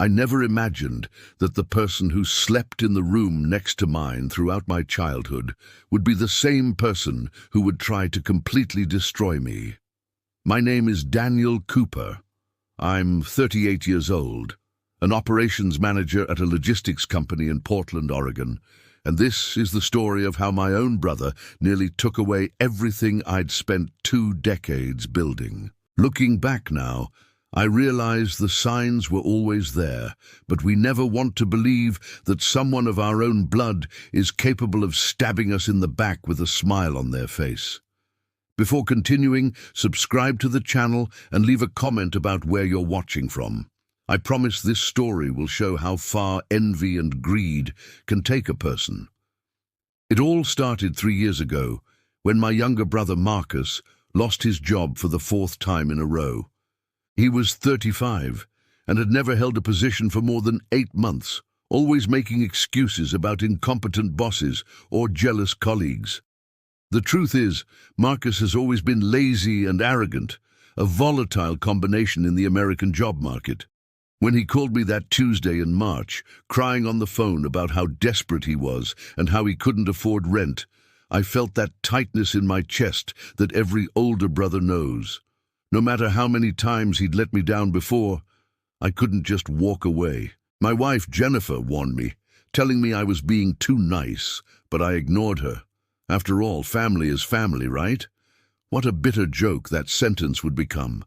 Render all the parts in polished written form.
I never imagined that the person who slept in the room next to mine throughout my childhood would be the same person who would try to completely destroy me. My name is Daniel Cooper. I'm 38 years old, an operations manager at a logistics company in Portland, Oregon, and this is the story of how my own brother nearly took away everything I'd spent 2 decades building. Looking back now, I realize the signs were always there, but we never want to believe that someone of our own blood is capable of stabbing us in the back with a smile on their face. Before continuing, subscribe to the channel and leave a comment about where you're watching from. I promise this story will show how far envy and greed can take a person. It all started 3 years ago, when my younger brother Marcus lost his job for the 4th time in a row. He was 35 and had never held a position for more than 8 months, always making excuses about incompetent bosses or jealous colleagues. The truth is, Marcus has always been lazy and arrogant, a volatile combination in the American job market. When he called me that Tuesday in March, crying on the phone about how desperate he was and how he couldn't afford rent, I felt that tightness in my chest that every older brother knows. No matter how many times he'd let me down before, I couldn't just walk away. My wife, Jennifer, warned me, telling me I was being too nice, but I ignored her. After all, family is family, right? What a bitter joke that sentence would become.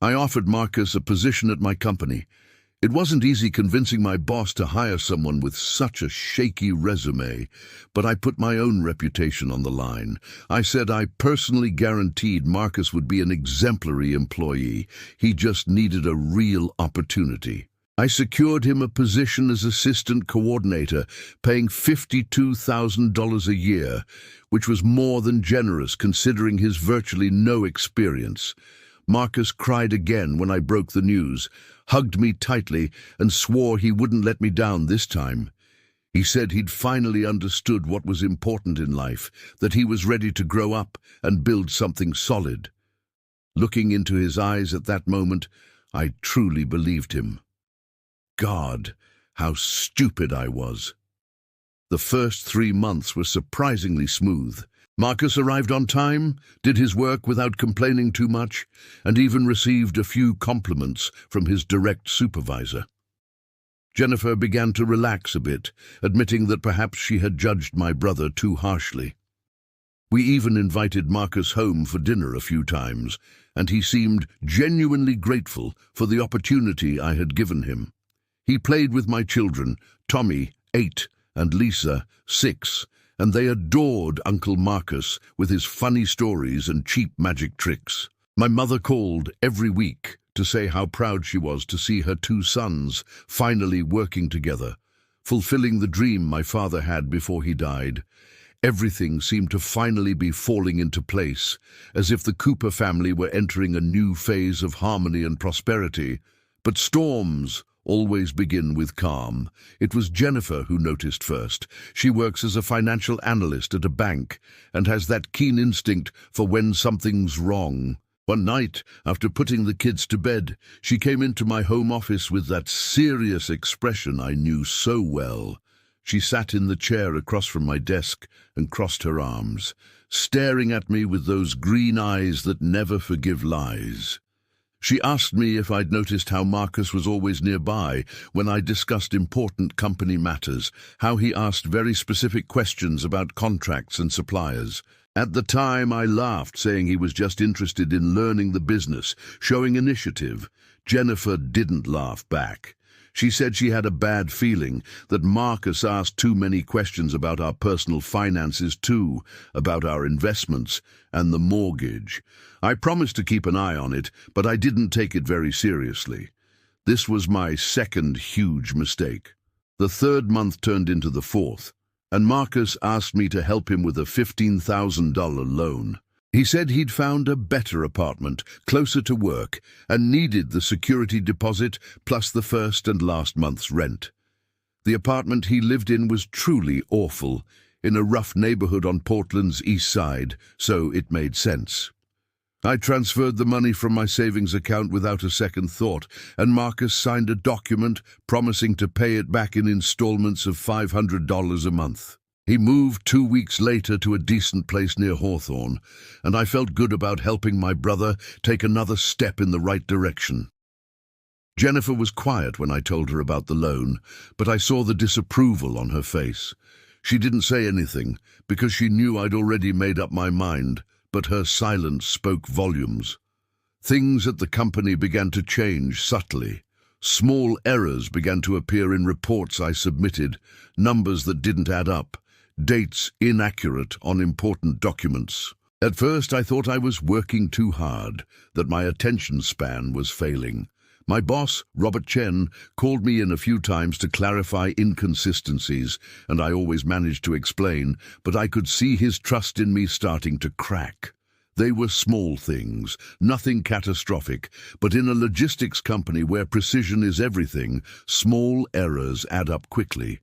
I offered Marcus a position at my company. It wasn't easy convincing my boss to hire someone with such a shaky resume, but I put my own reputation on the line. I said I personally guaranteed Marcus would be an exemplary employee. He just needed a real opportunity. I secured him a position as assistant coordinator, paying $52,000 a year, which was more than generous considering his virtually no experience. Marcus cried again when I broke the news, hugged me tightly, and swore he wouldn't let me down this time. He said he'd finally understood what was important in life, that he was ready to grow up and build something solid. Looking into his eyes at that moment, I truly believed him. God, how stupid I was. The first 3 months were surprisingly smooth. Marcus arrived on time, did his work without complaining too much, and even received a few compliments from his direct supervisor. Jennifer began to relax a bit, admitting that perhaps she had judged my brother too harshly. We even invited Marcus home for dinner a few times, and he seemed genuinely grateful for the opportunity I had given him. He played with my children, Tommy, 8, and Lisa, 6, and they adored Uncle Marcus with his funny stories and cheap magic tricks. My mother called every week to say how proud she was to see her 2 sons finally working together, fulfilling the dream my father had before he died. Everything seemed to finally be falling into place, as if the Cooper family were entering a new phase of harmony and prosperity. But storms always begin with calm. It was Jennifer who noticed first. She works as a financial analyst at a bank and has that keen instinct for when something's wrong. One night, after putting the kids to bed, she came into my home office with that serious expression I knew so well. She sat in the chair across from my desk and crossed her arms, staring at me with those green eyes that never forgive lies. She asked me if I'd noticed how Marcus was always nearby when I discussed important company matters, how he asked very specific questions about contracts and suppliers. At the time, I laughed, saying he was just interested in learning the business, showing initiative. Jennifer didn't laugh back. She said she had a bad feeling that Marcus asked too many questions about our personal finances too, about our investments and the mortgage. I promised to keep an eye on it, but I didn't take it very seriously. This was my second huge mistake. The 3rd month turned into the 4th, and Marcus asked me to help him with a $15,000 loan. He said he'd found a better apartment, closer to work, and needed the security deposit plus the first and last month's rent. The apartment he lived in was truly awful, in a rough neighborhood on Portland's east side, so it made sense. I transferred the money from my savings account without a second thought, and Marcus signed a document promising to pay it back in installments of $500 a month. He moved 2 weeks later to a decent place near Hawthorne, and I felt good about helping my brother take another step in the right direction. Jennifer was quiet when I told her about the loan, but I saw the disapproval on her face. She didn't say anything, because she knew I'd already made up my mind, but her silence spoke volumes. Things at the company began to change subtly. Small errors began to appear in reports I submitted, numbers that didn't add up, dates inaccurate on important documents. At first I thought I was working too hard, that my attention span was failing. My boss, Robert Chen, called me in a few times to clarify inconsistencies, and I always managed to explain, but I could see his trust in me starting to crack. They were small things, nothing catastrophic, but in a logistics company where precision is everything, small errors add up quickly.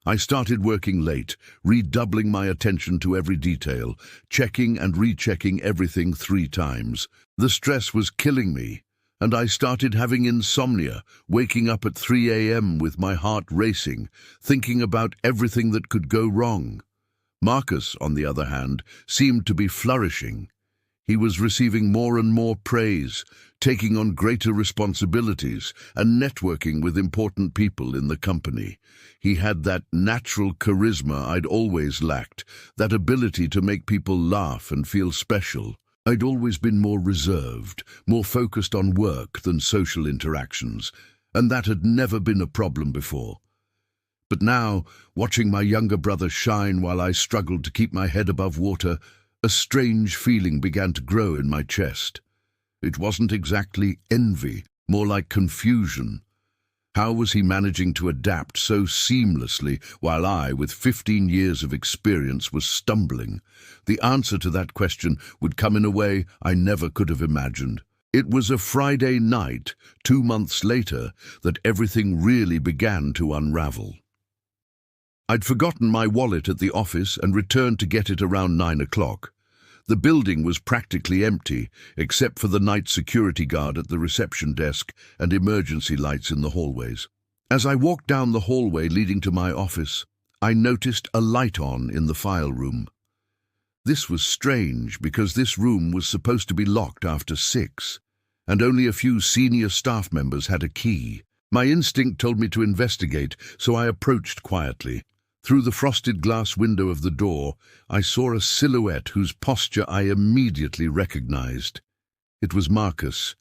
I started working late, redoubling my attention to every detail, checking and rechecking everything 3 times. The stress was killing me, and I started having insomnia, waking up at 3 a.m. with my heart racing, thinking about everything that could go wrong. Marcus, on the other hand, seemed to be flourishing. He was receiving more and more praise, taking on greater responsibilities, and networking with important people in the company. He had that natural charisma I'd always lacked, that ability to make people laugh and feel special. I'd always been more reserved, more focused on work than social interactions, and that had never been a problem before. But now, watching my younger brother shine while I struggled to keep my head above water, a strange feeling began to grow in my chest. It wasn't exactly envy, more like confusion. How was he managing to adapt so seamlessly while I, with 15 years of experience, was stumbling? The answer to that question would come in a way I never could have imagined. It was a Friday night, 2 months later, that everything really began to unravel. I'd forgotten my wallet at the office and returned to get it around 9 o'clock. The building was practically empty, except for the night security guard at the reception desk and emergency lights in the hallways. As I walked down the hallway leading to my office, I noticed a light on in the file room. This was strange because this room was supposed to be locked after 6, and only a few senior staff members had a key. My instinct told me to investigate, so I approached quietly. Through the frosted glass window of the door, I saw a silhouette whose posture I immediately recognized. It was Marcus.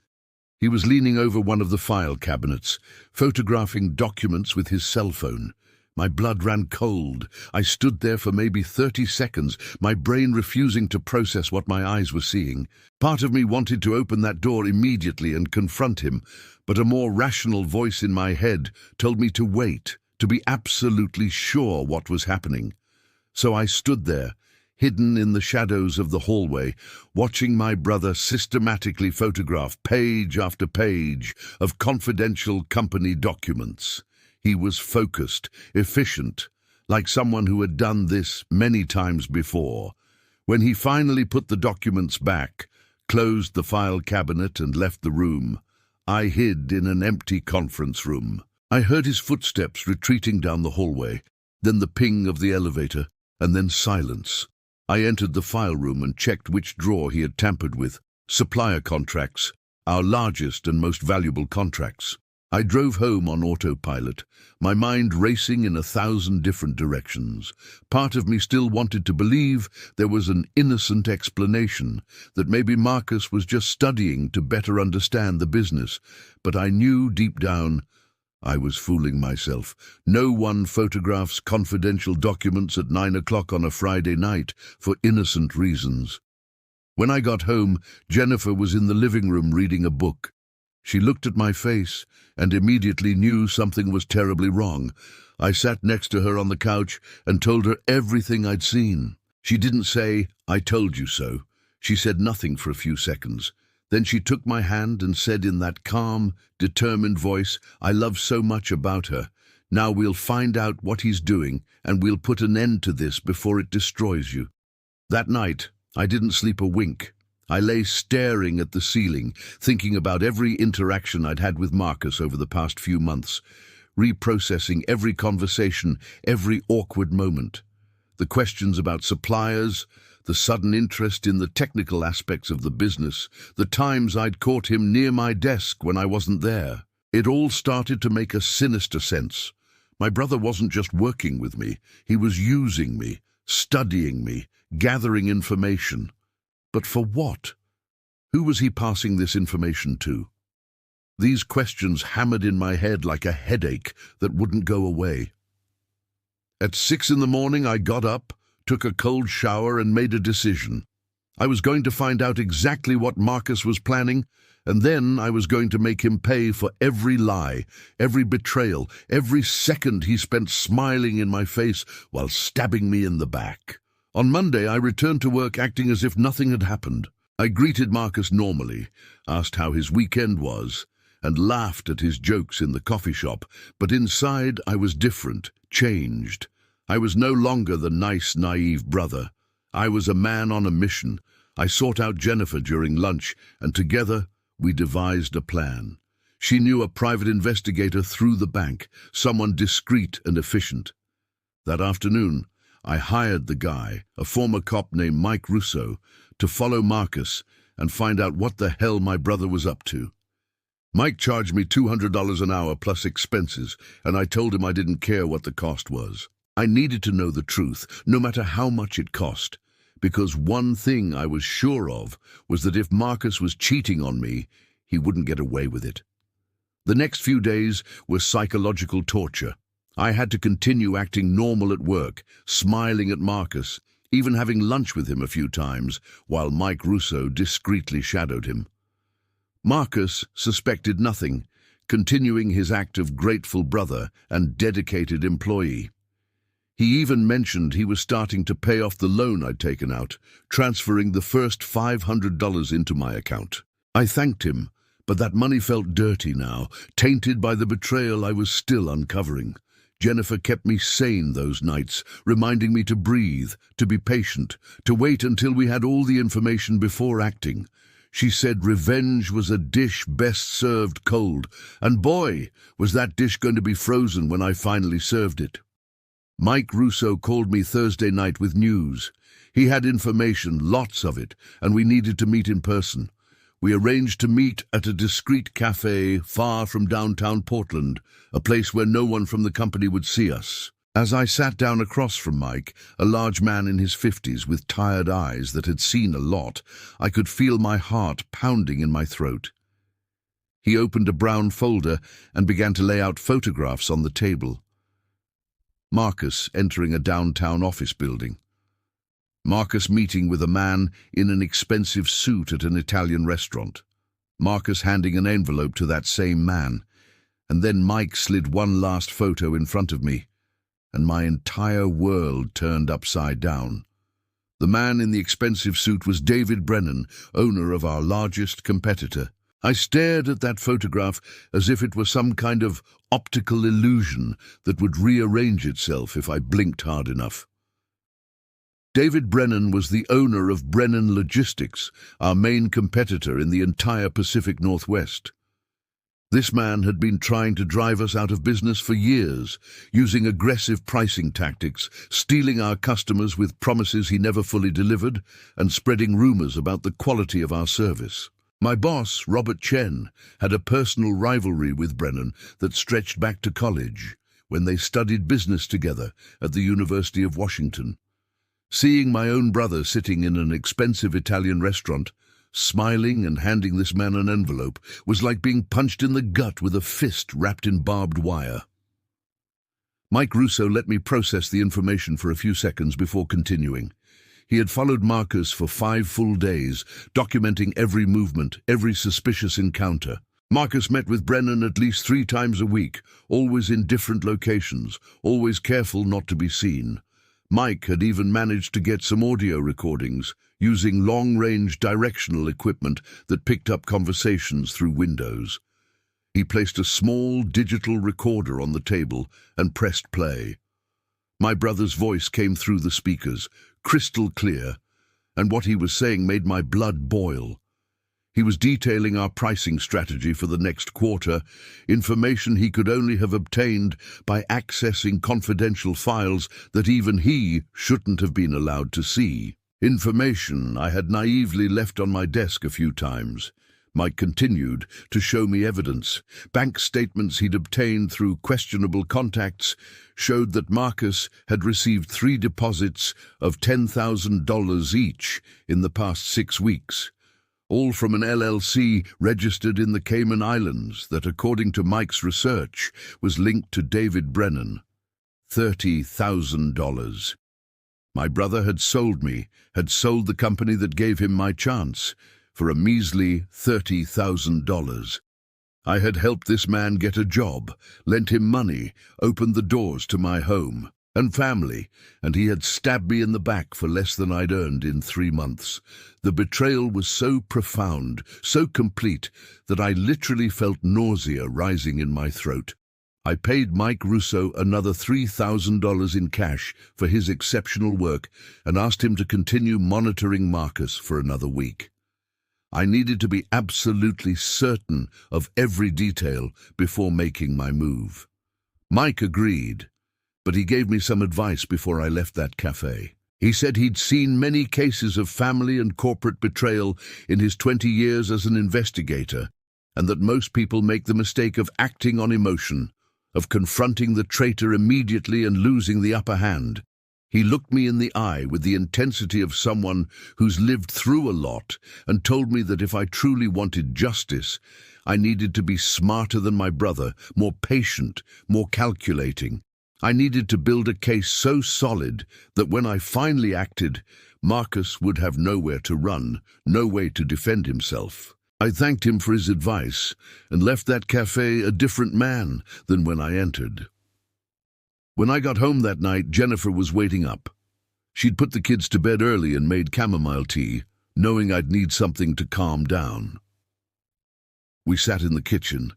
He was leaning over one of the file cabinets, photographing documents with his cell phone. My blood ran cold. I stood there for maybe 30 seconds, my brain refusing to process what my eyes were seeing. Part of me wanted to open that door immediately and confront him, but a more rational voice in my head told me to wait, to be absolutely sure what was happening. So I stood there, hidden in the shadows of the hallway, watching my brother systematically photograph page after page of confidential company documents. He was focused, efficient, like someone who had done this many times before. When he finally put the documents back, closed the file cabinet and left the room, I hid in an empty conference room. I heard his footsteps retreating down the hallway, then the ping of the elevator, and then silence. I entered the file room and checked which drawer he had tampered with. Supplier contracts, our largest and most valuable contracts. I drove home on autopilot, my mind racing in 1,000 different directions. Part of me still wanted to believe there was an innocent explanation, that maybe Marcus was just studying to better understand the business, but I knew deep down I was fooling myself. No one photographs confidential documents at 9 o'clock on a Friday night for innocent reasons. When I got home, Jennifer was in the living room reading a book. She looked at my face and immediately knew something was terribly wrong. I sat next to her on the couch and told her everything I'd seen. She didn't say, "I told you so." She said nothing for a few seconds. Then she took my hand and said in that calm, determined voice I love so much about her, "Now we'll find out what he's doing and we'll put an end to this before it destroys you." That night, I didn't sleep a wink. I lay staring at the ceiling, thinking about every interaction I'd had with Marcus over the past few months, reprocessing every conversation, every awkward moment. The questions about suppliers, the sudden interest in the technical aspects of the business, the times I'd caught him near my desk when I wasn't there. It all started to make a sinister sense. My brother wasn't just working with me, he was using me, studying me, gathering information. But for what? Who was he passing this information to? These questions hammered in my head like a headache that wouldn't go away. At 6 in the morning, I got up, took a cold shower, and made a decision. I was going to find out exactly what Marcus was planning, and then I was going to make him pay for every lie, every betrayal, every second he spent smiling in my face while stabbing me in the back. On Monday, I returned to work acting as if nothing had happened. I greeted Marcus normally, asked how his weekend was, and laughed at his jokes in the coffee shop, but inside I was different, changed. I was no longer the nice, naive brother. I was a man on a mission. I sought out Jennifer during lunch, and together we devised a plan. She knew a private investigator through the bank, someone discreet and efficient. That afternoon, I hired the guy, a former cop named Mike Russo, to follow Marcus and find out what the hell my brother was up to. Mike charged me $200 an hour plus expenses, and I told him I didn't care what the cost was. I needed to know the truth, no matter how much it cost, because one thing I was sure of was that if Marcus was cheating on me, he wouldn't get away with it. The next few days were psychological torture. I had to continue acting normal at work, smiling at Marcus, even having lunch with him a few times, while Mike Russo discreetly shadowed him. Marcus suspected nothing, continuing his act of grateful brother and dedicated employee. He even mentioned he was starting to pay off the loan I'd taken out, transferring the first $500 into my account. I thanked him, but that money felt dirty now, tainted by the betrayal I was still uncovering. Jennifer kept me sane those nights, reminding me to breathe, to be patient, to wait until we had all the information before acting. She said revenge was a dish best served cold, and boy, was that dish going to be frozen when I finally served it. Mike Russo called me Thursday night with news. He had information, lots of it, and we needed to meet in person. We arranged to meet at a discreet cafe far from downtown Portland, a place where no one from the company would see us. As I sat down across from Mike, a large man in his 50s with tired eyes that had seen a lot, I could feel my heart pounding in my throat. He opened a brown folder and began to lay out photographs on the table. Marcus entering a downtown office building. Marcus meeting with a man in an expensive suit at an Italian restaurant. Marcus handing an envelope to that same man. And then Mike slid one last photo in front of me, and my entire world turned upside down. The man in the expensive suit was David Brennan, owner of our largest competitor. I stared at that photograph as if it were some kind of optical illusion that would rearrange itself if I blinked hard enough. David Brennan was the owner of Brennan Logistics, our main competitor in the entire Pacific Northwest. This man had been trying to drive us out of business for years, using aggressive pricing tactics, stealing our customers with promises he never fully delivered, and spreading rumors about the quality of our service. My boss, Robert Chen, had a personal rivalry with Brennan that stretched back to college, when they studied business together at the University of Washington. Seeing my own brother sitting in an expensive Italian restaurant, smiling and handing this man an envelope, was like being punched in the gut with a fist wrapped in barbed wire. Mike Russo let me process the information for a few seconds before continuing. He had followed Marcus for 5 full days, documenting every movement, every suspicious encounter. Marcus met with Brennan at least 3 times a week, always in different locations, always careful not to be seen. Mike had even managed to get some audio recordings, using long-range directional equipment that picked up conversations through windows. He placed a small digital recorder on the table and pressed play. My brother's voice came through the speakers, crystal clear, and what he was saying made my blood boil. He was detailing our pricing strategy for the next quarter, information he could only have obtained by accessing confidential files that even he shouldn't have been allowed to see. Information I had naively left on my desk a few times. Mike continued to show me evidence. Bank statements he'd obtained through questionable contacts showed that Marcus had received 3 deposits of $10,000 each in the past 6 weeks. All from an LLC registered in the Cayman Islands that, according to Mike's research, was linked to David Brennan. $30,000. My brother had sold the company that gave him my chance, for a measly $30,000. I had helped this man get a job, lent him money, opened the doors to my home and family, and he had stabbed me in the back for less than I'd earned in 3 months. The betrayal was so profound, so complete, that I literally felt nausea rising in my throat. I paid Mike Russo another $3,000 in cash for his exceptional work and asked him to continue monitoring Marcus for another week. I needed to be absolutely certain of every detail before making my move. Mike agreed, but he gave me some advice before I left that cafe. He said he'd seen many cases of family and corporate betrayal in his 20 years as an investigator, and that most people make the mistake of acting on emotion, of confronting the traitor immediately and losing the upper hand. He looked me in the eye with the intensity of someone who's lived through a lot and told me that if I truly wanted justice, I needed to be smarter than my brother, more patient, more calculating. I needed to build a case so solid that when I finally acted, Marcus would have nowhere to run, no way to defend himself. I thanked him for his advice and left that cafe a different man than when I entered. When I got home that night, Jennifer was waiting up. She'd put the kids to bed early and made chamomile tea, knowing I'd need something to calm down. We sat in the kitchen,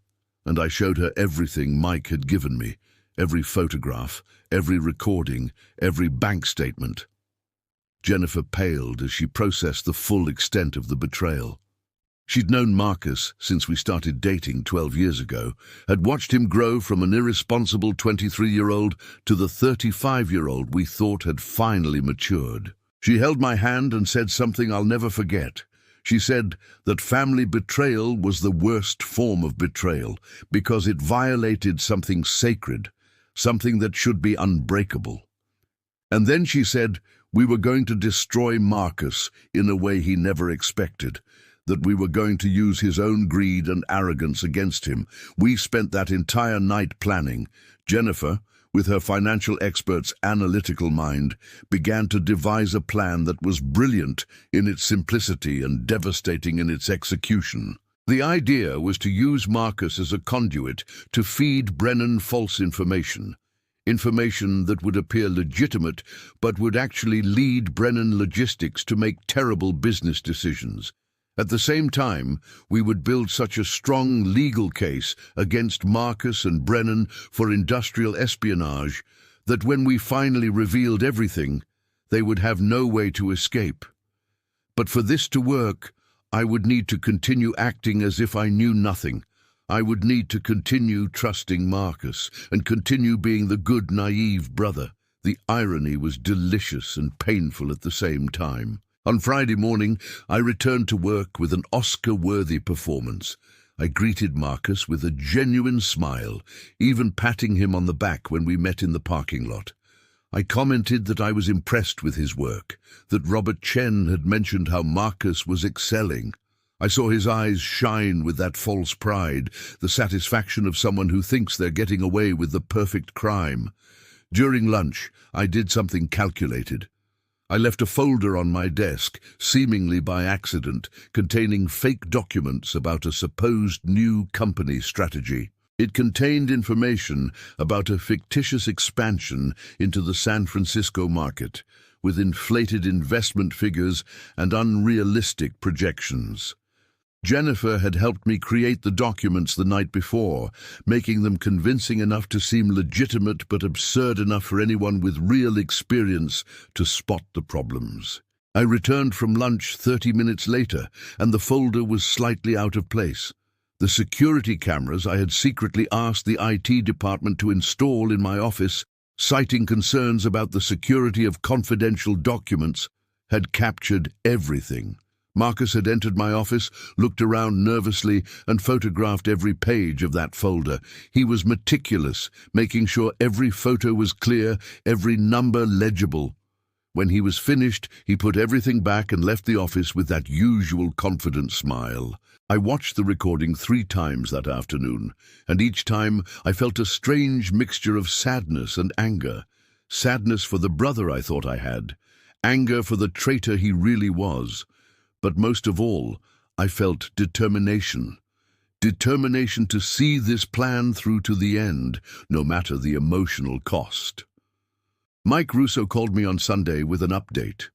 and I showed her everything Mike had given me, every photograph, every recording, every bank statement. Jennifer paled as she processed the full extent of the betrayal. She'd known Marcus since we started dating 12 years ago, had watched him grow from an irresponsible 23-year-old to the 35-year-old we thought had finally matured. She held my hand and said something I'll never forget. She said that family betrayal was the worst form of betrayal because it violated something sacred, something that should be unbreakable. And then she said we were going to destroy Marcus in a way he never expected, that we were going to use his own greed and arrogance against him. We spent that entire night planning. Jennifer, with her financial expert's analytical mind, began to devise a plan that was brilliant in its simplicity and devastating in its execution. The idea was to use Marcus as a conduit to feed Brennan false information that would appear legitimate but would actually lead Brennan Logistics to make terrible business decisions. At the same time, we would build such a strong legal case against Marcus and Brennan for industrial espionage that when we finally revealed everything, they would have no way to escape. But for this to work, I would need to continue acting as if I knew nothing. I would need to continue trusting Marcus and continue being the good, naive brother. The irony was delicious and painful at the same time. On Friday morning, I returned to work with an Oscar-worthy performance. I greeted Marcus with a genuine smile, even patting him on the back when we met in the parking lot. I commented that I was impressed with his work, that Robert Chen had mentioned how Marcus was excelling. I saw his eyes shine with that false pride, the satisfaction of someone who thinks they're getting away with the perfect crime. During lunch, I did something calculated. I left a folder on my desk, seemingly by accident, containing fake documents about a supposed new company strategy. It contained information about a fictitious expansion into the San Francisco market, with inflated investment figures and unrealistic projections. Jennifer had helped me create the documents the night before, making them convincing enough to seem legitimate but absurd enough for anyone with real experience to spot the problems. I returned from lunch 30 minutes later, and the folder was slightly out of place. The security cameras I had secretly asked the IT department to install in my office, citing concerns about the security of confidential documents, had captured everything. Marcus had entered my office, looked around nervously, and photographed every page of that folder. He was meticulous, making sure every photo was clear, every number legible. When he was finished, he put everything back and left the office with that usual confident smile. I watched the recording 3 times that afternoon, and each time I felt a strange mixture of sadness and anger. Sadness for the brother I thought I had, anger for the traitor he really was. But most of all, I felt determination. Determination to see this plan through to the end, no matter the emotional cost. Mike Russo called me on Sunday with an update.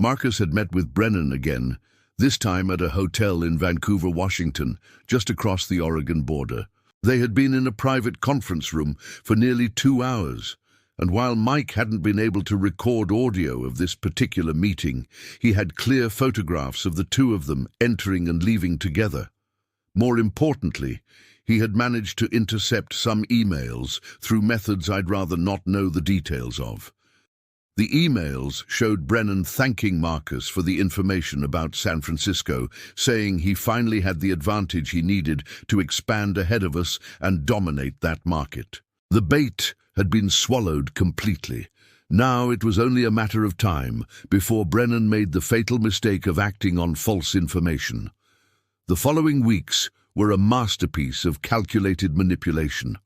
Marcus had met with Brennan again, this time at a hotel in Vancouver, Washington, just across the Oregon border. They had been in a private conference room for nearly 2 hours, and while Mike hadn't been able to record audio of this particular meeting, he had clear photographs of the 2 of them entering and leaving together. More importantly, he had managed to intercept some emails through methods I'd rather not know the details of. The emails showed Brennan thanking Marcus for the information about San Francisco, saying he finally had the advantage he needed to expand ahead of us and dominate that market. The bait had been swallowed completely. Now it was only a matter of time before Brennan made the fatal mistake of acting on false information. The following weeks were a masterpiece of calculated manipulation.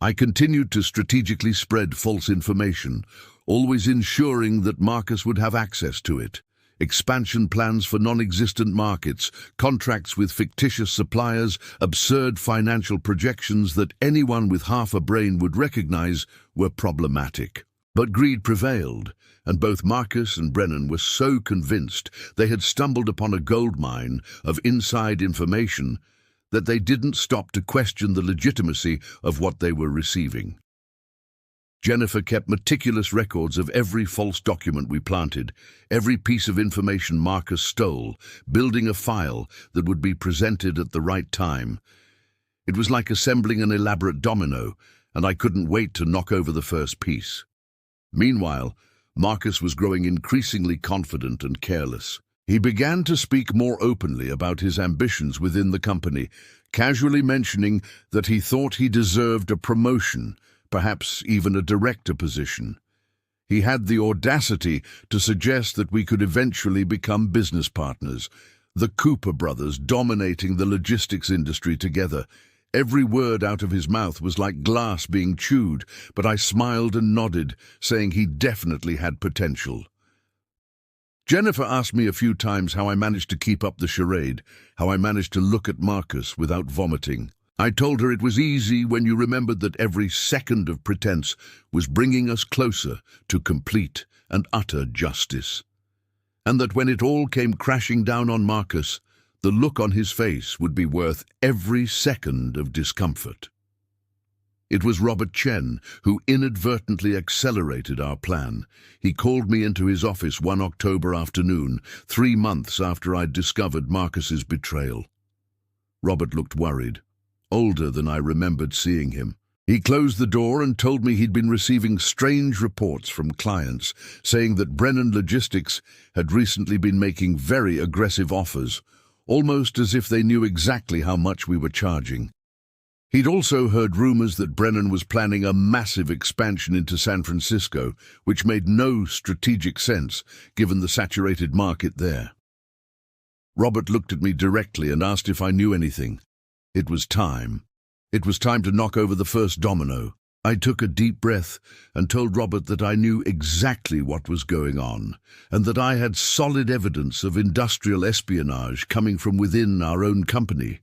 I continued to strategically spread false information, always ensuring that Marcus would have access to it. Expansion plans for non-existent markets, contracts with fictitious suppliers, absurd financial projections that anyone with half a brain would recognize were problematic. But greed prevailed, and both Marcus and Brennan were so convinced they had stumbled upon a goldmine of inside information that they didn't stop to question the legitimacy of what they were receiving. Jennifer kept meticulous records of every false document we planted, every piece of information Marcus stole, building a file that would be presented at the right time. It was like assembling an elaborate domino, and I couldn't wait to knock over the first piece. Meanwhile, Marcus was growing increasingly confident and careless. He began to speak more openly about his ambitions within the company, casually mentioning that he thought he deserved a promotion, perhaps even a director position. He had the audacity to suggest that we could eventually become business partners, the Cooper brothers dominating the logistics industry together. Every word out of his mouth was like glass being chewed, but I smiled and nodded, saying he definitely had potential. Jennifer asked me a few times how I managed to keep up the charade, how I managed to look at Marcus without vomiting. I told her it was easy when you remembered that every second of pretense was bringing us closer to complete and utter justice, and that when it all came crashing down on Marcus, the look on his face would be worth every second of discomfort. It was Robert Chen who inadvertently accelerated our plan. He called me into his office one October afternoon, 3 months after I'd discovered Marcus's betrayal. Robert looked worried, older than I remembered seeing him. He closed the door and told me he'd been receiving strange reports from clients, saying that Brennan Logistics had recently been making very aggressive offers, almost as if they knew exactly how much we were charging. He'd also heard rumors that Brennan was planning a massive expansion into San Francisco, which made no strategic sense given the saturated market there. Robert looked at me directly and asked if I knew anything. It was time. It was time to knock over the first domino. I took a deep breath and told Robert that I knew exactly what was going on, and that I had solid evidence of industrial espionage coming from within our own company.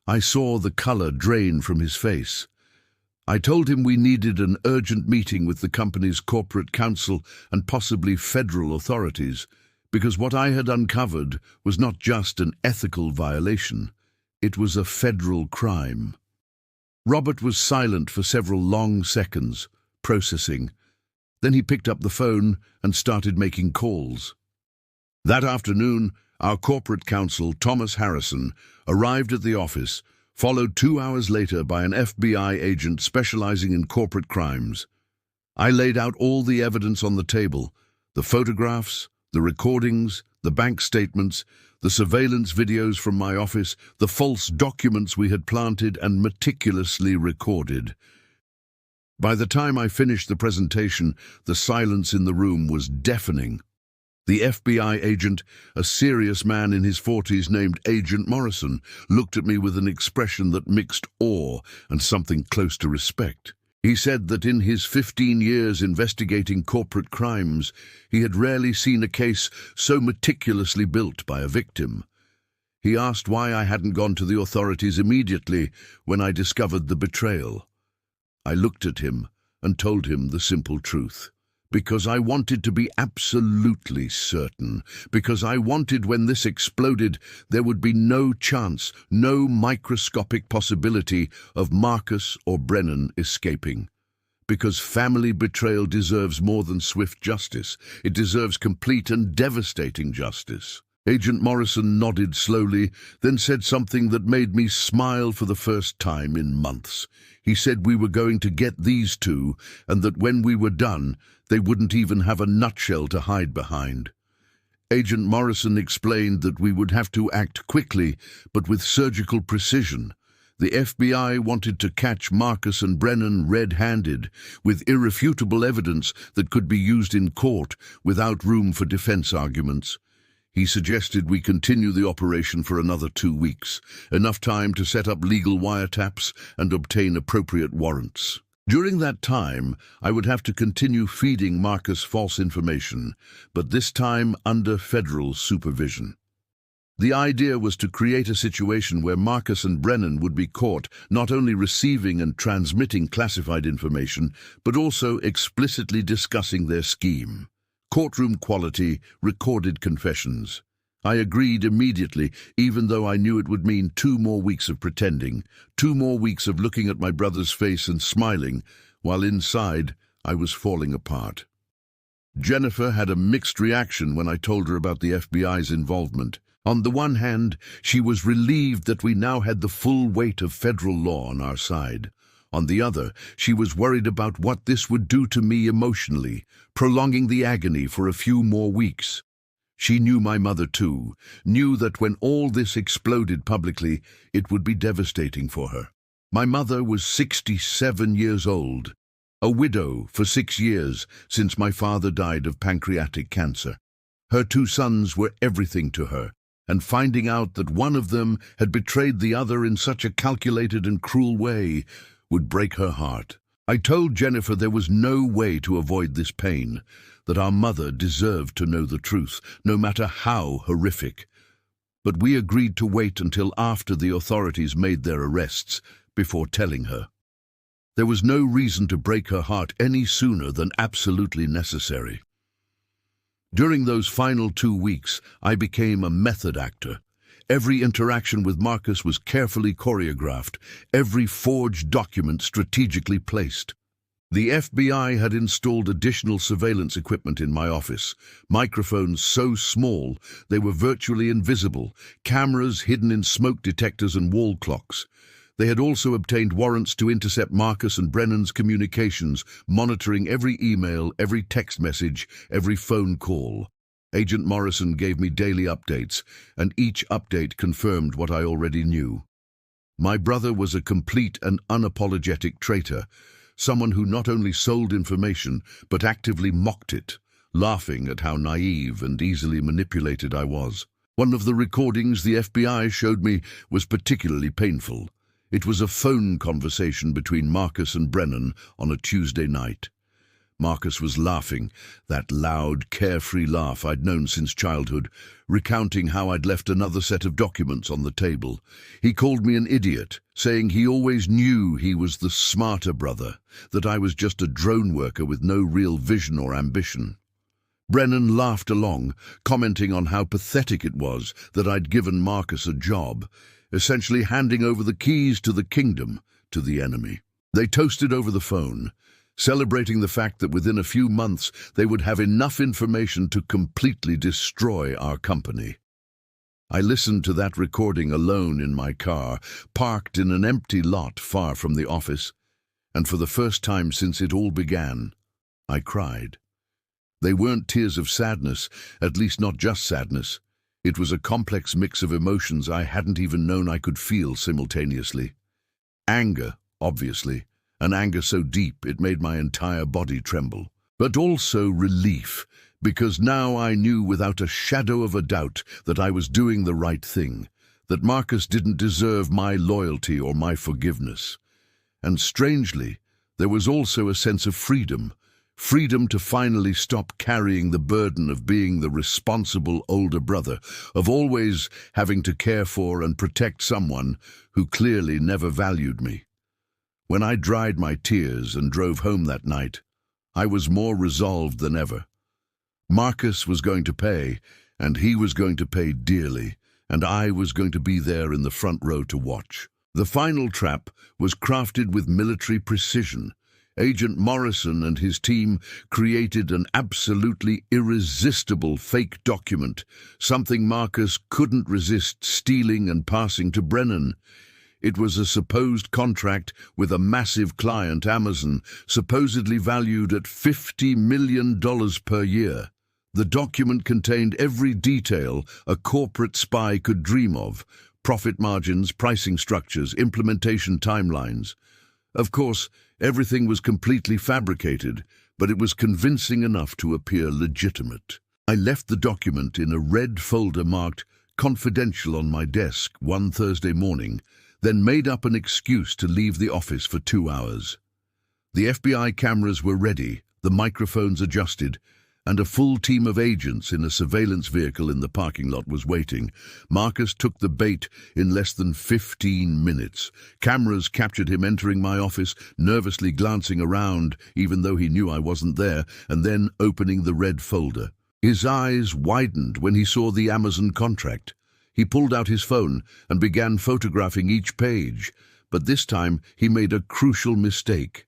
I saw the color drain from his face. I told him we needed an urgent meeting with the company's corporate counsel and possibly federal authorities, because what I had uncovered was not just an ethical violation, it was a federal crime. Robert was silent for several long seconds, processing. Then he picked up the phone and started making calls. That afternoon, our corporate counsel, Thomas Harrison, arrived at the office, followed 2 hours later by an FBI agent specializing in corporate crimes. I laid out all the evidence on the table: the photographs, the recordings, the bank statements, the surveillance videos from my office, the false documents we had planted and meticulously recorded. By the time I finished the presentation, the silence in the room was deafening. The FBI agent, a serious man in his 40s named Agent Morrison, looked at me with an expression that mixed awe and something close to respect. He said that in his 15 years investigating corporate crimes, he had rarely seen a case so meticulously built by a victim. He asked why I hadn't gone to the authorities immediately when I discovered the betrayal. I looked at him and told him the simple truth. Because I wanted to be absolutely certain. Because I wanted, when this exploded, there would be no chance, no microscopic possibility of Marcus or Brennan escaping. Because family betrayal deserves more than swift justice. It deserves complete and devastating justice. Agent Morrison nodded slowly, then said something that made me smile for the first time in months. He said we were going to get these two, and that when we were done, they wouldn't even have a nutshell to hide behind. Agent Morrison explained that we would have to act quickly, but with surgical precision. The FBI wanted to catch Marcus and Brennan red-handed, with irrefutable evidence that could be used in court without room for defense arguments. He suggested we continue the operation for another 2 weeks, enough time to set up legal wiretaps and obtain appropriate warrants. During that time, I would have to continue feeding Marcus false information, but this time under federal supervision. The idea was to create a situation where Marcus and Brennan would be caught not only receiving and transmitting classified information, but also explicitly discussing their scheme. Courtroom quality, recorded confessions. I agreed immediately, even though I knew it would mean 2 more weeks of pretending, 2 more weeks of looking at my brother's face and smiling, while inside I was falling apart. Jennifer had a mixed reaction when I told her about the FBI's involvement. On the one hand, she was relieved that we now had the full weight of federal law on our side. On the other, she was worried about what this would do to me emotionally, prolonging the agony for a few more weeks. She knew my mother too, knew that when all this exploded publicly, it would be devastating for her. My mother was 67 years old, a widow for 6 years since my father died of pancreatic cancer. Her 2 sons were everything to her, and finding out that one of them had betrayed the other in such a calculated and cruel way would break her heart. I told Jennifer there was no way to avoid this pain, that our mother deserved to know the truth, no matter how horrific. But we agreed to wait until after the authorities made their arrests before telling her. There was no reason to break her heart any sooner than absolutely necessary. During those final 2 weeks, I became a method actor. Every interaction with Marcus was carefully choreographed, every forged document strategically placed. The FBI had installed additional surveillance equipment in my office, microphones so small they were virtually invisible, cameras hidden in smoke detectors and wall clocks. They had also obtained warrants to intercept Marcus and Brennan's communications, monitoring every email, every text message, every phone call. Agent Morrison gave me daily updates, and each update confirmed what I already knew. My brother was a complete and unapologetic traitor, someone who not only sold information, but actively mocked it, laughing at how naive and easily manipulated I was. One of the recordings the FBI showed me was particularly painful. It was a phone conversation between Marcus and Brennan on a Tuesday night. Marcus was laughing, that loud, carefree laugh I'd known since childhood, recounting how I'd left another set of documents on the table. He called me an idiot, saying he always knew he was the smarter brother, that I was just a drone worker with no real vision or ambition. Brennan laughed along, commenting on how pathetic it was that I'd given Marcus a job, essentially handing over the keys to the kingdom to the enemy. They toasted over the phone, celebrating the fact that within a few months they would have enough information to completely destroy our company. I listened to that recording alone in my car, parked in an empty lot far from the office, and for the first time since it all began, I cried. They weren't tears of sadness, at least not just sadness. It was a complex mix of emotions I hadn't even known I could feel simultaneously. Anger, obviously, an anger so deep it made my entire body tremble. But also relief, because now I knew without a shadow of a doubt that I was doing the right thing, that Marcus didn't deserve my loyalty or my forgiveness. And strangely, there was also a sense of freedom to finally stop carrying the burden of being the responsible older brother, of always having to care for and protect someone who clearly never valued me. When I dried my tears and drove home that night, I was more resolved than ever. Marcus was going to pay, and he was going to pay dearly, and I was going to be there in the front row to watch. The final trap was crafted with military precision. Agent Morrison and his team created an absolutely irresistible fake document, something Marcus couldn't resist stealing and passing to Brennan. It was a supposed contract with a massive client, Amazon, supposedly valued at $50 million per year. The document contained every detail a corporate spy could dream of: profit margins, pricing structures, implementation timelines. Of course, everything was completely fabricated, but it was convincing enough to appear legitimate. I left the document in a red folder marked "Confidential" on my desk one Thursday morning, then made up an excuse to leave the office for 2 hours. The FBI cameras were ready, the microphones adjusted, and a full team of agents in a surveillance vehicle in the parking lot was waiting. Marcus took the bait in less than 15 minutes. Cameras captured him entering my office, nervously glancing around, even though he knew I wasn't there, and then opening the red folder. His eyes widened when he saw the Amazon contract. He pulled out his phone and began photographing each page, but this time he made a crucial mistake.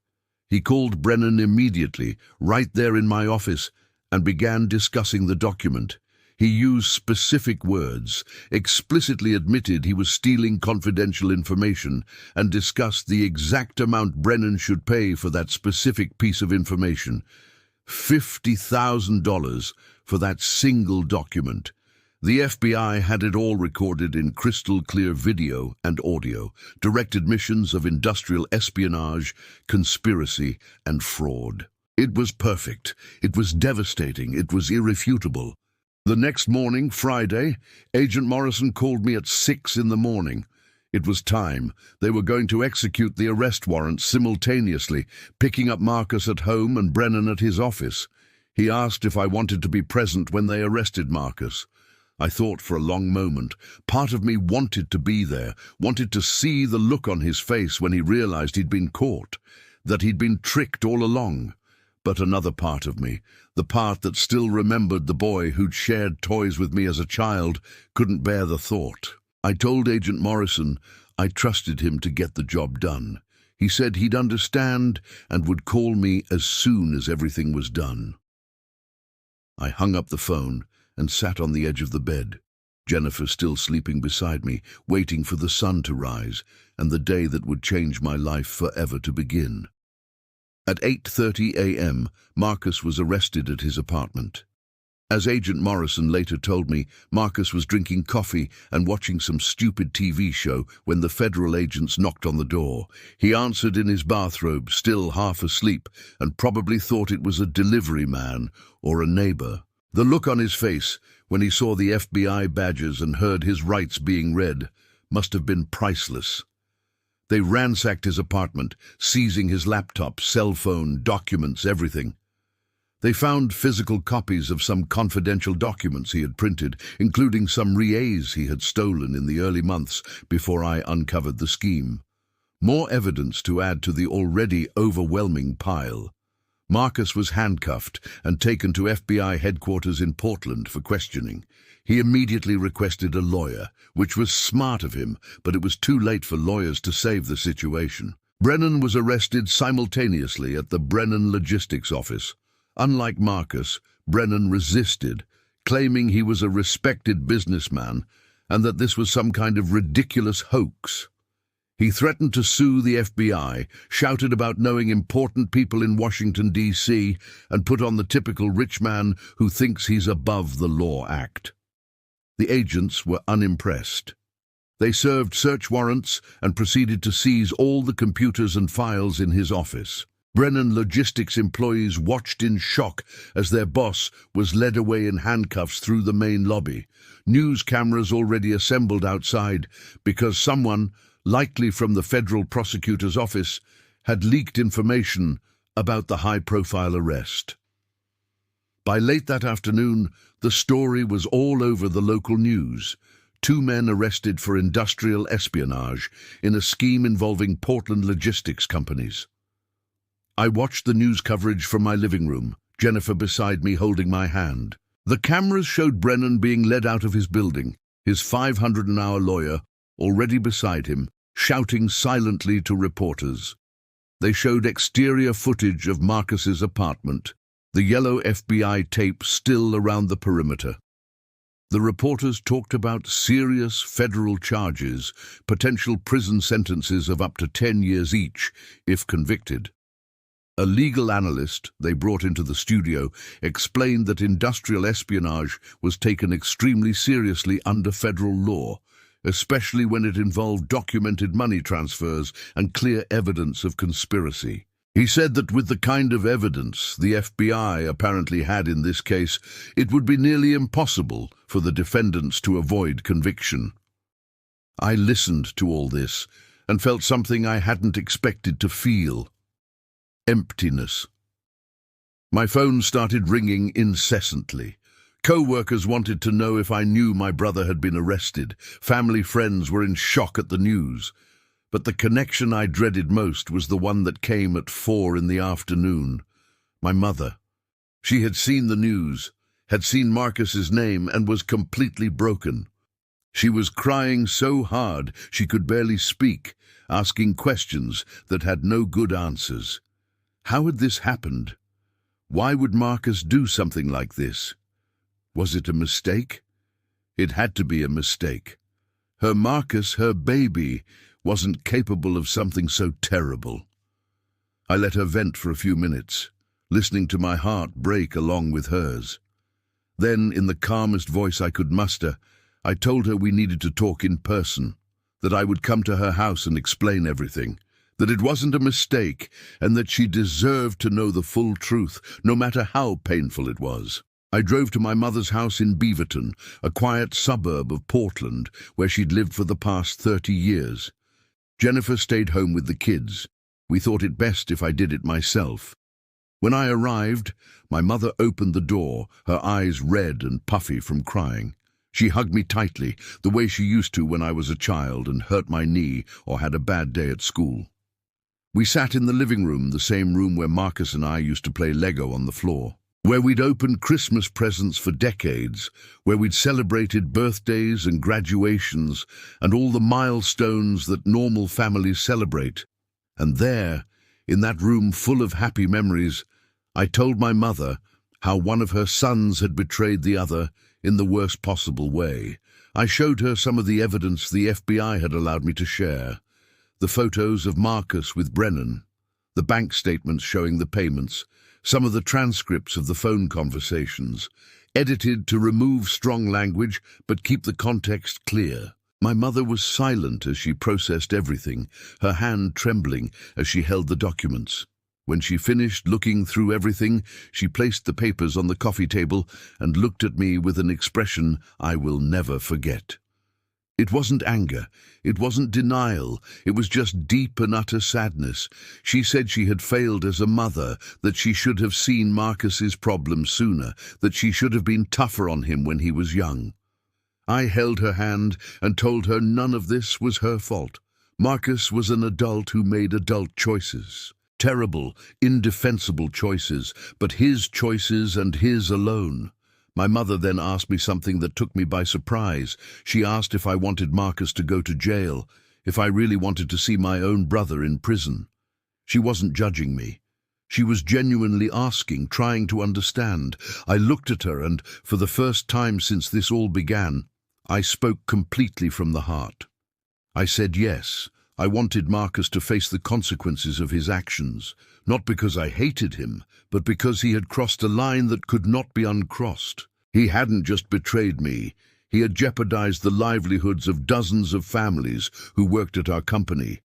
He called Brennan immediately, right there in my office, and began discussing the document. He used specific words, explicitly admitted he was stealing confidential information, and discussed the exact amount Brennan should pay for that specific piece of information. $50,000 for that single document. The FBI had it all recorded in crystal clear video and audio, direct admissions of industrial espionage, conspiracy, and fraud. It was perfect. It was devastating. It was irrefutable. The next morning, Friday, Agent Morrison called me at 6 in the morning. It was time. They were going to execute the arrest warrant simultaneously, picking up Marcus at home and Brennan at his office. He asked if I wanted to be present when they arrested Marcus. I thought for a long moment. Part of me wanted to be there, wanted to see the look on his face when he realized he'd been caught, that he'd been tricked all along. But another part of me, the part that still remembered the boy who'd shared toys with me as a child, couldn't bear the thought. I told Agent Morrison I trusted him to get the job done. He said he'd understand and would call me as soon as everything was done. I hung up the phone and sat on the edge of the bed, Jennifer still sleeping beside me, waiting for the sun to rise and the day that would change my life forever to begin. At 8:30 a.m., Marcus was arrested at his apartment. As Agent Morrison later told me, Marcus was drinking coffee and watching some stupid TV show when the federal agents knocked on the door. He answered in his bathrobe, still half asleep, and probably thought it was a delivery man or a neighbor. The look on his face when he saw the FBI badges and heard his rights being read must have been priceless. They ransacked his apartment, seizing his laptop, cell phone, documents, everything. They found physical copies of some confidential documents he had printed, including some RIAs he had stolen in the early months before I uncovered the scheme. More evidence to add to the already overwhelming pile. Marcus was handcuffed and taken to FBI headquarters in Portland for questioning. He immediately requested a lawyer, which was smart of him, but it was too late for lawyers to save the situation. Brennan was arrested simultaneously at the Brennan Logistics office. Unlike Marcus, Brennan resisted, claiming he was a respected businessman and that this was some kind of ridiculous hoax. He threatened to sue the FBI, shouted about knowing important people in Washington, D.C., and put on the typical rich man who thinks he's above the law act. The agents were unimpressed. They served search warrants and proceeded to seize all the computers and files in his office. Brennan Logistics employees watched in shock as their boss was led away in handcuffs through the main lobby. News cameras already assembled outside because someone, likely from the federal prosecutor's office, had leaked information about the high-profile arrest. By late that afternoon, the story was all over the local news. 2 men arrested for industrial espionage in a scheme involving Portland logistics companies. I watched the news coverage from my living room, Jennifer beside me holding my hand. The cameras showed Brennan being led out of his building, his 500-an-hour lawyer already beside him, shouting silently to reporters. They showed exterior footage of Marcus's apartment, the yellow FBI tape still around the perimeter. The reporters talked about serious federal charges, potential prison sentences of up to 10 years each, if convicted. A legal analyst they brought into the studio explained that industrial espionage was taken extremely seriously under federal law, especially when it involved documented money transfers and clear evidence of conspiracy. He said that with the kind of evidence the FBI apparently had in this case, it would be nearly impossible for the defendants to avoid conviction. I listened to all this and felt something I hadn't expected to feel. Emptiness. My phone started ringing incessantly. Co-workers wanted to know if I knew my brother had been arrested. Family friends were in shock at the news. But the connection I dreaded most was the one that came at 4 in the afternoon. My mother. She had seen the news, had seen Marcus's name, and was completely broken. She was crying so hard she could barely speak, asking questions that had no good answers. How had this happened? Why would Marcus do something like this? Was it a mistake? It had to be a mistake. Her Marcus, her baby, wasn't capable of something so terrible. I let her vent for a few minutes, listening to my heart break along with hers. Then, in the calmest voice I could muster, I told her we needed to talk in person, that I would come to her house and explain everything, that it wasn't a mistake, and that she deserved to know the full truth, no matter how painful it was. I drove to my mother's house in Beaverton, a quiet suburb of Portland, where she'd lived for the past 30 years. Jennifer stayed home with the kids. We thought it best if I did it myself. When I arrived, my mother opened the door, her eyes red and puffy from crying. She hugged me tightly, the way she used to when I was a child and hurt my knee or had a bad day at school. We sat in the living room, the same room where Marcus and I used to play Lego on the floor, where we'd opened Christmas presents for decades, where we'd celebrated birthdays and graduations and all the milestones that normal families celebrate. And there, in that room full of happy memories, I told my mother how one of her sons had betrayed the other in the worst possible way. I showed her some of the evidence the FBI had allowed me to share. The photos of Marcus with Brennan, the bank statements showing the payments, some of the transcripts of the phone conversations, edited to remove strong language but keep the context clear. My mother was silent as she processed everything, her hand trembling as she held the documents. When she finished looking through everything, she placed the papers on the coffee table and looked at me with an expression I will never forget. It wasn't anger, it wasn't denial, it was just deep and utter sadness. She said she had failed as a mother, that she should have seen Marcus's problems sooner, that she should have been tougher on him when he was young. I held her hand and told her none of this was her fault. Marcus was an adult who made adult choices. Terrible, indefensible choices, but his choices and his alone. My mother then asked me something that took me by surprise. She asked if I wanted Marcus to go to jail, if I really wanted to see my own brother in prison. She wasn't judging me. She was genuinely asking, trying to understand. I looked at her and, for the first time since this all began, I spoke completely from the heart. I said yes, I wanted Marcus to face the consequences of his actions, not because I hated him, but because he had crossed a line that could not be uncrossed. He hadn't just betrayed me, he had jeopardized the livelihoods of dozens of families who worked at our company.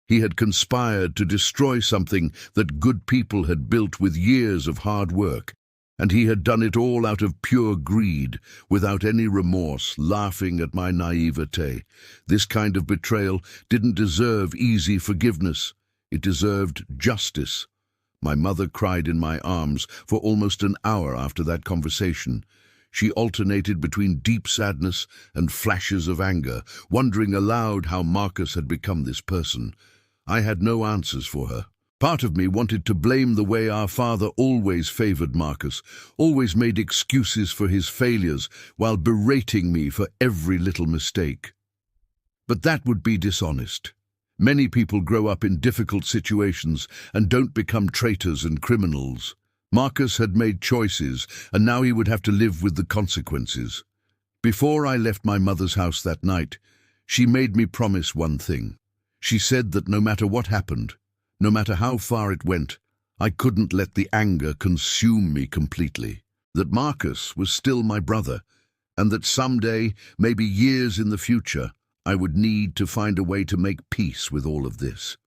He had conspired to destroy something that good people had built with years of hard work, and he had done it all out of pure greed, without any remorse, laughing at my naivete. This kind of betrayal didn't deserve easy forgiveness. It deserved justice. My mother cried in my arms for almost an hour after that conversation. She alternated between deep sadness and flashes of anger, wondering aloud how Marcus had become this person. I had no answers for her. Part of me wanted to blame the way our father always favored Marcus, always made excuses for his failures while berating me for every little mistake. But that would be dishonest. Many people grow up in difficult situations and don't become traitors and criminals. Marcus had made choices, and now he would have to live with the consequences. Before I left my mother's house that night, she made me promise one thing. She said that no matter what happened, no matter how far it went, I couldn't let the anger consume me completely. That Marcus was still my brother, and that someday, maybe years in the future, I would need to find a way to make peace with all of this.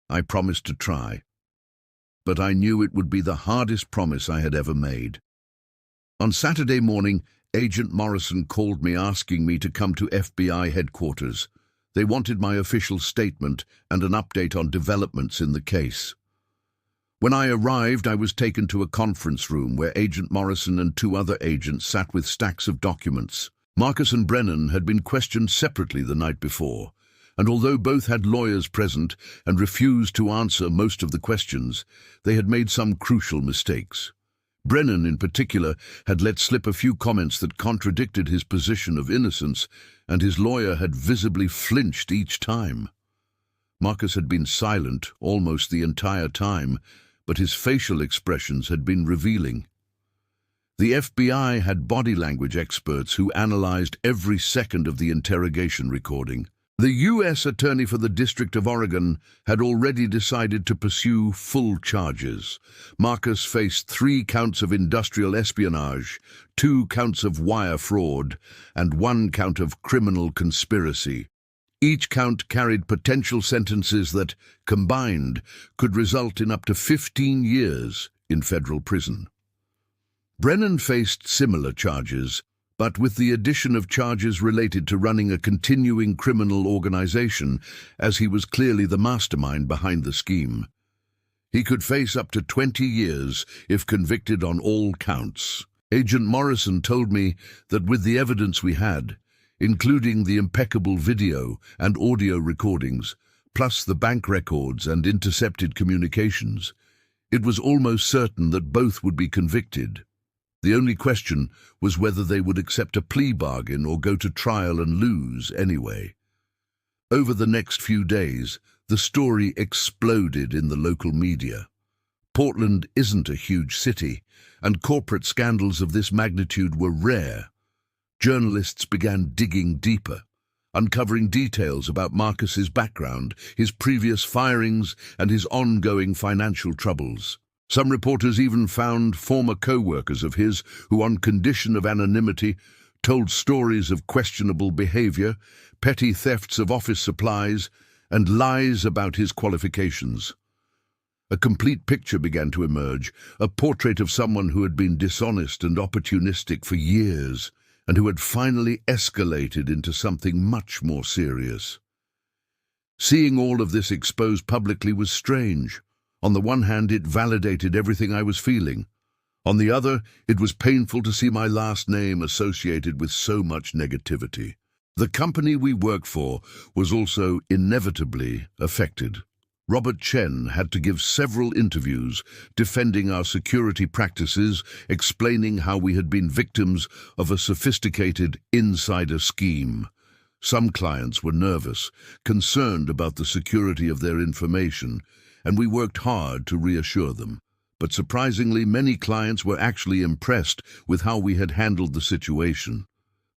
I promised to try, but I knew it would be the hardest promise I had ever made. On Saturday morning, Agent Morrison called me asking me to come to FBI headquarters. They wanted my official statement and an update on developments in the case. When I arrived, I was taken to a conference room where Agent Morrison and two other agents sat with stacks of documents. Marcus and Brennan had been questioned separately the night before, and although both had lawyers present and refused to answer most of the questions, they had made some crucial mistakes. Brennan, in particular, had let slip a few comments that contradicted his position of innocence, and his lawyer had visibly flinched each time. Marcus had been silent almost the entire time, but his facial expressions had been revealing. The FBI had body language experts who analyzed every second of the interrogation recording. The U.S. Attorney for the District of Oregon had already decided to pursue full charges. Marcus faced 3 counts of industrial espionage, 2 counts of wire fraud, and 1 count of criminal conspiracy. Each count carried potential sentences that, combined, could result in up to 15 years in federal prison. Brennan faced similar charges, but with the addition of charges related to running a continuing criminal organization, as he was clearly the mastermind behind the scheme. He could face up to 20 years if convicted on all counts. Agent Morrison told me that with the evidence we had, including the impeccable video and audio recordings, plus the bank records and intercepted communications, it was almost certain that both would be convicted. The only question was whether they would accept a plea bargain or go to trial and lose anyway. Over the next few days, the story exploded in the local media. Portland isn't a huge city, and corporate scandals of this magnitude were rare. Journalists began digging deeper, uncovering details about Marcus's background, his previous firings, and his ongoing financial troubles. Some reporters even found former co-workers of his who, on condition of anonymity, told stories of questionable behavior, petty thefts of office supplies, and lies about his qualifications. A complete picture began to emerge, a portrait of someone who had been dishonest and opportunistic for years, and who had finally escalated into something much more serious. Seeing all of this exposed publicly was strange. On the one hand, it validated everything I was feeling. On the other, it was painful to see my last name associated with so much negativity. The company we worked for was also inevitably affected. Robert Chen had to give several interviews defending our security practices, explaining how we had been victims of a sophisticated insider scheme. Some clients were nervous, concerned about the security of their information, and we worked hard to reassure them. But surprisingly, many clients were actually impressed with how we had handled the situation.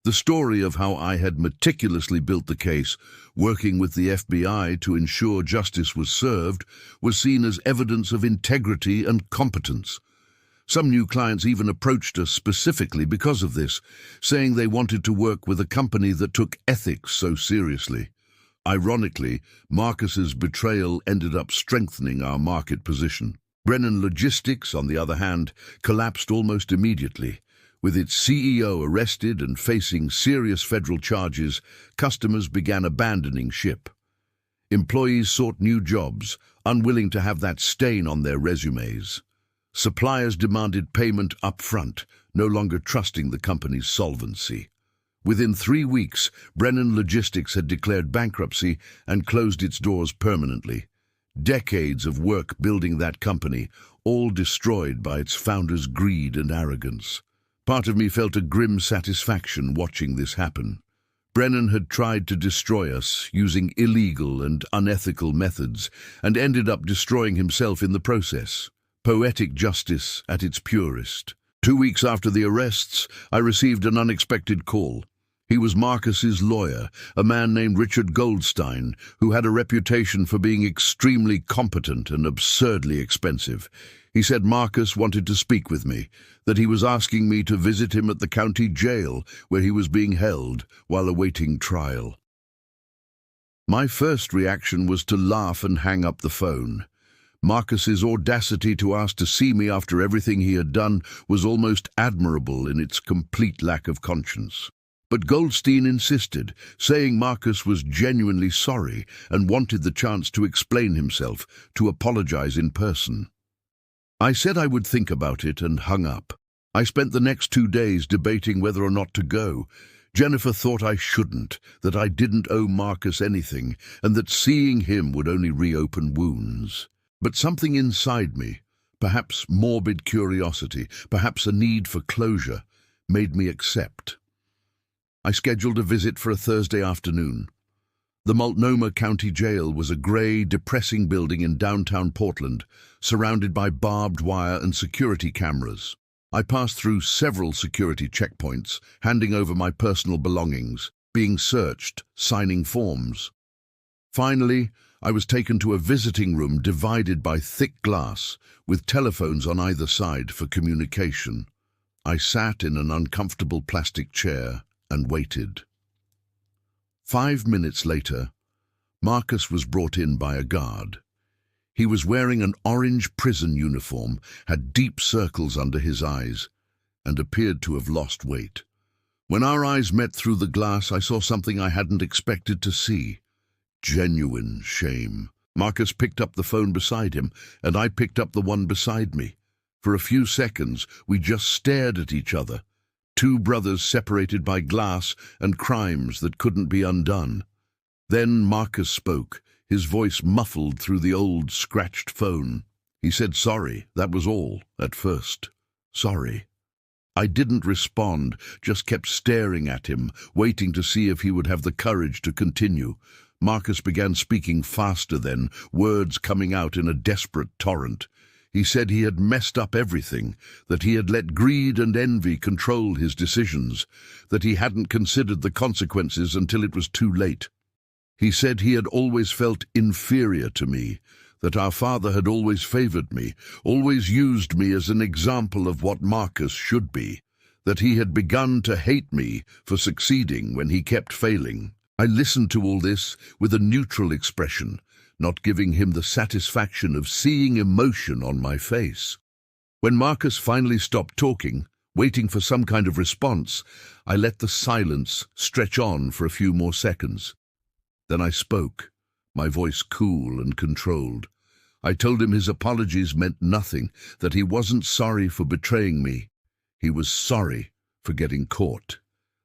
The story of how I had meticulously built the case, working with the FBI to ensure justice was served, was seen as evidence of integrity and competence. Some new clients even approached us specifically because of this, saying they wanted to work with a company that took ethics so seriously. Ironically, Marcus's betrayal ended up strengthening our market position. Brennan Logistics, on the other hand, collapsed almost immediately. With its CEO arrested and facing serious federal charges, customers began abandoning ship. Employees sought new jobs, unwilling to have that stain on their resumes. Suppliers demanded payment up front, no longer trusting the company's solvency. Within 3 weeks, Brennan Logistics had declared bankruptcy and closed its doors permanently. Decades of work building that company, all destroyed by its founders' greed and arrogance. Part of me felt a grim satisfaction watching this happen. Brennan had tried to destroy us using illegal and unethical methods and ended up destroying himself in the process. Poetic justice at its purest. 2 weeks after the arrests, I received an unexpected call. He was Marcus's lawyer, a man named Richard Goldstein, who had a reputation for being extremely competent and absurdly expensive. He said Marcus wanted to speak with me, that he was asking me to visit him at the county jail where he was being held while awaiting trial. My first reaction was to laugh and hang up the phone. Marcus's audacity to ask to see me after everything he had done was almost admirable in its complete lack of conscience. But Goldstein insisted, saying Marcus was genuinely sorry and wanted the chance to explain himself, to apologize in person. I said I would think about it and hung up. I spent the next 2 days debating whether or not to go. Jennifer thought I shouldn't, that I didn't owe Marcus anything, and that seeing him would only reopen wounds. But something inside me, perhaps morbid curiosity, perhaps a need for closure, made me accept. I scheduled a visit for a Thursday afternoon. The Multnomah County Jail was a grey, depressing building in downtown Portland, surrounded by barbed wire and security cameras. I passed through several security checkpoints, handing over my personal belongings, being searched, signing forms. Finally, I was taken to a visiting room divided by thick glass, with telephones on either side for communication. I sat in an uncomfortable plastic chair and waited. 5 minutes later, Marcus was brought in by a guard. He was wearing an orange prison uniform, had deep circles under his eyes, and appeared to have lost weight. When our eyes met through the glass, I saw something I hadn't expected to see. Genuine shame. Marcus picked up the phone beside him, and I picked up the one beside me. For a few seconds, we just stared at each other. 2 brothers separated by glass and crimes that couldn't be undone. Then Marcus spoke, his voice muffled through the old, scratched phone. He said sorry, that was all, at first. Sorry. I didn't respond, just kept staring at him, waiting to see if he would have the courage to continue. Marcus began speaking faster then, words coming out in a desperate torrent. He said he had messed up everything, that he had let greed and envy control his decisions, that he hadn't considered the consequences until it was too late. He said he had always felt inferior to me, that our father had always favored me, always used me as an example of what Marcus should be, that he had begun to hate me for succeeding when he kept failing. I listened to all this with a neutral expression, not giving him the satisfaction of seeing emotion on my face. When Marcus finally stopped talking, waiting for some kind of response, I let the silence stretch on for a few more seconds. Then I spoke, my voice cool and controlled. I told him his apologies meant nothing, that he wasn't sorry for betraying me. He was sorry for getting caught,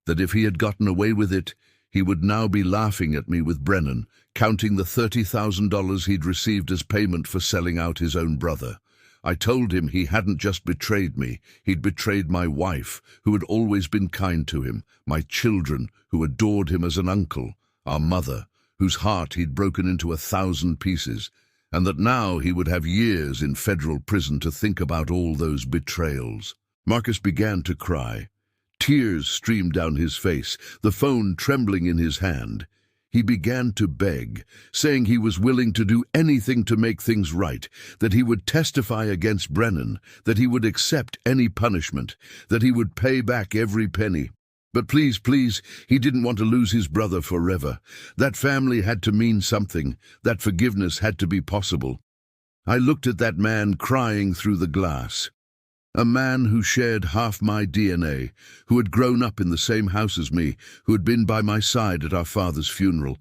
that if he had gotten away with it, he would now be laughing at me with Brennan, counting the $30,000 he'd received as payment for selling out his own brother. I told him he hadn't just betrayed me, he'd betrayed my wife, who had always been kind to him, my children, who adored him as an uncle, our mother, whose heart he'd broken into 1,000 pieces, and that now he would have years in federal prison to think about all those betrayals. Marcus began to cry. Tears streamed down his face, the phone trembling in his hand. He began to beg, saying he was willing to do anything to make things right, that he would testify against Brennan, that he would accept any punishment, that he would pay back every penny. But please, please, he didn't want to lose his brother forever. That family had to mean something. That forgiveness had to be possible. I looked at that man crying through the glass. A man who shared half my DNA, who had grown up in the same house as me, who had been by my side at our father's funeral.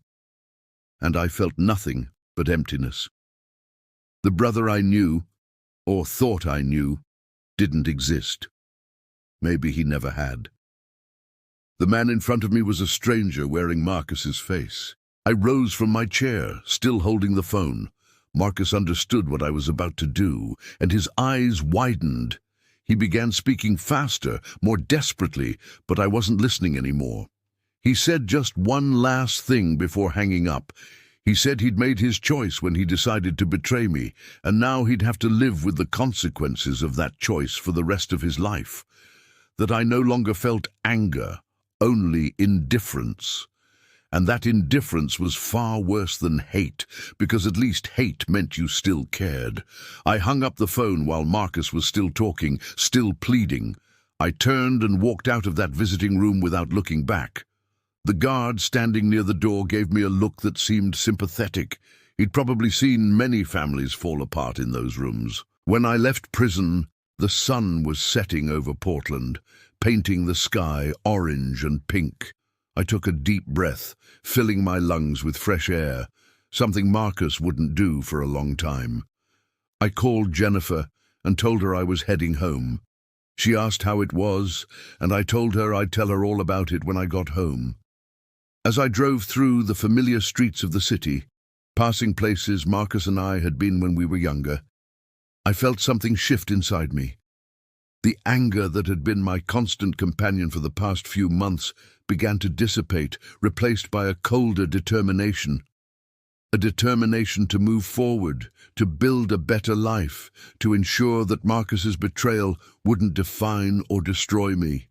And I felt nothing but emptiness. The brother I knew, or thought I knew, didn't exist. Maybe he never had. The man in front of me was a stranger wearing Marcus's face. I rose from my chair, still holding the phone. Marcus understood what I was about to do, and his eyes widened. He began speaking faster, more desperately, but I wasn't listening anymore. He said just one last thing before hanging up. He said he'd made his choice when he decided to betray me, and now he'd have to live with the consequences of that choice for the rest of his life. That I no longer felt anger, only indifference. And that indifference was far worse than hate, because at least hate meant you still cared. I hung up the phone while Marcus was still talking, still pleading. I turned and walked out of that visiting room without looking back. The guard standing near the door gave me a look that seemed sympathetic. He'd probably seen many families fall apart in those rooms. When I left prison, the sun was setting over Portland, painting the sky orange and pink. I took a deep breath, filling my lungs with fresh air, something Marcus wouldn't do for a long time. I called Jennifer and told her I was heading home. She asked how it was, and I told her I'd tell her all about it when I got home. As I drove through the familiar streets of the city, passing places Marcus and I had been when we were younger, I felt something shift inside me. The anger that had been my constant companion for the past few months began to dissipate, replaced by a colder determination. A determination to move forward, to build a better life, to ensure that Marcus's betrayal wouldn't define or destroy me.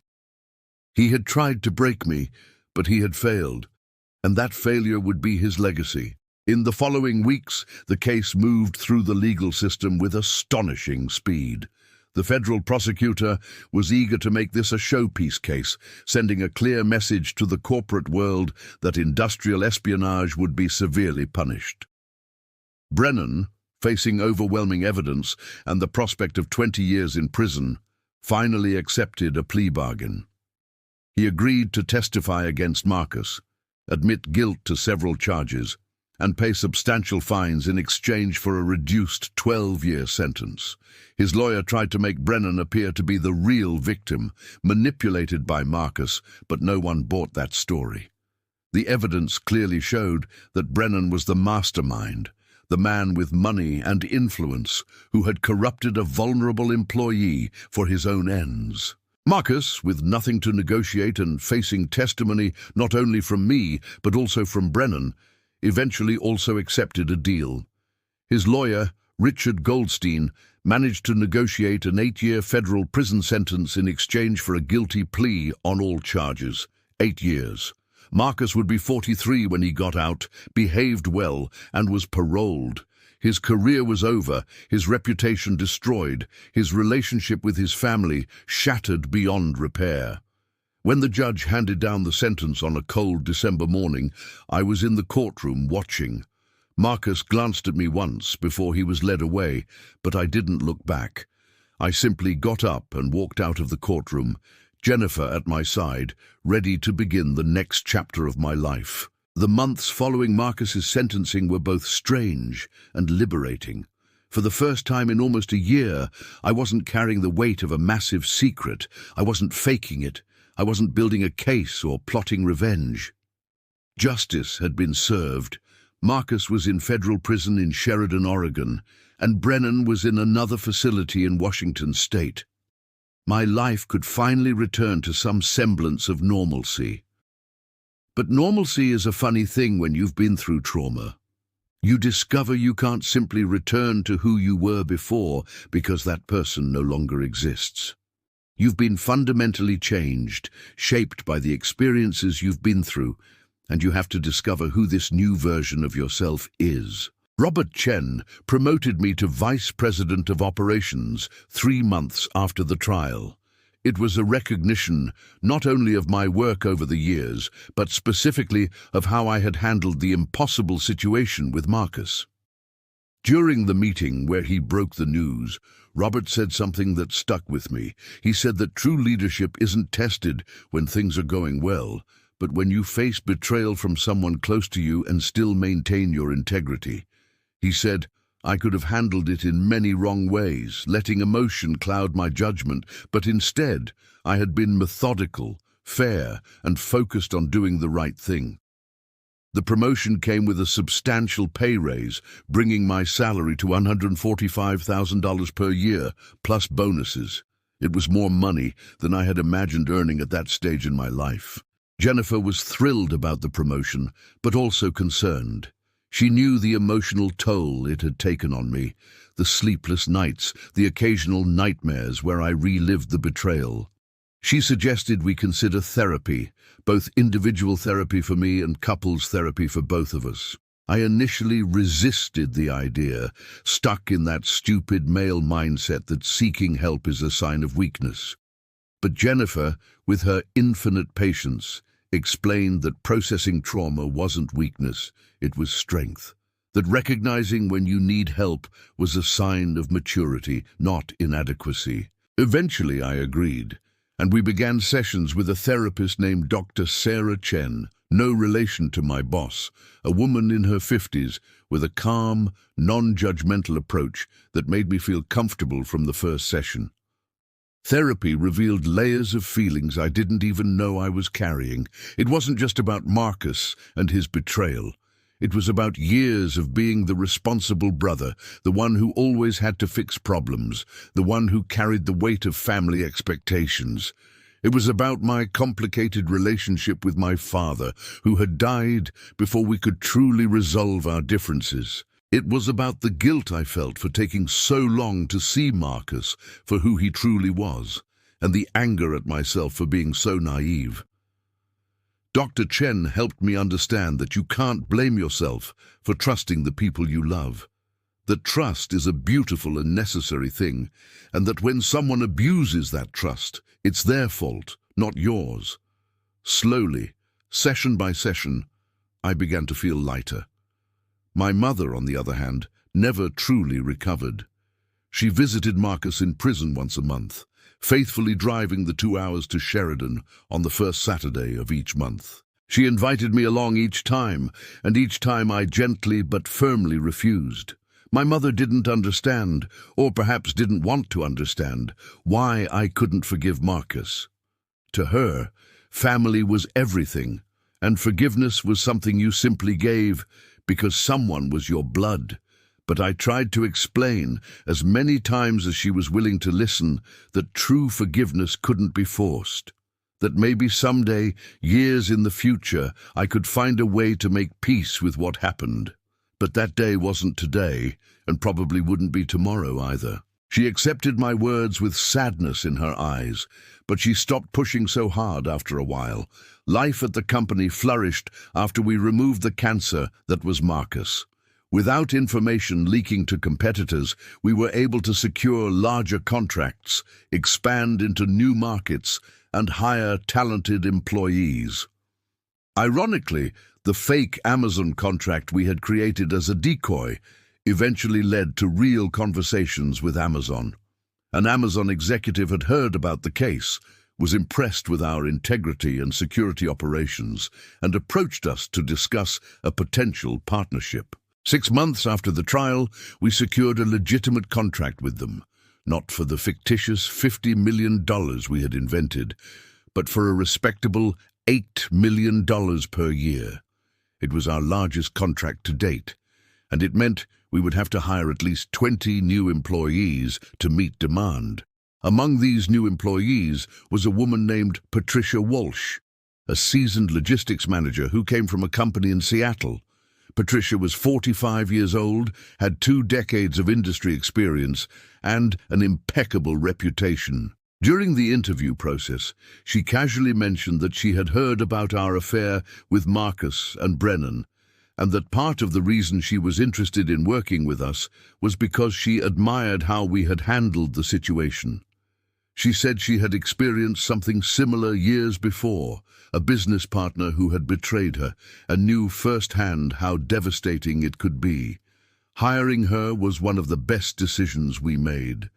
He had tried to break me, but he had failed, and that failure would be his legacy. In the following weeks, the case moved through the legal system with astonishing speed. The federal prosecutor was eager to make this a showpiece case, sending a clear message to the corporate world that industrial espionage would be severely punished. Brennan, facing overwhelming evidence and the prospect of 20 years in prison, finally accepted a plea bargain. He agreed to testify against Marcus, admit guilt to several charges, and pay substantial fines in exchange for a reduced 12-year sentence. His lawyer tried to make Brennan appear to be the real victim, manipulated by Marcus, but no one bought that story. The evidence clearly showed that Brennan was the mastermind, the man with money and influence who had corrupted a vulnerable employee for his own ends. Marcus, with nothing to negotiate and facing testimony not only from me but also from Brennan, eventually also accepted a deal. His lawyer, Richard Goldstein, managed to negotiate an 8-year federal prison sentence in exchange for a guilty plea on all charges. 8 years. Marcus would be 43 when he got out, behaved well, and was paroled. His career was over, his reputation destroyed, his relationship with his family shattered beyond repair. When the judge handed down the sentence on a cold December morning, I was in the courtroom watching. Marcus glanced at me once before he was led away, but I didn't look back. I simply got up and walked out of the courtroom, Jennifer at my side, ready to begin the next chapter of my life. The months following Marcus's sentencing were both strange and liberating. For the first time in almost a year, I wasn't carrying the weight of a massive secret. I wasn't faking it. I wasn't building a case or plotting revenge. Justice had been served. Marcus was in federal prison in Sheridan, Oregon, and Brennan was in another facility in Washington state. My life could finally return to some semblance of normalcy. But normalcy is a funny thing when you've been through trauma. You discover you can't simply return to who you were before because that person no longer exists. You've been fundamentally changed, shaped by the experiences you've been through, and you have to discover who this new version of yourself is. Robert Chen promoted me to Vice President of Operations 3 months after the trial. It was a recognition not only of my work over the years, but specifically of how I had handled the impossible situation with Marcus. During the meeting where he broke the news, Robert said something that stuck with me. He said that true leadership isn't tested when things are going well, but when you face betrayal from someone close to you and still maintain your integrity. He said, I could have handled it in many wrong ways, letting emotion cloud my judgment, but instead I had been methodical, fair, and focused on doing the right thing. The promotion came with a substantial pay raise, bringing my salary to $145,000 per year, plus bonuses. It was more money than I had imagined earning at that stage in my life. Jennifer was thrilled about the promotion, but also concerned. She knew the emotional toll it had taken on me, the sleepless nights, the occasional nightmares where I relived the betrayal. She suggested we consider therapy, both individual therapy for me and couples therapy for both of us. I initially resisted the idea, stuck in that stupid male mindset that seeking help is a sign of weakness. But Jennifer, with her infinite patience, explained that processing trauma wasn't weakness, it was strength. That recognizing when you need help was a sign of maturity, not inadequacy. Eventually I agreed, and we began sessions with a therapist named Dr. Sarah Chen, no relation to my boss, a woman in her 50s with a calm, non-judgmental approach that made me feel comfortable from the first session. Therapy revealed layers of feelings I didn't even know I was carrying. It wasn't just about Marcus and his betrayal. It was about years of being the responsible brother, the one who always had to fix problems, the one who carried the weight of family expectations. It was about my complicated relationship with my father, who had died before we could truly resolve our differences. It was about the guilt I felt for taking so long to see Marcus for who he truly was, and the anger at myself for being so naive. Dr. Chen helped me understand that you can't blame yourself for trusting the people you love. That trust is a beautiful and necessary thing, and that when someone abuses that trust, it's their fault, not yours. Slowly, session by session, I began to feel lighter. My mother, on the other hand, never truly recovered. She visited Marcus in prison once a month, faithfully driving the 2 hours to Sheridan on the first Saturday of each month. She invited me along each time, and each time I gently but firmly refused. My mother didn't understand, or perhaps didn't want to understand, why I couldn't forgive Marcus. To her, family was everything, and forgiveness was something you simply gave because someone was your blood. But I tried to explain, as many times as she was willing to listen, that true forgiveness couldn't be forced. That maybe someday, years in the future, I could find a way to make peace with what happened. But that day wasn't today, and probably wouldn't be tomorrow either. She accepted my words with sadness in her eyes, but she stopped pushing so hard after a while. Life at the company flourished after we removed the cancer that was Marcus. Without information leaking to competitors, we were able to secure larger contracts, expand into new markets, and hire talented employees. Ironically, the fake Amazon contract we had created as a decoy eventually led to real conversations with Amazon. An Amazon executive had heard about the case, was impressed with our integrity and security operations, and approached us to discuss a potential partnership. 6 months after the trial, we secured a legitimate contract with them, not for the fictitious $50 million we had invented, but for a respectable $8 million per year. It was our largest contract to date, and it meant we would have to hire at least 20 new employees to meet demand. Among these new employees was a woman named Patricia Walsh, a seasoned logistics manager who came from a company in Seattle. Patricia was 45 years old, had 2 decades of industry experience, and an impeccable reputation. During the interview process, she casually mentioned that she had heard about our affair with Marcus and Brennan, and that part of the reason she was interested in working with us was because she admired how we had handled the situation. She said she had experienced something similar years before, a business partner who had betrayed her, and knew firsthand how devastating it could be. Hiring her was one of the best decisions we made.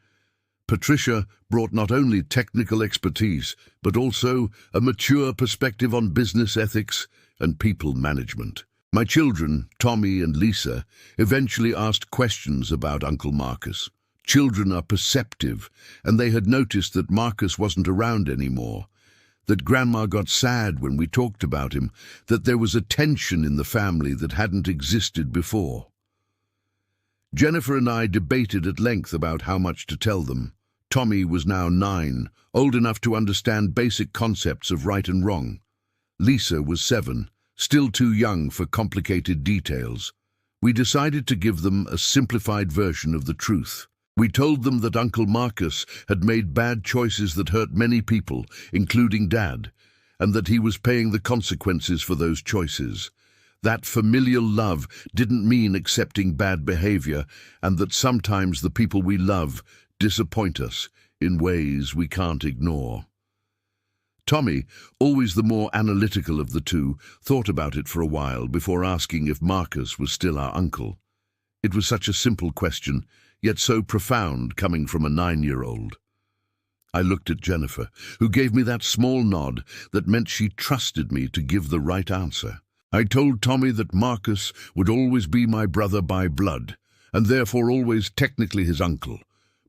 Patricia brought not only technical expertise, but also a mature perspective on business ethics and people management. My children, Tommy and Lisa, eventually asked questions about Uncle Marcus. Children are perceptive, and they had noticed that Marcus wasn't around anymore, that Grandma got sad when we talked about him, that there was a tension in the family that hadn't existed before. Jennifer and I debated at length about how much to tell them. Tommy was now 9, old enough to understand basic concepts of right and wrong. Lisa was 7, still too young for complicated details. We decided to give them a simplified version of the truth. We told them that Uncle Marcus had made bad choices that hurt many people, including Dad, and that he was paying the consequences for those choices. That familial love didn't mean accepting bad behavior, and that sometimes the people we love disappoint us in ways we can't ignore. Tommy, always the more analytical of the two, thought about it for a while before asking if Marcus was still our uncle. It was such a simple question, yet so profound coming from a 9-year-old. I looked at Jennifer, who gave me that small nod that meant she trusted me to give the right answer. I told Tommy that Marcus would always be my brother by blood, and therefore always technically his uncle,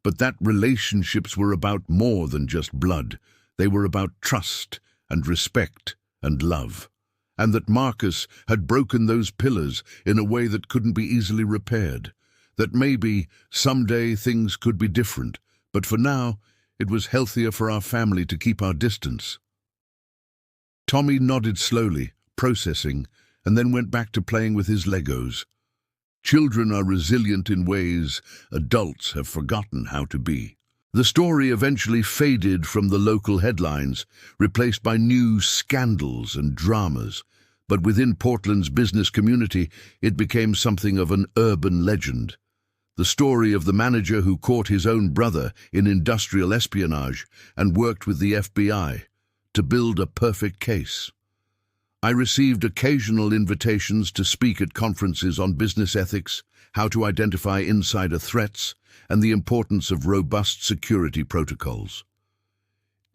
but that relationships were about more than just blood. They were about trust and respect and love, and that Marcus had broken those pillars in a way that couldn't be easily repaired. That maybe someday things could be different, but for now it was healthier for our family to keep our distance. Tommy nodded slowly, processing, and then went back to playing with his Legos. Children are resilient in ways adults have forgotten how to be. The story eventually faded from the local headlines, replaced by new scandals and dramas. But within Portland's business community, it became something of an urban legend. The story of the manager who caught his own brother in industrial espionage and worked with the FBI to build a perfect case. I received occasional invitations to speak at conferences on business ethics, how to identify insider threats, and the importance of robust security protocols.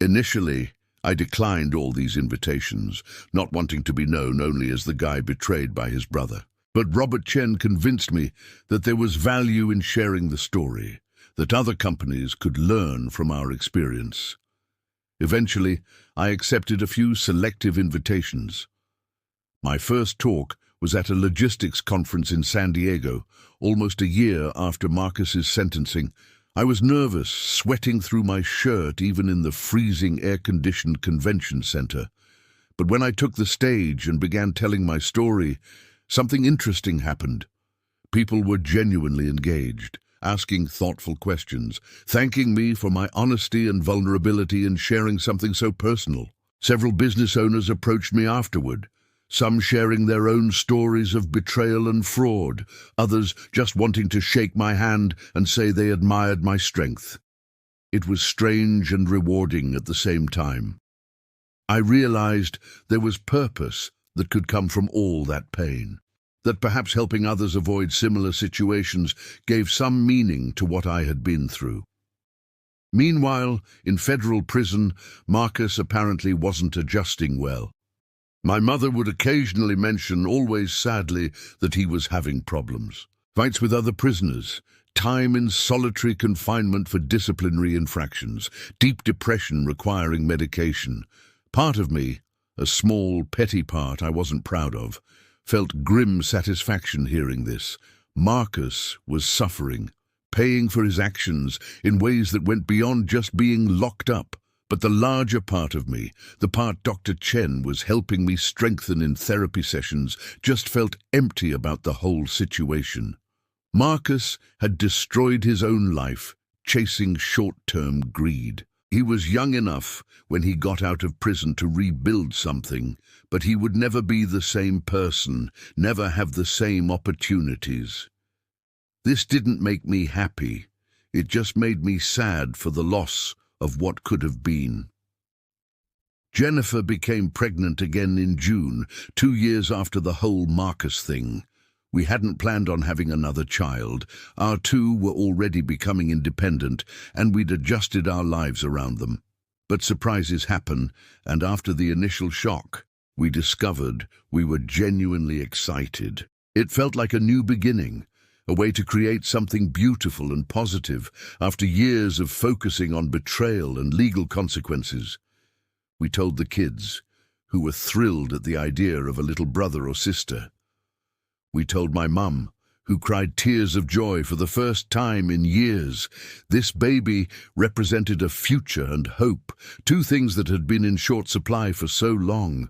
Initially, I declined all these invitations, not wanting to be known only as the guy betrayed by his brother. But Robert Chen convinced me that there was value in sharing the story, that other companies could learn from our experience. Eventually, I accepted a few selective invitations. My first talk was at a logistics conference in San Diego, almost a year after Marcus's sentencing. I was nervous, sweating through my shirt even in the freezing air-conditioned convention center. But when I took the stage and began telling my story, something interesting happened. People were genuinely engaged, asking thoughtful questions, thanking me for my honesty and vulnerability in sharing something so personal. Several business owners approached me afterward, some sharing their own stories of betrayal and fraud, others just wanting to shake my hand and say they admired my strength. It was strange and rewarding at the same time. I realized there was purpose that could come from all that pain, that perhaps helping others avoid similar situations gave some meaning to what I had been through. Meanwhile, in federal prison, Marcus apparently wasn't adjusting well. My mother would occasionally mention, always sadly, that he was having problems. Fights with other prisoners, time in solitary confinement for disciplinary infractions, deep depression requiring medication. Part of me, a small, petty part I wasn't proud of, felt grim satisfaction hearing this. Marcus was suffering, paying for his actions in ways that went beyond just being locked up. But the larger part of me, the part Dr. Chen was helping me strengthen in therapy sessions, just felt empty about the whole situation. Marcus had destroyed his own life, chasing short-term greed. He was young enough when he got out of prison to rebuild something, but he would never be the same person, never have the same opportunities. This didn't make me happy. It just made me sad for the loss of what could have been. Jennifer became pregnant again in June, 2 years after the whole Marcus thing. We hadn't planned on having another child. Our two were already becoming independent, and we'd adjusted our lives around them. But surprises happen, and after the initial shock, we discovered we were genuinely excited. It felt like a new beginning, a way to create something beautiful and positive after years of focusing on betrayal and legal consequences. We told the kids, who were thrilled at the idea of a little brother or sister. We told my mum, who cried tears of joy for the first time in years. This baby represented a future and hope, two things that had been in short supply for so long.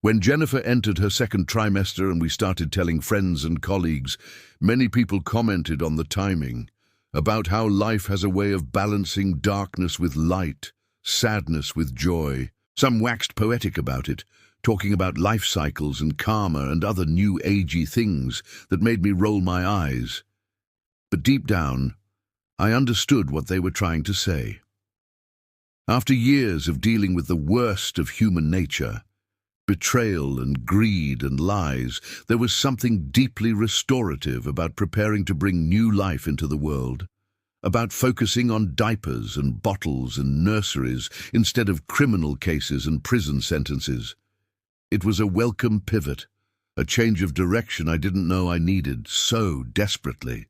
When Jennifer entered her second trimester and we started telling friends and colleagues, many people commented on the timing, about how life has a way of balancing darkness with light, sadness with joy. Some waxed poetic about it, talking about life cycles and karma and other new agey things that made me roll my eyes. But deep down, I understood what they were trying to say. After years of dealing with the worst of human nature, betrayal and greed and lies, there was something deeply restorative about preparing to bring new life into the world, about focusing on diapers and bottles and nurseries instead of criminal cases and prison sentences. It was a welcome pivot, a change of direction I didn't know I needed so desperately.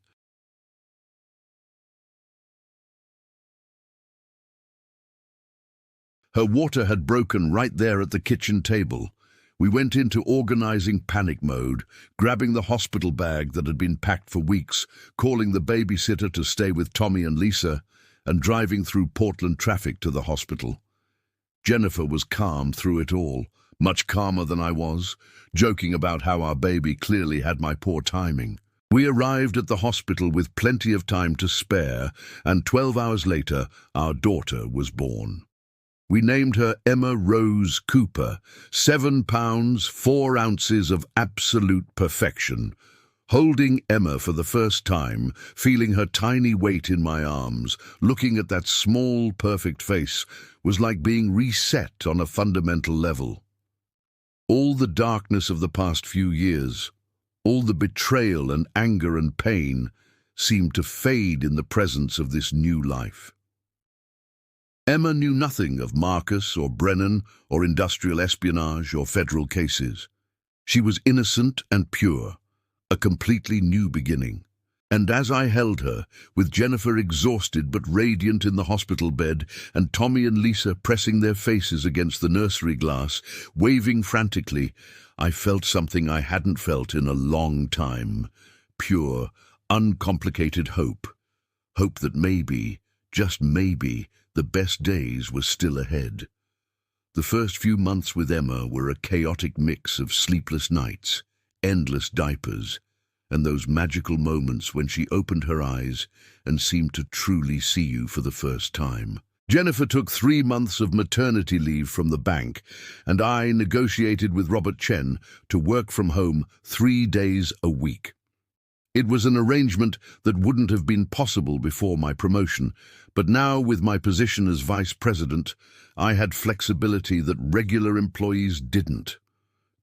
Her water had broken right there at the kitchen table. We went into organizing panic mode, grabbing the hospital bag that had been packed for weeks, calling the babysitter to stay with Tommy and Lisa, and driving through Portland traffic to the hospital. Jennifer was calm through it all, much calmer than I was, joking about how our baby clearly had my poor timing. We arrived at the hospital with plenty of time to spare, and 12 hours later, our daughter was born. We named her Emma Rose Cooper, 7 pounds, 4 ounces of absolute perfection. Holding Emma for the first time, feeling her tiny weight in my arms, looking at that small, perfect face, was like being reset on a fundamental level. All the darkness of the past few years, all the betrayal and anger and pain, seemed to fade in the presence of this new life. Emma knew nothing of Marcus or Brennan or industrial espionage or federal cases. She was innocent and pure, a completely new beginning. And as I held her, with Jennifer exhausted but radiant in the hospital bed, and Tommy and Lisa pressing their faces against the nursery glass, waving frantically, I felt something I hadn't felt in a long time. Pure, uncomplicated hope. Hope that maybe, just maybe, the best days were still ahead. The first few months with Emma were a chaotic mix of sleepless nights, endless diapers, and those magical moments when she opened her eyes and seemed to truly see you for the first time. Jennifer took 3 months of maternity leave from the bank, and I negotiated with Robert Chen to work from home 3 days a week. It was an arrangement that wouldn't have been possible before my promotion, but now with my position as vice president, I had flexibility that regular employees didn't.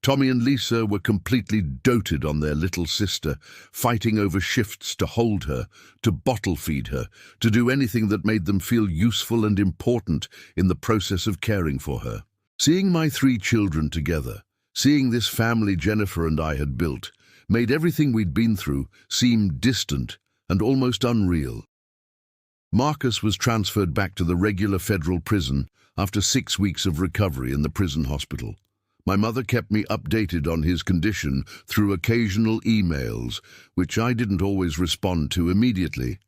Tommy and Lisa were completely doted on their little sister, fighting over shifts to hold her, to bottle feed her, to do anything that made them feel useful and important in the process of caring for her. Seeing my 3 children together, seeing this family Jennifer and I had built, made everything we'd been through seem distant and almost unreal. Marcus was transferred back to the regular federal prison after 6 weeks of recovery in the prison hospital. My mother kept me updated on his condition through occasional emails, which I didn't always respond to immediately.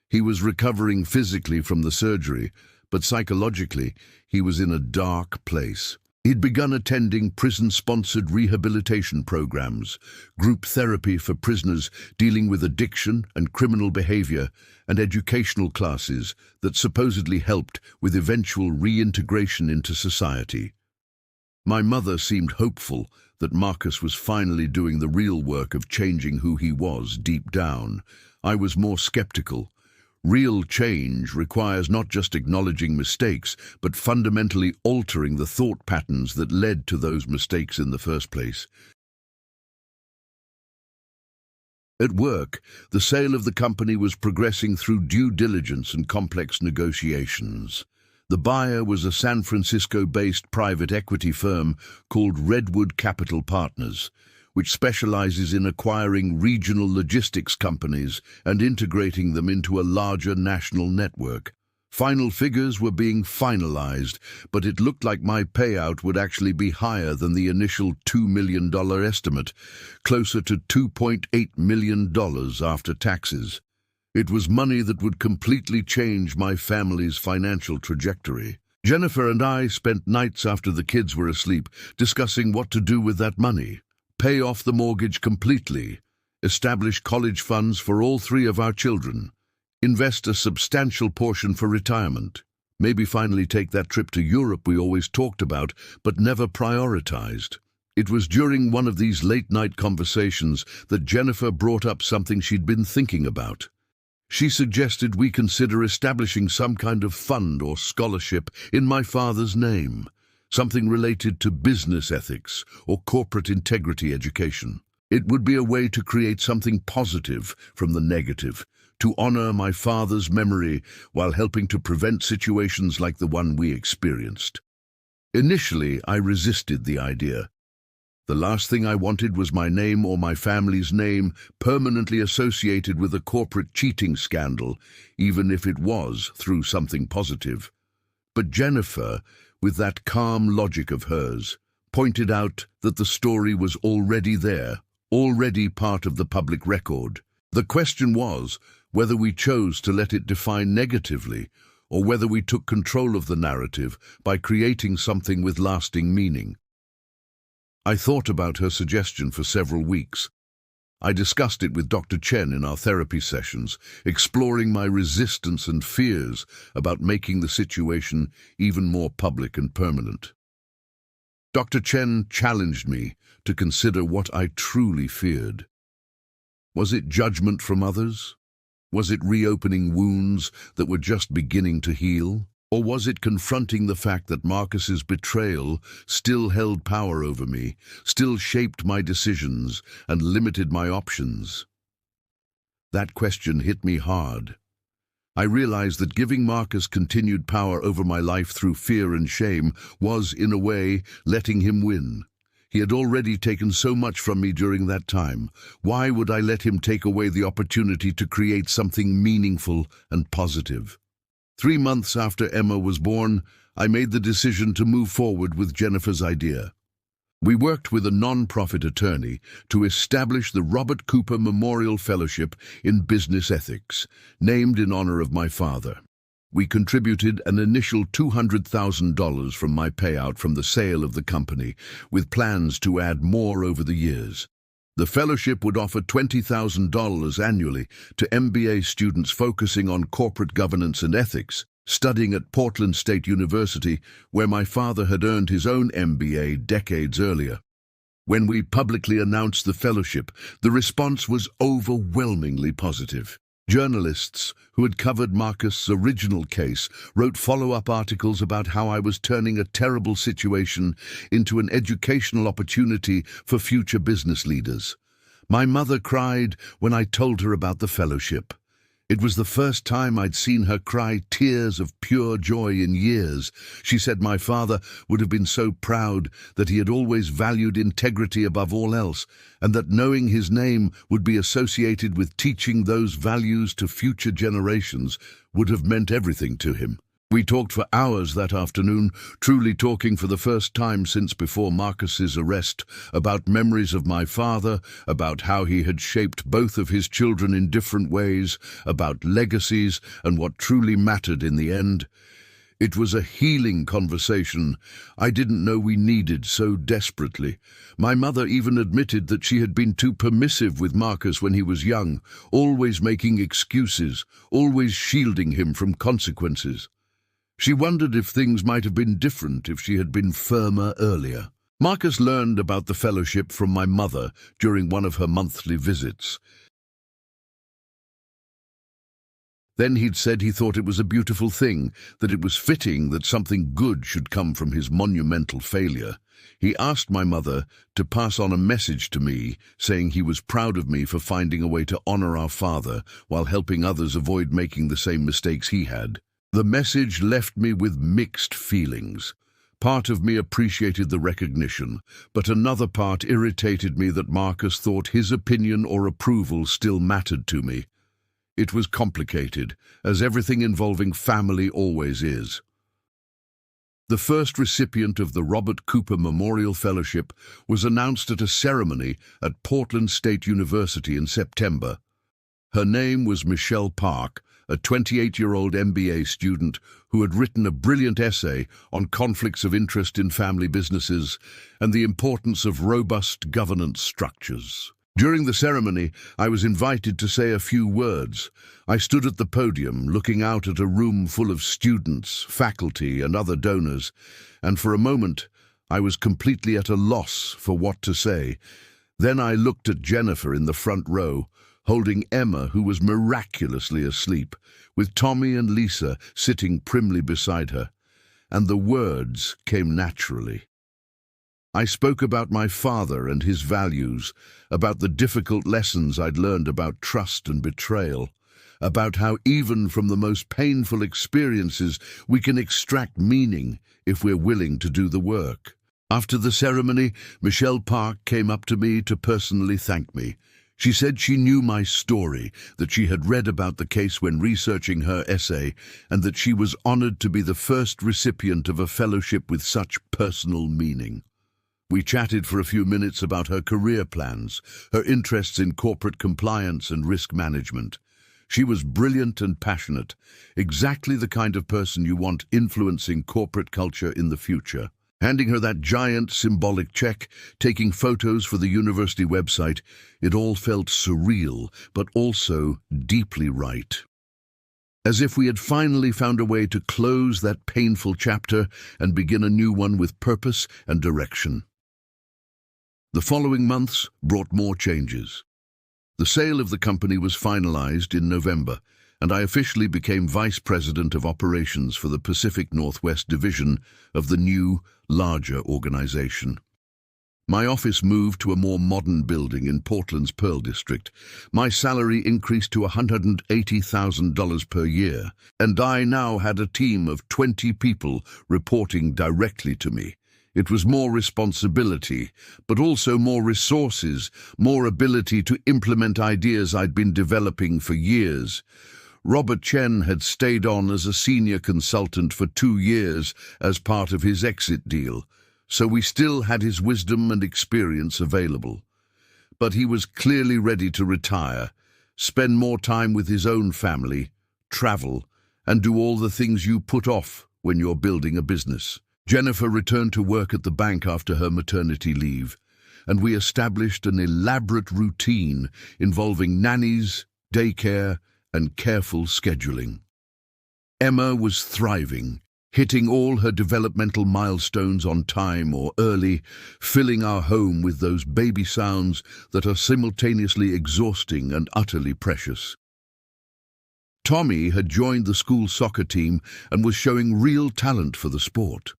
He was recovering physically from the surgery, but psychologically, he was in a dark place. He'd begun attending prison-sponsored rehabilitation programs, group therapy for prisoners dealing with addiction and criminal behavior, and educational classes that supposedly helped with eventual reintegration into society. My mother seemed hopeful that Marcus was finally doing the real work of changing who he was deep down. I was more skeptical. Real change requires not just acknowledging mistakes, but fundamentally altering the thought patterns that led to those mistakes in the first place. At work, the sale of the company was progressing through due diligence and complex negotiations. The buyer was a San Francisco-based private equity firm called Redwood Capital Partners, which specializes in acquiring regional logistics companies and integrating them into a larger national network. Final figures were being finalized, but it looked like my payout would actually be higher than the initial $2 million estimate, closer to $2.8 million after taxes. It was money that would completely change my family's financial trajectory. Jennifer and I spent nights after the kids were asleep discussing what to do with that money. Pay off the mortgage completely, establish college funds for all three of our children, invest a substantial portion for retirement, maybe finally take that trip to Europe we always talked about but never prioritized. It was during one of these late-night conversations that Jennifer brought up something she'd been thinking about. She suggested we consider establishing some kind of fund or scholarship in my father's name, something related to business ethics or corporate integrity education. It would be a way to create something positive from the negative, to honor my father's memory while helping to prevent situations like the one we experienced. Initially, I resisted the idea. The last thing I wanted was my name or my family's name permanently associated with a corporate cheating scandal, even if it was through something positive. But Jennifer, with that calm logic of hers, pointed out that the story was already there, already part of the public record. The question was whether we chose to let it define negatively, or whether we took control of the narrative by creating something with lasting meaning. I thought about her suggestion for several weeks. I discussed it with Dr. Chen in our therapy sessions, exploring my resistance and fears about making the situation even more public and permanent. Dr. Chen challenged me to consider what I truly feared. Was it judgment from others? Was it reopening wounds that were just beginning to heal? Or was it confronting the fact that Marcus's betrayal still held power over me, still shaped my decisions and limited my options? That question hit me hard. I realized that giving Marcus continued power over my life through fear and shame was, in a way, letting him win. He had already taken so much from me during that time. Why would I let him take away the opportunity to create something meaningful and positive? 3 months after Emma was born, I made the decision to move forward with Jennifer's idea. We worked with a non-profit attorney to establish the Robert Cooper Memorial Fellowship in Business Ethics, named in honor of my father. We contributed an initial $200,000 from my payout from the sale of the company, with plans to add more over the years. The fellowship would offer $20,000 annually to MBA students focusing on corporate governance and ethics, studying at Portland State University, where my father had earned his own MBA decades earlier. When we publicly announced the fellowship, the response was overwhelmingly positive. Journalists who had covered Marcus' original case wrote follow-up articles about how I was turning a terrible situation into an educational opportunity for future business leaders. My mother cried when I told her about the fellowship. It was the first time I'd seen her cry tears of pure joy in years. She said my father would have been so proud that he had always valued integrity above all else, and that knowing his name would be associated with teaching those values to future generations would have meant everything to him. We talked for hours that afternoon, truly talking for the first time since before Marcus's arrest, about memories of my father, about how he had shaped both of his children in different ways, about legacies and what truly mattered in the end. It was a healing conversation I didn't know we needed so desperately. My mother even admitted that she had been too permissive with Marcus when he was young, always making excuses, always shielding him from consequences. She wondered if things might have been different if she had been firmer earlier. Marcus learned about the fellowship from my mother during one of her monthly visits. Then he'd said he thought it was a beautiful thing, that it was fitting that something good should come from his monumental failure. He asked my mother to pass on a message to me, saying he was proud of me for finding a way to honor our father while helping others avoid making the same mistakes he had. The message left me with mixed feelings. Part of me appreciated the recognition, but another part irritated me that Marcus thought his opinion or approval still mattered to me. It was complicated, as everything involving family always is. The first recipient of the Robert Cooper Memorial Fellowship was announced at a ceremony at Portland State University in September. Her name was Michelle Park, a 28-year-old MBA student who had written a brilliant essay on conflicts of interest in family businesses and the importance of robust governance structures. During the ceremony, I was invited to say a few words. I stood at the podium, looking out at a room full of students, faculty, and other donors, and for a moment, I was completely at a loss for what to say. Then I looked at Jennifer in the front row, holding Emma, who was miraculously asleep, with Tommy and Lisa sitting primly beside her, and the words came naturally. I spoke about my father and his values, about the difficult lessons I'd learned about trust and betrayal, about how even from the most painful experiences we can extract meaning if we're willing to do the work. After the ceremony, Michelle Park came up to me to personally thank me. She said she knew my story, that she had read about the case when researching her essay, and that she was honored to be the first recipient of a fellowship with such personal meaning. We chatted for a few minutes about her career plans, her interests in corporate compliance and risk management. She was brilliant and passionate, exactly the kind of person you want influencing corporate culture in the future. Handing her that giant symbolic check, taking photos for the university website, it all felt surreal, but also deeply right. As if we had finally found a way to close that painful chapter and begin a new one with purpose and direction. The following months brought more changes. The sale of the company was finalized in November, and I officially became Vice President of Operations for the Pacific Northwest Division of the new, larger organization. My office moved to a more modern building in Portland's Pearl District. My salary increased to $180,000 per year, and I now had a team of 20 people reporting directly to me. It was more responsibility, but also more resources, more ability to implement ideas I'd been developing for years. Robert Chen had stayed on as a senior consultant for 2 years as part of his exit deal, so we still had his wisdom and experience available. But he was clearly ready to retire, spend more time with his own family, travel, and do all the things you put off when you're building a business. Jennifer returned to work at the bank after her maternity leave, and we established an elaborate routine involving nannies, daycare, and careful scheduling. Emma was thriving, hitting all her developmental milestones on time or early, filling our home with those baby sounds that are simultaneously exhausting and utterly precious. Tommy had joined the school soccer team and was showing real talent for the sport.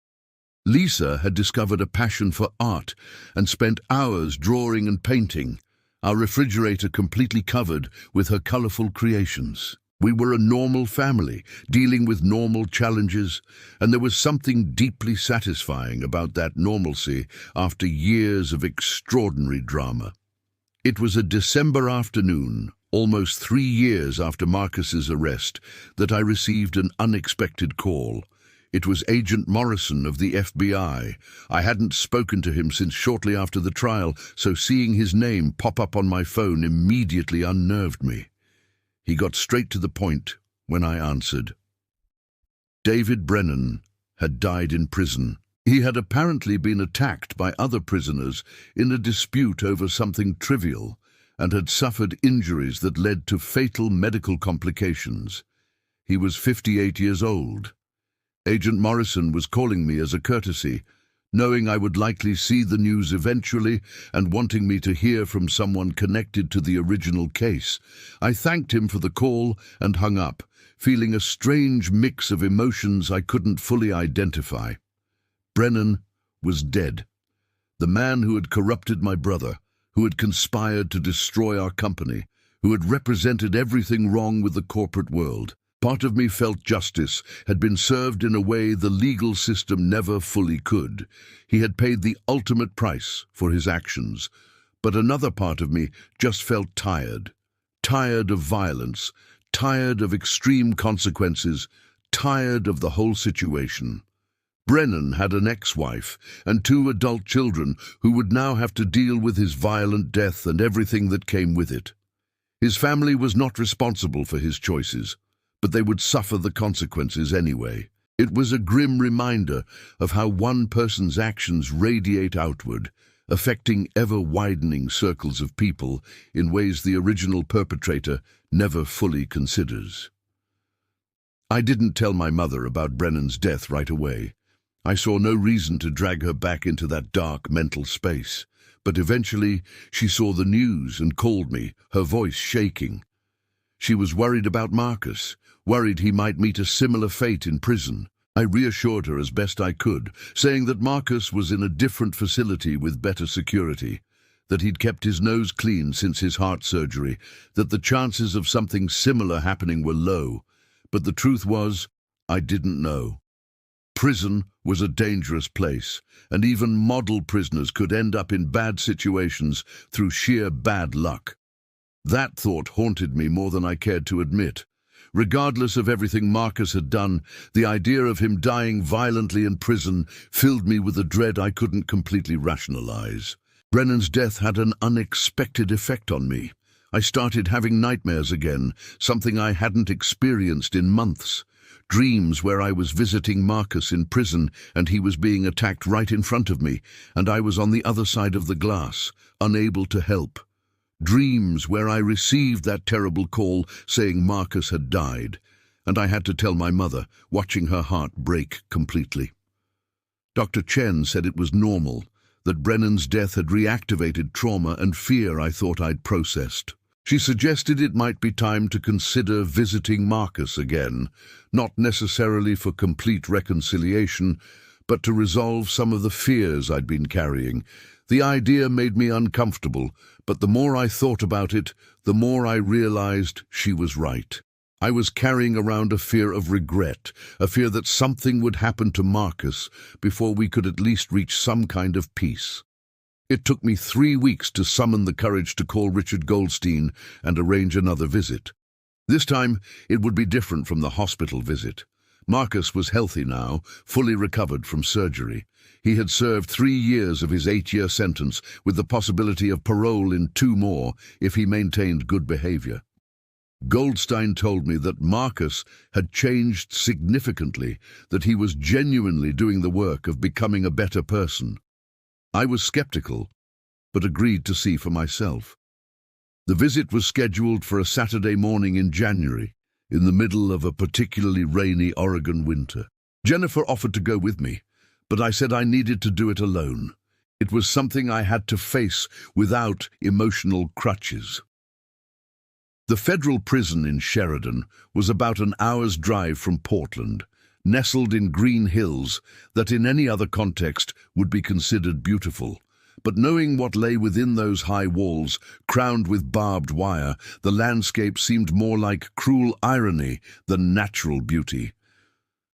Lisa had discovered a passion for art and spent hours drawing and painting, our refrigerator completely covered with her colorful creations. We were a normal family, dealing with normal challenges, and there was something deeply satisfying about that normalcy after years of extraordinary drama. It was a December afternoon, almost 3 years after Marcus's arrest, that I received an unexpected call. It was Agent Morrison of the FBI. I hadn't spoken to him since shortly after the trial, so seeing his name pop up on my phone immediately unnerved me. He got straight to the point when I answered. David Brennan had died in prison. He had apparently been attacked by other prisoners in a dispute over something trivial and had suffered injuries that led to fatal medical complications. He was 58 years old. Agent Morrison was calling me as a courtesy, knowing I would likely see the news eventually and wanting me to hear from someone connected to the original case. I thanked him for the call and hung up, feeling a strange mix of emotions I couldn't fully identify. Brennan was dead. The man who had corrupted my brother, who had conspired to destroy our company, who had represented everything wrong with the corporate world. Part of me felt justice had been served in a way the legal system never fully could. He had paid the ultimate price for his actions. But another part of me just felt tired. Tired of violence, tired of extreme consequences, tired of the whole situation. Brennan had an ex-wife and 2 adult children who would now have to deal with his violent death and everything that came with it. His family was not responsible for his choices, but they would suffer the consequences anyway. It was a grim reminder of how one person's actions radiate outward, affecting ever-widening circles of people in ways the original perpetrator never fully considers. I didn't tell my mother about Brennan's death right away. I saw no reason to drag her back into that dark mental space, but eventually she saw the news and called me, her voice shaking. She was worried about Marcus, worried he might meet a similar fate in prison. I reassured her as best I could, saying that Marcus was in a different facility with better security, that he'd kept his nose clean since his heart surgery, that the chances of something similar happening were low. But the truth was, I didn't know. Prison was a dangerous place, and even model prisoners could end up in bad situations through sheer bad luck. That thought haunted me more than I cared to admit. Regardless of everything Marcus had done, the idea of him dying violently in prison filled me with a dread I couldn't completely rationalize. Brennan's death had an unexpected effect on me. I started having nightmares again, something I hadn't experienced in months. Dreams where I was visiting Marcus in prison and he was being attacked right in front of me, and I was on the other side of the glass, unable to help. Dreams where I received that terrible call saying Marcus had died, and I had to tell my mother, watching her heart break completely. Dr. Chen said it was normal, that Brennan's death had reactivated trauma and fear I thought I'd processed. She suggested it might be time to consider visiting Marcus again, not necessarily for complete reconciliation, but to resolve some of the fears I'd been carrying. The idea made me uncomfortable, but the more I thought about it, the more I realized she was right. I was carrying around a fear of regret, a fear that something would happen to Marcus before we could at least reach some kind of peace. It took me 3 weeks to summon the courage to call Richard Goldstein and arrange another visit. This time, it would be different from the hospital visit. Marcus was healthy now, fully recovered from surgery. He had served 3 years of his 8-year sentence, with the possibility of parole in 2 more if he maintained good behavior. Goldstein told me that Marcus had changed significantly, that he was genuinely doing the work of becoming a better person. I was skeptical, but agreed to see for myself. The visit was scheduled for a Saturday morning in January, in the middle of a particularly rainy Oregon winter. Jennifer offered to go with me, but I said I needed to do it alone. It was something I had to face without emotional crutches. The federal prison in Sheridan was about an hour's drive from Portland, nestled in green hills that in any other context would be considered beautiful. But knowing what lay within those high walls, crowned with barbed wire, the landscape seemed more like cruel irony than natural beauty.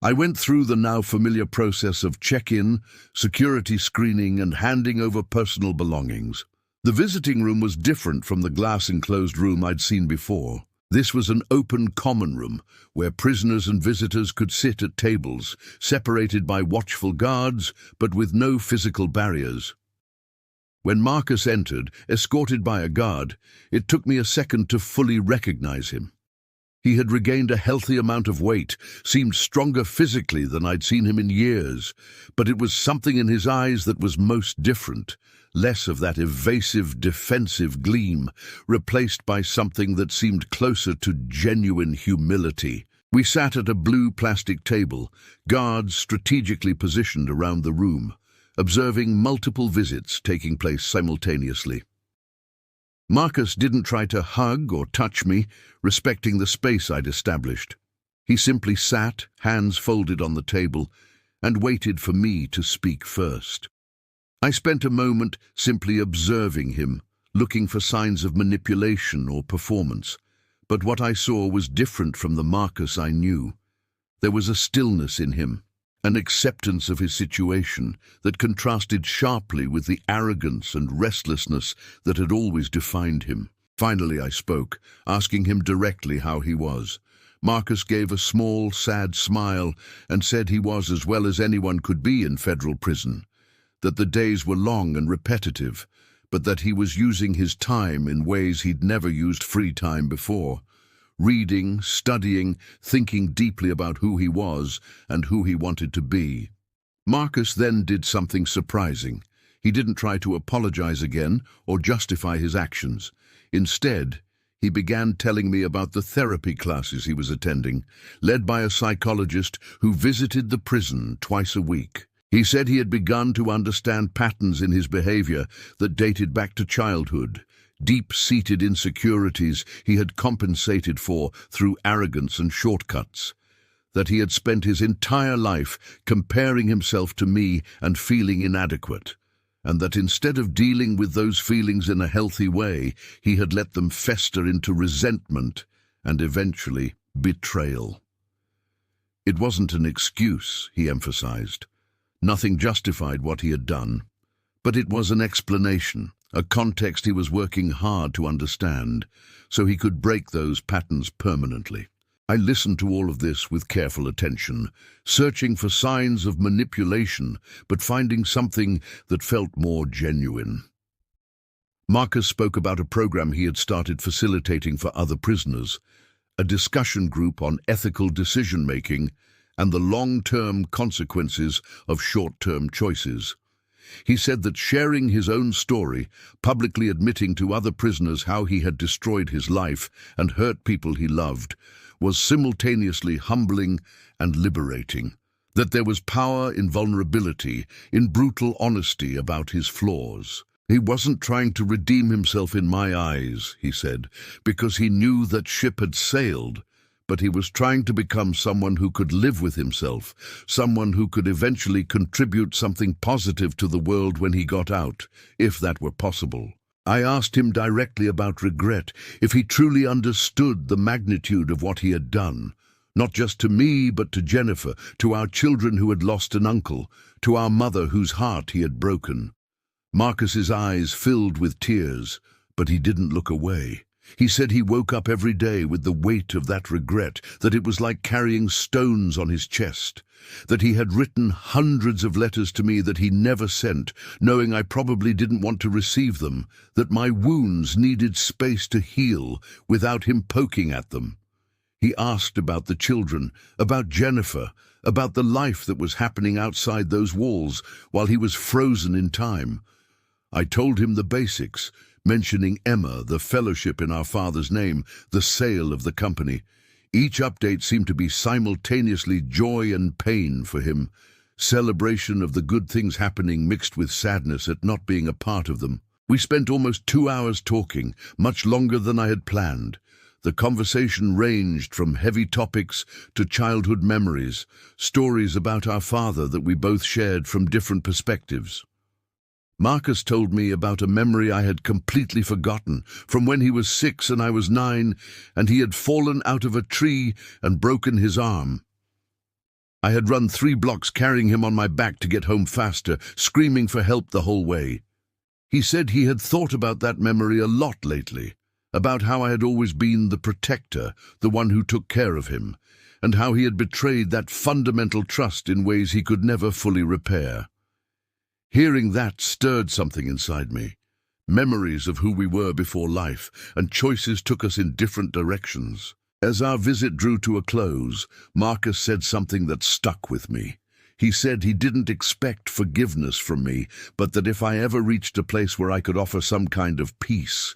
I went through the now familiar process of check-in, security screening, and handing over personal belongings. The visiting room was different from the glass-enclosed room I'd seen before. This was an open common room where prisoners and visitors could sit at tables, separated by watchful guards, but with no physical barriers. When Marcus entered, escorted by a guard, it took me a second to fully recognize him. He had regained a healthy amount of weight, seemed stronger physically than I'd seen him in years, but it was something in his eyes that was most different, less of that evasive, defensive gleam, replaced by something that seemed closer to genuine humility. We sat at a blue plastic table, guards strategically positioned around the room, observing multiple visits taking place simultaneously. Marcus didn't try to hug or touch me, respecting the space I'd established. He simply sat, hands folded on the table, and waited for me to speak first. I spent a moment simply observing him, looking for signs of manipulation or performance. But what I saw was different from the Marcus I knew. There was a stillness in him, an acceptance of his situation that contrasted sharply with the arrogance and restlessness that had always defined him. Finally I spoke, asking him directly how he was. Marcus gave a small, sad smile and said he was as well as anyone could be in federal prison, that the days were long and repetitive, but that he was using his time in ways he'd never used free time before. Reading, studying, thinking deeply about who he was and who he wanted to be. Marcus then did something surprising. He didn't try to apologize again or justify his actions. Instead, he began telling me about the therapy classes he was attending, led by a psychologist who visited the prison twice a week. He said he had begun to understand patterns in his behavior that dated back to childhood, deep-seated insecurities he had compensated for through arrogance and shortcuts, that he had spent his entire life comparing himself to me and feeling inadequate, and that instead of dealing with those feelings in a healthy way, he had let them fester into resentment and eventually betrayal. It wasn't an excuse, he emphasized. Nothing justified what he had done, but it was an explanation, a context he was working hard to understand, so he could break those patterns permanently. I listened to all of this with careful attention, searching for signs of manipulation, but finding something that felt more genuine. Marcus spoke about a program he had started facilitating for other prisoners, a discussion group on ethical decision-making and the long-term consequences of short-term choices. He said that sharing his own story, publicly admitting to other prisoners how he had destroyed his life and hurt people he loved, was simultaneously humbling and liberating, that there was power in vulnerability, in brutal honesty about his flaws. He wasn't trying to redeem himself in my eyes, he said, because he knew that ship had sailed, but he was trying to become someone who could live with himself, someone who could eventually contribute something positive to the world when he got out, if that were possible. I asked him directly about regret, if he truly understood the magnitude of what he had done, not just to me but to Jennifer, to our children who had lost an uncle, to our mother whose heart he had broken. Marcus's eyes filled with tears, but he didn't look away. He said he woke up every day with the weight of that regret, that it was like carrying stones on his chest, that he had written hundreds of letters to me that he never sent, knowing I probably didn't want to receive them, that my wounds needed space to heal without him poking at them. He asked about the children, about Jennifer, about the life that was happening outside those walls while he was frozen in time. I told him the basics, mentioning Emma, the fellowship in our father's name, the sale of the company. Each update seemed to be simultaneously joy and pain for him, celebration of the good things happening mixed with sadness at not being a part of them. We spent almost 2 hours talking, much longer than I had planned. The conversation ranged from heavy topics to childhood memories, stories about our father that we both shared from different perspectives. Marcus told me about a memory I had completely forgotten, from when he was 6 and I was 9, and he had fallen out of a tree and broken his arm. I had run 3 blocks carrying him on my back to get home faster, screaming for help the whole way. He said he had thought about that memory a lot lately, about how I had always been the protector, the one who took care of him, and how he had betrayed that fundamental trust in ways he could never fully repair. Hearing that stirred something inside me. Memories of who we were before life, and choices took us in different directions. As our visit drew to a close, Marcus said something that stuck with me. He said he didn't expect forgiveness from me, but that if I ever reached a place where I could offer some kind of peace,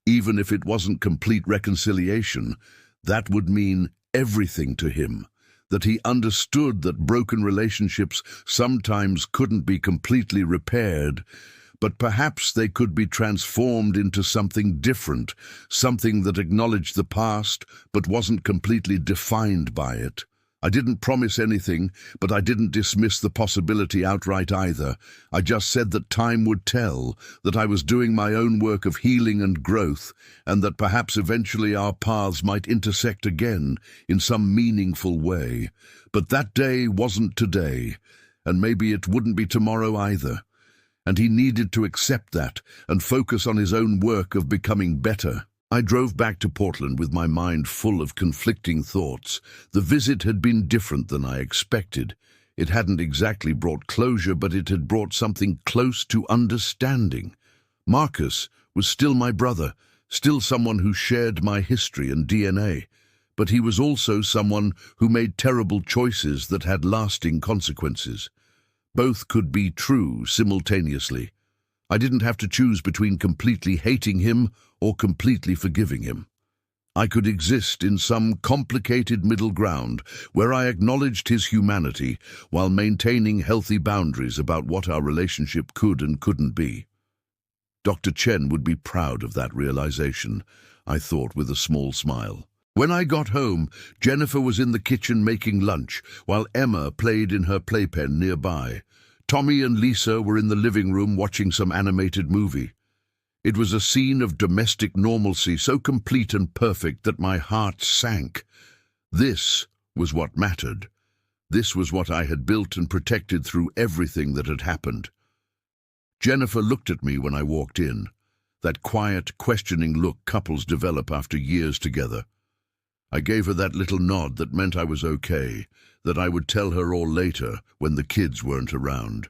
even if it wasn't complete reconciliation, that would mean everything to him. That he understood that broken relationships sometimes couldn't be completely repaired, but perhaps they could be transformed into something different, something that acknowledged the past but wasn't completely defined by it. I didn't promise anything, but I didn't dismiss the possibility outright either. I just said that time would tell, that I was doing my own work of healing and growth, and that perhaps eventually our paths might intersect again in some meaningful way. But that day wasn't today, and maybe it wouldn't be tomorrow either. And he needed to accept that and focus on his own work of becoming better. I drove back to Portland with my mind full of conflicting thoughts. The visit had been different than I expected. It hadn't exactly brought closure, but it had brought something close to understanding. Marcus was still my brother, still someone who shared my history and DNA. But he was also someone who made terrible choices that had lasting consequences. Both could be true simultaneously. I didn't have to choose between completely hating him or completely forgiving him. I could exist in some complicated middle ground where I acknowledged his humanity while maintaining healthy boundaries about what our relationship could and couldn't be. Dr. Chen would be proud of that realization, I thought with a small smile. When I got home, Jennifer was in the kitchen making lunch, while Emma played in her playpen nearby. Tommy and Lisa were in the living room watching some animated movie. It was a scene of domestic normalcy so complete and perfect that my heart sank. This was what mattered. This was what I had built and protected through everything that had happened. Jennifer looked at me when I walked in, that quiet, questioning look couples develop after years together. I gave her that little nod that meant I was okay, that I would tell her all later when the kids weren't around.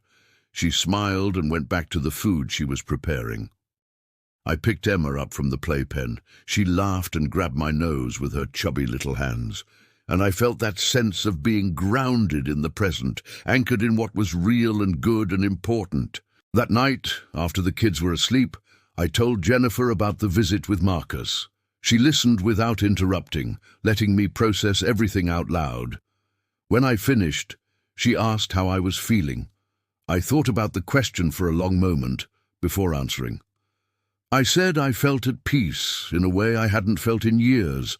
She smiled and went back to the food she was preparing. I picked Emma up from the playpen. She laughed and grabbed my nose with her chubby little hands, and I felt that sense of being grounded in the present, anchored in what was real and good and important. That night, after the kids were asleep, I told Jennifer about the visit with Marcus. She listened without interrupting, letting me process everything out loud. When I finished, she asked how I was feeling. I thought about the question for a long moment before answering. I said I felt at peace in a way I hadn't felt in years,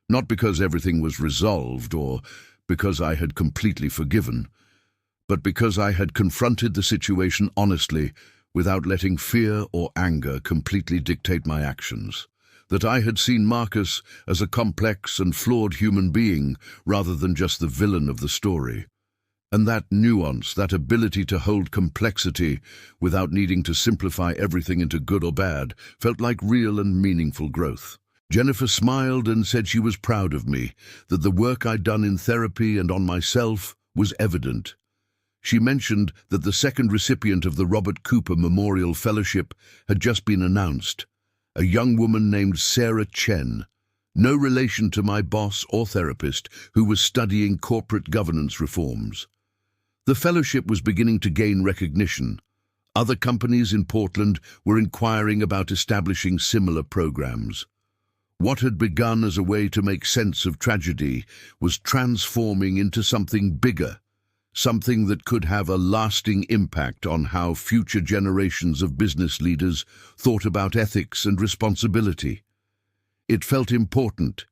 not because everything was resolved or because I had completely forgiven, but because I had confronted the situation honestly without letting fear or anger completely dictate my actions. That I had seen Marcus as a complex and flawed human being rather than just the villain of the story. And that nuance, that ability to hold complexity without needing to simplify everything into good or bad, felt like real and meaningful growth. Jennifer smiled and said she was proud of me, that the work I'd done in therapy and on myself was evident. She mentioned that the second recipient of the Robert Cooper Memorial Fellowship had just been announced. A young woman named Sarah Chen, no relation to my boss or therapist, who was studying corporate governance reforms. The fellowship was beginning to gain recognition. Other companies in Portland were inquiring about establishing similar programs. What had begun as a way to make sense of tragedy was transforming into something bigger, something that could have a lasting impact on how future generations of business leaders thought about ethics and responsibility. It felt important.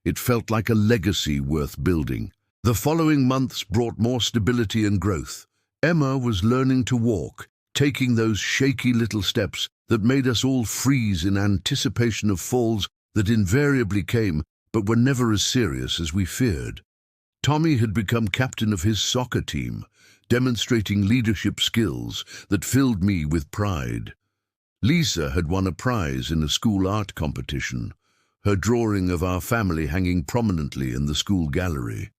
It felt like a legacy worth building. The following months brought more stability and growth. Emma was learning to walk, taking those shaky little steps that made us all freeze in anticipation of falls that invariably came but were never as serious as we feared. Tommy had become captain of his soccer team, demonstrating leadership skills that filled me with pride. Lisa had won a prize in a school art competition, her drawing of our family hanging prominently in the school gallery.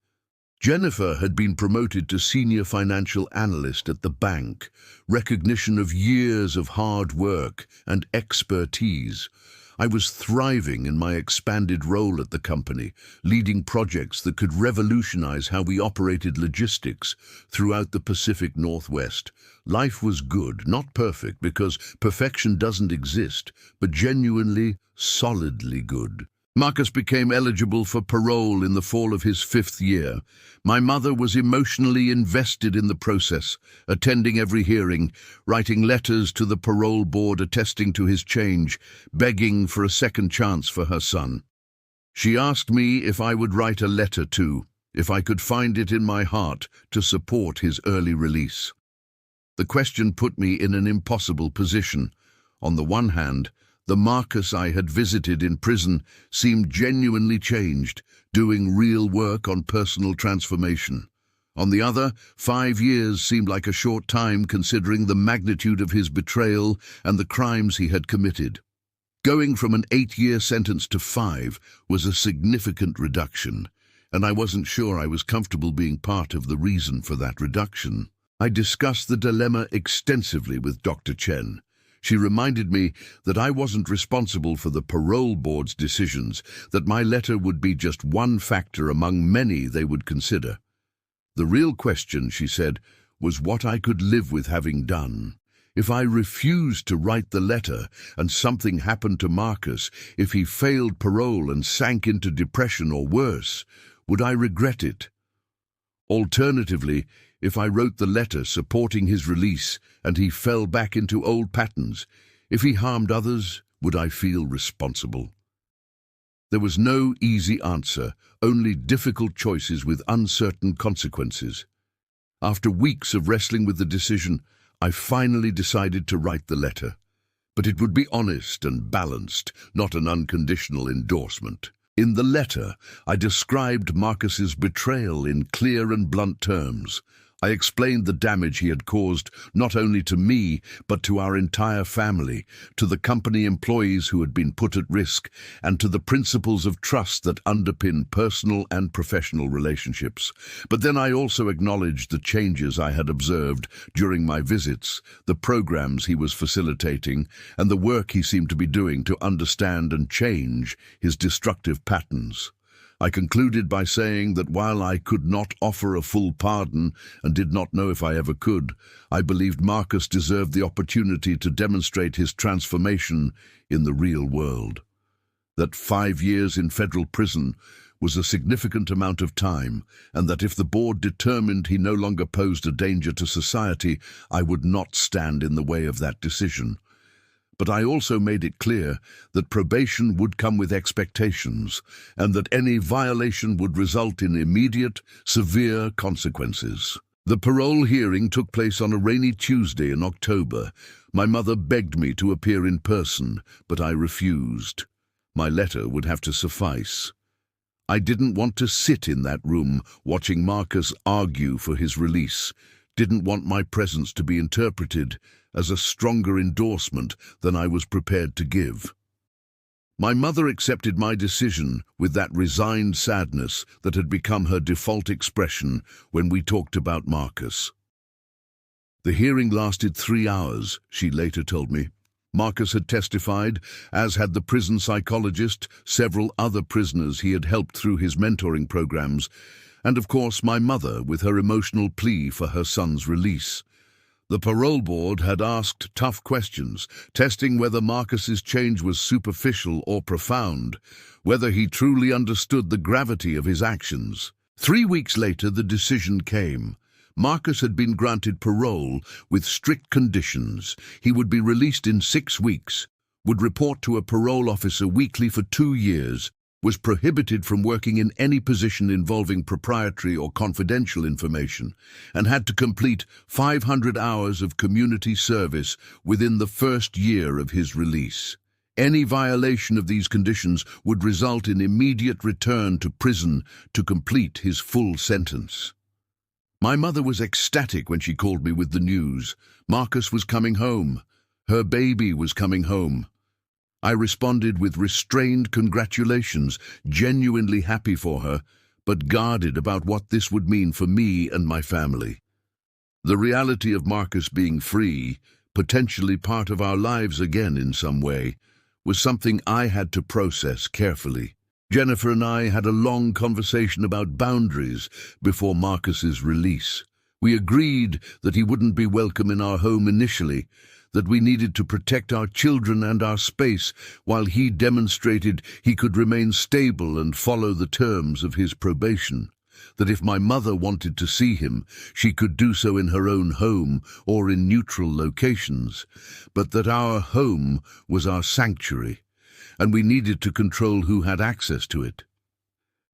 Jennifer had been promoted to senior financial analyst at the bank, recognition of years of hard work and expertise. I was thriving in my expanded role at the company, leading projects that could revolutionize how we operated logistics throughout the Pacific Northwest. Life was good, not perfect, because perfection doesn't exist, but genuinely, solidly good. Marcus became eligible for parole in the fall of his 5th year. My mother was emotionally invested in the process, attending every hearing, writing letters to the parole board attesting to his change, begging for a second chance for her son. She asked me if I would write a letter too, if I could find it in my heart to support his early release. The question put me in an impossible position. On the one hand, the Marcus I had visited in prison seemed genuinely changed, doing real work on personal transformation. On the other, 5 years seemed like a short time considering the magnitude of his betrayal and the crimes he had committed. Going from an 8-year sentence to 5 was a significant reduction, and I wasn't sure I was comfortable being part of the reason for that reduction. I discussed the dilemma extensively with Dr. Chen. She reminded me that I wasn't responsible for the parole board's decisions, that my letter would be just one factor among many they would consider. The real question, she said, was what I could live with having done. If I refused to write the letter and something happened to Marcus, if he failed parole and sank into depression or worse, would I regret it? Alternatively, if I wrote the letter supporting his release and he fell back into old patterns, if he harmed others, would I feel responsible? There was no easy answer, only difficult choices with uncertain consequences. After weeks of wrestling with the decision, I finally decided to write the letter. But it would be honest and balanced, not an unconditional endorsement. In the letter, I described Marcus's betrayal in clear and blunt terms. I explained the damage he had caused not only to me, but to our entire family, to the company employees who had been put at risk, and to the principles of trust that underpin personal and professional relationships. But then I also acknowledged the changes I had observed during my visits, the programs he was facilitating, and the work he seemed to be doing to understand and change his destructive patterns. I concluded by saying that while I could not offer a full pardon and did not know if I ever could, I believed Marcus deserved the opportunity to demonstrate his transformation in the real world. That 5 years in federal prison was a significant amount of time, and that if the board determined he no longer posed a danger to society, I would not stand in the way of that decision. But I also made it clear that probation would come with expectations, and that any violation would result in immediate, severe consequences. The parole hearing took place on a rainy Tuesday in October. My mother begged me to appear in person, but I refused. My letter would have to suffice. I didn't want to sit in that room watching Marcus argue for his release, didn't want my presence to be interpreted as a stronger endorsement than I was prepared to give. My mother accepted my decision with that resigned sadness that had become her default expression when we talked about Marcus. The hearing lasted 3 hours, she later told me. Marcus had testified, as had the prison psychologist, several other prisoners he had helped through his mentoring programs, and of course my mother with her emotional plea for her son's release. The parole board had asked tough questions, testing whether Marcus's change was superficial or profound, whether he truly understood the gravity of his actions. 3 weeks later, the decision came. Marcus had been granted parole with strict conditions. He would be released in 6 weeks, would report to a parole officer weekly for 2 years, was prohibited from working in any position involving proprietary or confidential information, and had to complete 500 hours of community service within the first year of his release. Any violation of these conditions would result in immediate return to prison to complete his full sentence. My mother was ecstatic when she called me with the news. Marcus was coming home. Her baby was coming home. I responded with restrained congratulations, genuinely happy for her, but guarded about what this would mean for me and my family. The reality of Marcus being free, potentially part of our lives again in some way, was something I had to process carefully. Jennifer and I had a long conversation about boundaries before Marcus's release. We agreed that he wouldn't be welcome in our home initially, that we needed to protect our children and our space while he demonstrated he could remain stable and follow the terms of his probation. That if my mother wanted to see him, she could do so in her own home or in neutral locations, but that our home was our sanctuary, and we needed to control who had access to it.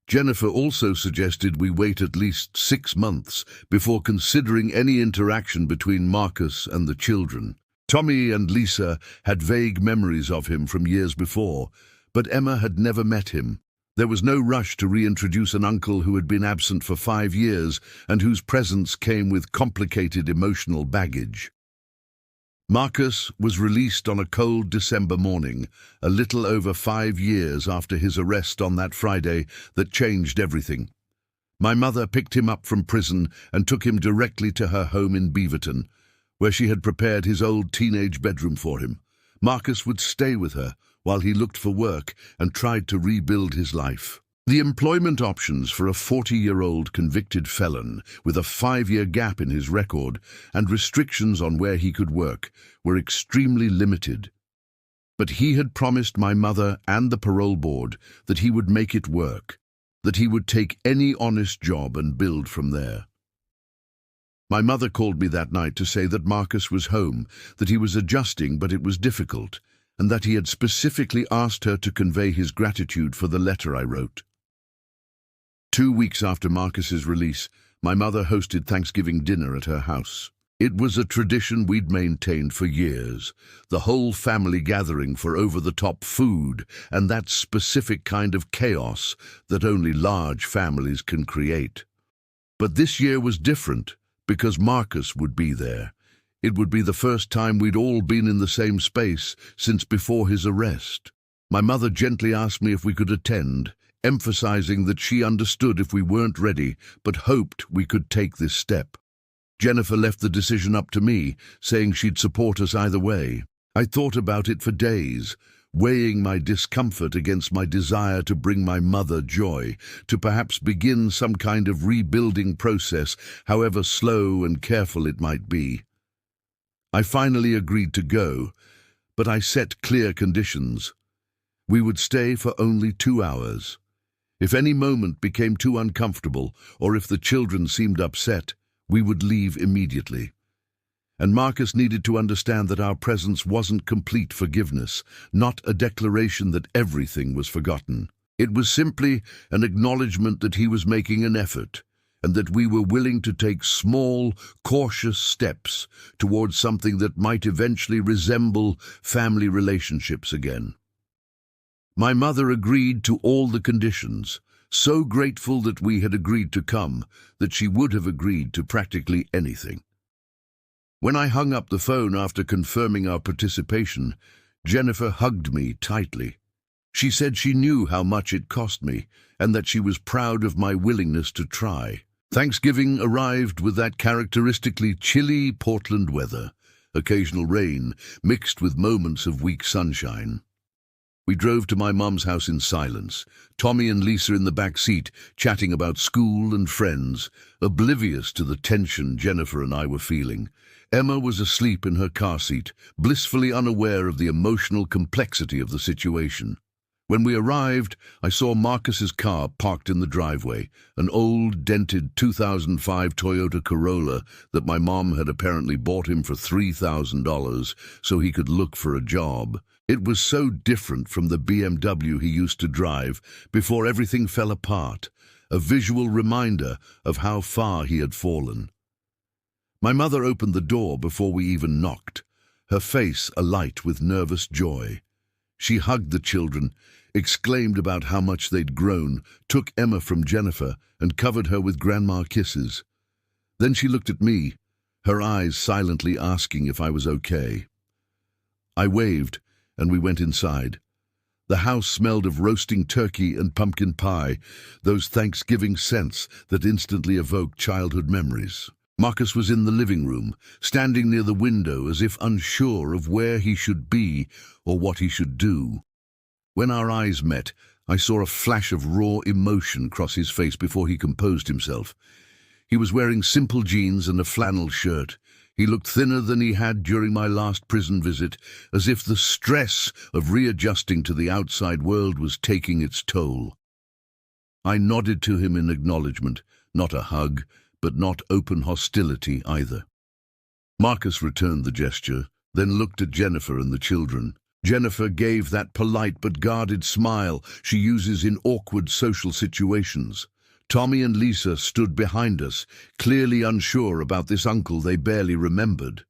Jennifer also suggested we wait at least 6 months before considering any interaction between Marcus and the children. Tommy and Lisa had vague memories of him from years before, but Emma had never met him. There was no rush to reintroduce an uncle who had been absent for 5 years and whose presence came with complicated emotional baggage. Marcus was released on a cold December morning, a little over 5 years after his arrest on that Friday that changed everything. My mother picked him up from prison and took him directly to her home in Beaverton, where she had prepared his old teenage bedroom for him. Marcus would stay with her while he looked for work and tried to rebuild his life. The employment options for a 40-year-old convicted felon with a 5-year gap in his record and restrictions on where he could work were extremely limited. But he had promised my mother and the parole board that he would make it work, that he would take any honest job and build from there. My mother called me that night to say that Marcus was home, that he was adjusting but it was difficult, and that he had specifically asked her to convey his gratitude for the letter I wrote. 2 weeks after Marcus's release, my mother hosted Thanksgiving dinner at her house. It was a tradition we'd maintained for years, the whole family gathering for over-the-top food and that specific kind of chaos that only large families can create. But this year was different because Marcus would be there. It would be the first time we'd all been in the same space since before his arrest. My mother gently asked me if we could attend, emphasizing that she understood if we weren't ready, but hoped we could take this step. Jennifer left the decision up to me, saying she'd support us either way. I thought about it for days, weighing my discomfort against my desire to bring my mother joy, to perhaps begin some kind of rebuilding process, however slow and careful it might be. I finally agreed to go, but I set clear conditions. We would stay for only 2 hours. If any moment became too uncomfortable, or if the children seemed upset, we would leave immediately. And Marcus needed to understand that our presence wasn't complete forgiveness, not a declaration that everything was forgotten. It was simply an acknowledgement that he was making an effort, and that we were willing to take small, cautious steps towards something that might eventually resemble family relationships again. My mother agreed to all the conditions, so grateful that we had agreed to come that she would have agreed to practically anything. When I hung up the phone after confirming our participation, Jennifer hugged me tightly. She said she knew how much it cost me and that she was proud of my willingness to try. Thanksgiving arrived with that characteristically chilly Portland weather, occasional rain mixed with moments of weak sunshine. We drove to my mum's house in silence, Tommy and Lisa in the back seat, chatting about school and friends, oblivious to the tension Jennifer and I were feeling. Emma was asleep in her car seat, blissfully unaware of the emotional complexity of the situation. When we arrived, I saw Marcus's car parked in the driveway, an old, dented 2005 Toyota Corolla that my mom had apparently bought him for $3,000 so he could look for a job. It was so different from the BMW he used to drive before everything fell apart, a visual reminder of how far he had fallen. My mother opened the door before we even knocked, her face alight with nervous joy. She hugged the children, exclaimed about how much they'd grown, took Emma from Jennifer, and covered her with grandma kisses. Then she looked at me, her eyes silently asking if I was okay. I waved, and we went inside. The house smelled of roasting turkey and pumpkin pie, those Thanksgiving scents that instantly evoke childhood memories. Marcus was in the living room, standing near the window as if unsure of where he should be or what he should do. When our eyes met, I saw a flash of raw emotion cross his face before he composed himself. He was wearing simple jeans and a flannel shirt. He looked thinner than he had during my last prison visit, as if the stress of readjusting to the outside world was taking its toll. I nodded to him in acknowledgement, not a hug, but not open hostility either. Marcus returned the gesture, then looked at Jennifer and the children. Jennifer gave that polite but guarded smile she uses in awkward social situations. Tommy and Lisa stood behind us, clearly unsure about this uncle they barely remembered.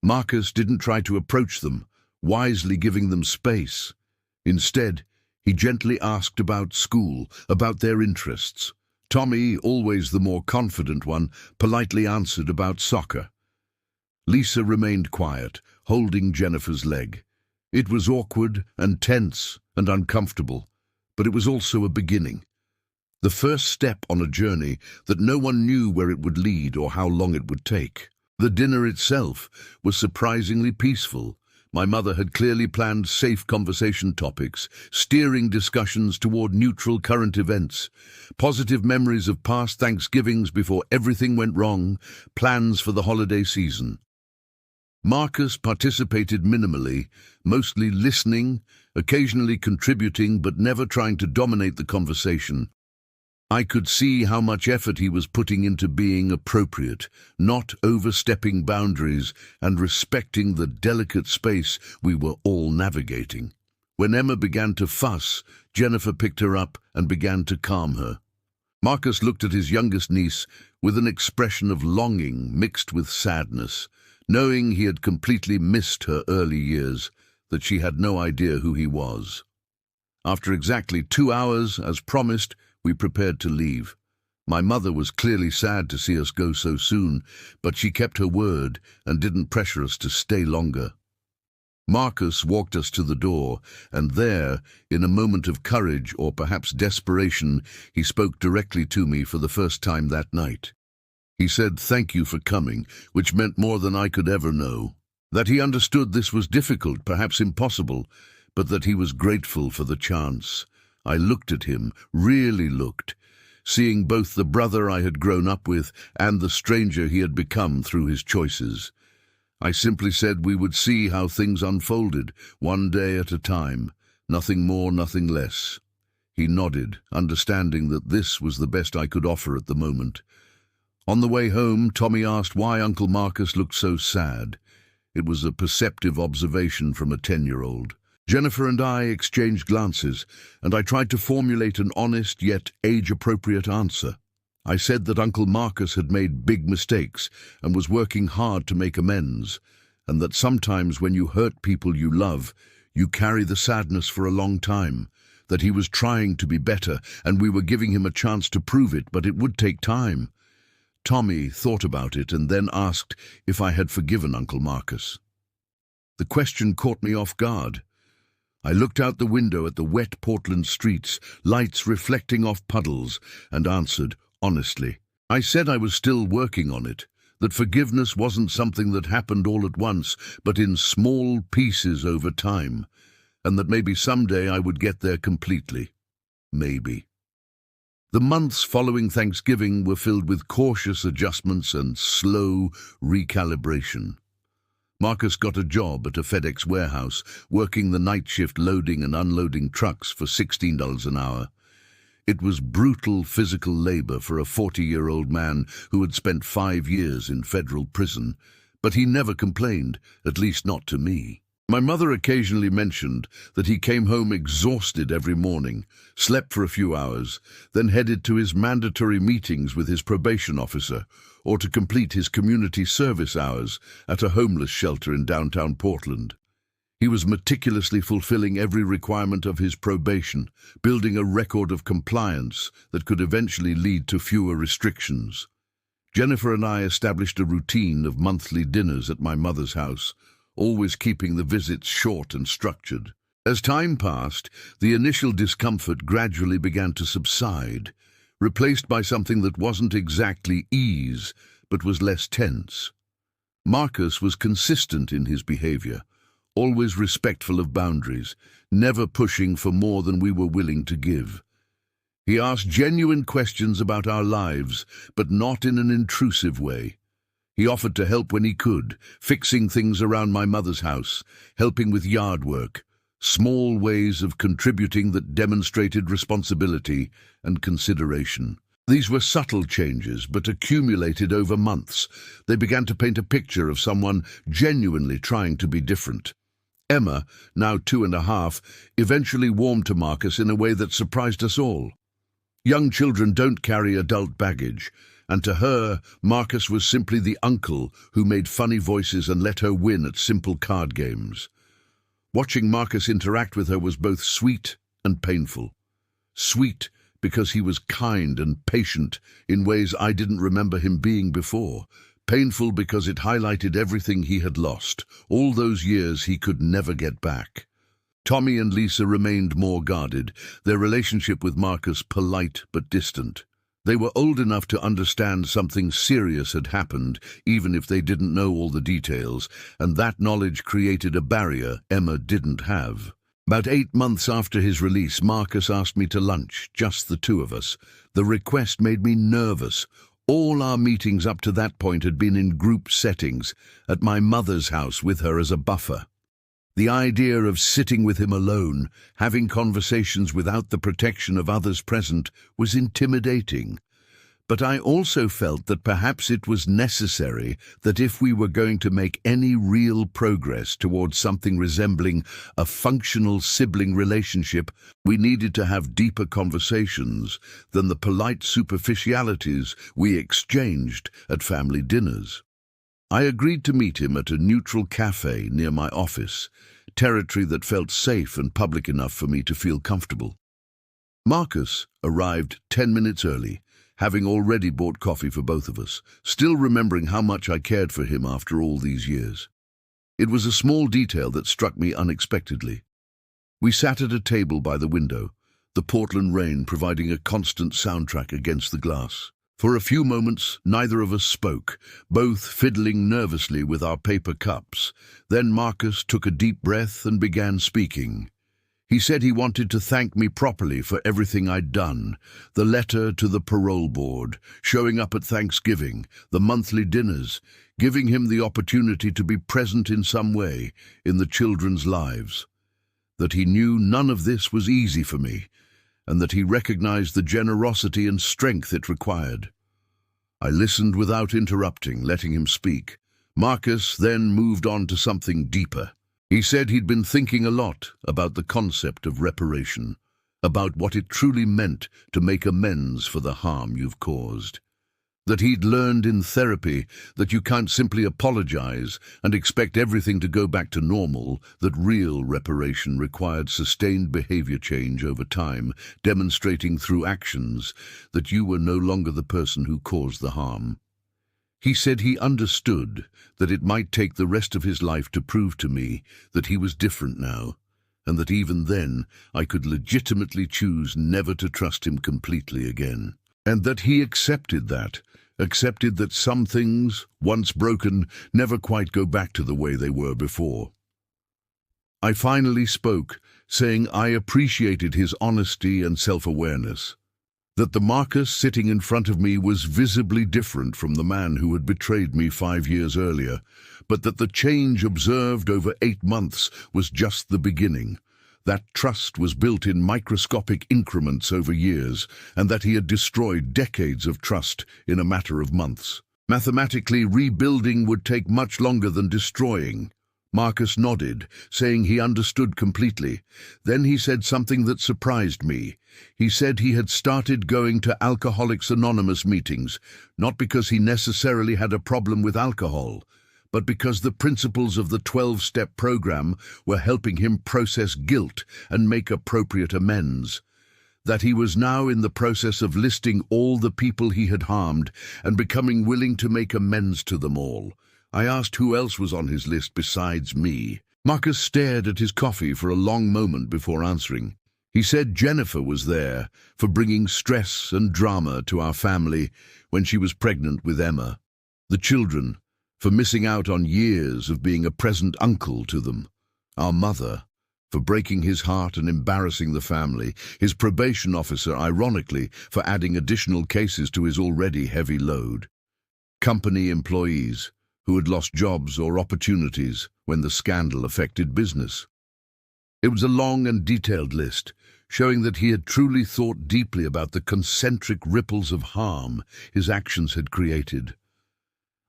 Marcus didn't try to approach them, wisely giving them space. Instead, he gently asked about school, about their interests. Tommy, always the more confident one, politely answered about soccer. Lisa remained quiet, holding Jennifer's leg. It was awkward and tense and uncomfortable, but it was also a beginning. The first step on a journey that no one knew where it would lead or how long it would take. The dinner itself was surprisingly peaceful. My mother had clearly planned safe conversation topics, steering discussions toward neutral current events, positive memories of past Thanksgivings before everything went wrong, plans for the holiday season. Marcus participated minimally, mostly listening, occasionally contributing but never trying to dominate the conversation. I could see how much effort he was putting into being appropriate, not overstepping boundaries and respecting the delicate space we were all navigating. When Emma began to fuss, Jennifer picked her up and began to calm her. Marcus looked at his youngest niece with an expression of longing mixed with sadness, knowing he had completely missed her early years, that she had no idea who he was. After exactly 2 hours, as promised, we prepared to leave. My mother was clearly sad to see us go so soon, but she kept her word and didn't pressure us to stay longer. Marcus walked us to the door, and there, in a moment of courage or perhaps desperation, he spoke directly to me for the first time that night. He said thank you for coming, which meant more than I could ever know. That he understood this was difficult, perhaps impossible, but that he was grateful for the chance. I looked at him, really looked, seeing both the brother I had grown up with and the stranger he had become through his choices. I simply said we would see how things unfolded, one day at a time, nothing more, nothing less. He nodded, understanding that this was the best I could offer at the moment. On the way home, Tommy asked why Uncle Marcus looked so sad. It was a perceptive observation from a 10-year-old. Jennifer and I exchanged glances, and I tried to formulate an honest yet age-appropriate answer. I said that Uncle Marcus had made big mistakes and was working hard to make amends, and that sometimes when you hurt people you love, you carry the sadness for a long time, that he was trying to be better and we were giving him a chance to prove it, but it would take time. Tommy thought about it and then asked if I had forgiven Uncle Marcus. The question caught me off guard. I looked out the window at the wet Portland streets, lights reflecting off puddles, and answered honestly. I said I was still working on it, that forgiveness wasn't something that happened all at once, but in small pieces over time, and that maybe someday I would get there completely. Maybe. The months following Thanksgiving were filled with cautious adjustments and slow recalibration. Marcus got a job at a FedEx warehouse, working the night shift loading and unloading trucks for $16 an hour. It was brutal physical labor for a 40-year-old man who had spent 5 years in federal prison, but he never complained, at least not to me. My mother occasionally mentioned that he came home exhausted every morning, slept for a few hours, then headed to his mandatory meetings with his probation officer, or to complete his community service hours at a homeless shelter in downtown Portland. He was meticulously fulfilling every requirement of his probation, building a record of compliance that could eventually lead to fewer restrictions. Jennifer and I established a routine of monthly dinners at my mother's house, always keeping the visits short and structured. As time passed, the initial discomfort gradually began to subside, replaced by something that wasn't exactly ease, but was less tense. Marcus was consistent in his behavior, always respectful of boundaries, never pushing for more than we were willing to give. He asked genuine questions about our lives, but not in an intrusive way. He offered to help when he could, fixing things around my mother's house, helping with yard work, small ways of contributing that demonstrated responsibility and consideration. These were subtle changes, but accumulated over months. They began to paint a picture of someone genuinely trying to be different. Emma, now 2.5, eventually warmed to Marcus in a way that surprised us all. Young children don't carry adult baggage, and to her, Marcus was simply the uncle who made funny voices and let her win at simple card games. Watching Marcus interact with her was both sweet and painful. Sweet because he was kind and patient in ways I didn't remember him being before. Painful because it highlighted everything he had lost, all those years he could never get back. Tommy and Lisa remained more guarded, their relationship with Marcus polite but distant. They were old enough to understand something serious had happened, even if they didn't know all the details, and that knowledge created a barrier Emma didn't have. About 8 months after his release, Marcus asked me to lunch, just the two of us. The request made me nervous. All our meetings up to that point had been in group settings, at my mother's house with her as a buffer. The idea of sitting with him alone, having conversations without the protection of others present, was intimidating. But I also felt that perhaps it was necessary that if we were going to make any real progress towards something resembling a functional sibling relationship, we needed to have deeper conversations than the polite superficialities we exchanged at family dinners. I agreed to meet him at a neutral cafe near my office, territory that felt safe and public enough for me to feel comfortable. Marcus arrived 10 minutes early, having already bought coffee for both of us, still remembering how much I cared for him after all these years. It was a small detail that struck me unexpectedly. We sat at a table by the window, the Portland rain providing a constant soundtrack against the glass. For a few moments, neither of us spoke, both fiddling nervously with our paper cups. Then Marcus took a deep breath and began speaking. He said he wanted to thank me properly for everything I'd done, the letter to the parole board, showing up at Thanksgiving, the monthly dinners, giving him the opportunity to be present in some way in the children's lives. That he knew none of this was easy for me, and that he recognized the generosity and strength it required. I listened without interrupting, letting him speak. Marcus then moved on to something deeper. He said he'd been thinking a lot about the concept of reparation, about what it truly meant to make amends for the harm you've caused. That he'd learned in therapy that you can't simply apologize and expect everything to go back to normal, that real reparation required sustained behavior change over time, demonstrating through actions that you were no longer the person who caused the harm. He said he understood that it might take the rest of his life to prove to me that he was different now, and that even then I could legitimately choose never to trust him completely again. And that he accepted that some things, once broken, never quite go back to the way they were before. I finally spoke, saying I appreciated his honesty and self-awareness. That the Marcus sitting in front of me was visibly different from the man who had betrayed me 5 years earlier, but that the change observed over 8 months was just the beginning. That trust was built in microscopic increments over years, and that he had destroyed decades of trust in a matter of months. Mathematically, rebuilding would take much longer than destroying. Marcus nodded, saying he understood completely. Then he said something that surprised me. He said he had started going to Alcoholics Anonymous meetings, not because he necessarily had a problem with alcohol, but because the principles of the 12-step program were helping him process guilt and make appropriate amends. That he was now in the process of listing all the people he had harmed and becoming willing to make amends to them all. I asked who else was on his list besides me. Marcus stared at his coffee for a long moment before answering. He said Jennifer was there for bringing stress and drama to our family when she was pregnant with Emma. The children, for missing out on years of being a present uncle to them. Our mother, for breaking his heart and embarrassing the family. His probation officer, ironically, for adding additional cases to his already heavy load. Company employees, who had lost jobs or opportunities when the scandal affected business. It was a long and detailed list, showing that he had truly thought deeply about the concentric ripples of harm his actions had created.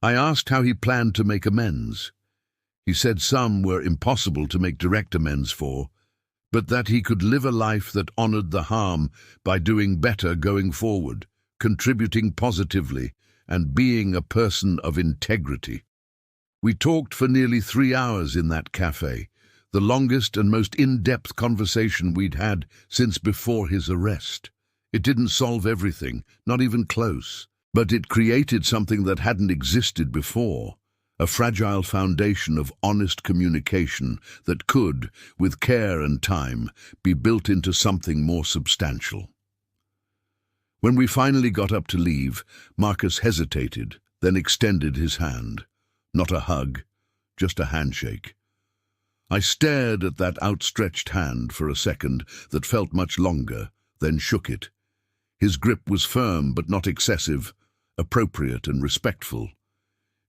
I asked how he planned to make amends. He said some were impossible to make direct amends for, but that he could live a life that honored the harm by doing better going forward, contributing positively, and being a person of integrity. We talked for nearly 3 hours in that cafe, the longest and most in-depth conversation we'd had since before his arrest. It didn't solve everything, not even close, but it created something that hadn't existed before, a fragile foundation of honest communication that could, with care and time, be built into something more substantial. When we finally got up to leave, Marcus hesitated, then extended his hand. Not a hug, just a handshake. I stared at that outstretched hand for a second that felt much longer, then shook it. His grip was firm but not excessive, appropriate and respectful.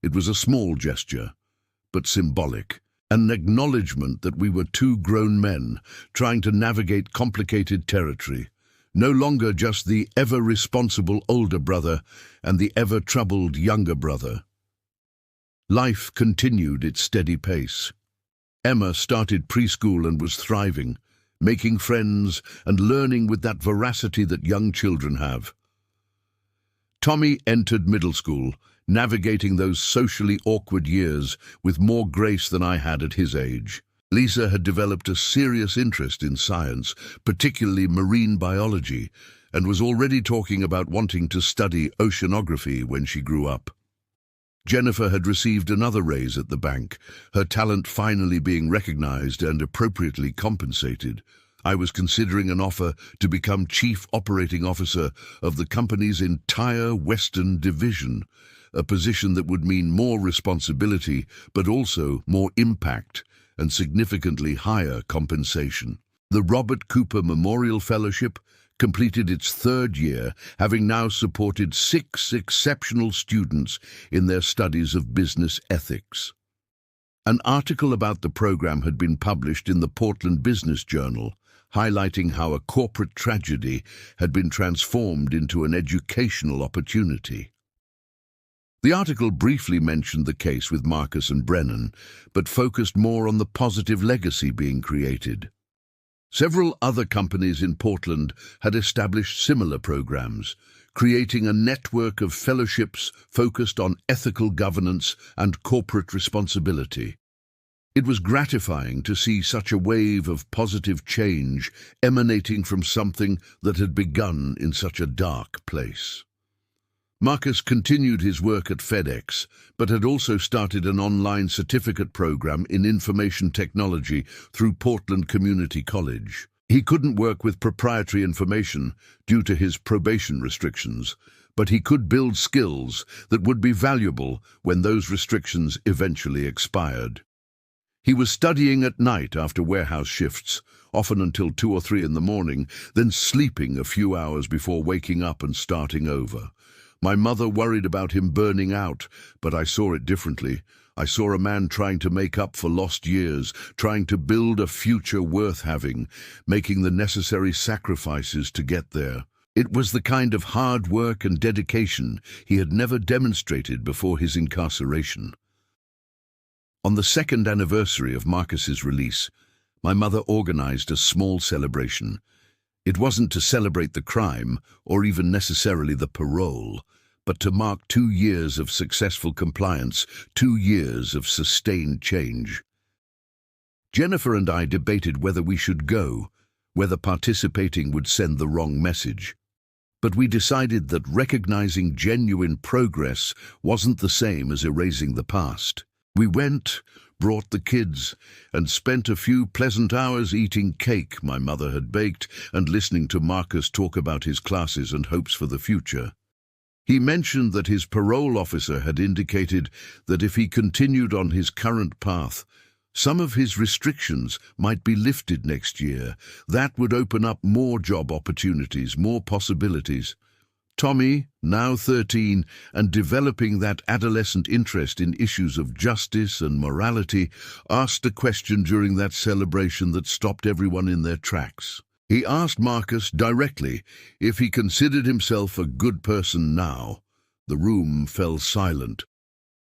It was a small gesture, but symbolic, an acknowledgement that we were two grown men trying to navigate complicated territory, no longer just the ever-responsible older brother and the ever-troubled younger brother. Life continued its steady pace. Emma started preschool and was thriving, making friends and learning with that veracity that young children have. Tommy entered middle school, navigating those socially awkward years with more grace than I had at his age. Lisa had developed a serious interest in science, particularly marine biology, and was already talking about wanting to study oceanography when she grew up. Jennifer had received another raise at the bank, her talent finally being recognized and appropriately compensated. I was considering an offer to become Chief Operating Officer of the company's entire Western Division, a position that would mean more responsibility, but also more impact and significantly higher compensation. The Robert Cooper Memorial Fellowship completed its 3rd year, having now supported 6 exceptional students in their studies of business ethics. An article about the program had been published in the Portland Business Journal, highlighting how a corporate tragedy had been transformed into an educational opportunity. The article briefly mentioned the case with Marcus and Brennan, but focused more on the positive legacy being created. Several other companies in Portland had established similar programs, creating a network of fellowships focused on ethical governance and corporate responsibility. It was gratifying to see such a wave of positive change emanating from something that had begun in such a dark place. Marcus continued his work at FedEx, but had also started an online certificate program in information technology through Portland Community College. He couldn't work with proprietary information due to his probation restrictions, but he could build skills that would be valuable when those restrictions eventually expired. He was studying at night after warehouse shifts, often until 2 or 3 in the morning, then sleeping a few hours before waking up and starting over. My mother worried about him burning out, but I saw it differently. I saw a man trying to make up for lost years, trying to build a future worth having, making the necessary sacrifices to get there. It was the kind of hard work and dedication he had never demonstrated before his incarceration. On the 2nd anniversary of Marcus's release, my mother organized a small celebration. It wasn't to celebrate the crime, or even necessarily the parole, but to mark 2 years of successful compliance, 2 years of sustained change. Jennifer and I debated whether we should go, whether participating would send the wrong message. But we decided that recognizing genuine progress wasn't the same as erasing the past. We went, brought the kids, and spent a few pleasant hours eating cake my mother had baked and listening to Marcus talk about his classes and hopes for the future. He mentioned that his parole officer had indicated that if he continued on his current path, some of his restrictions might be lifted next year. That would open up more job opportunities, more possibilities. Tommy, now 13, and developing that adolescent interest in issues of justice and morality, asked a question during that celebration that stopped everyone in their tracks. He asked Marcus directly if he considered himself a good person now. The room fell silent.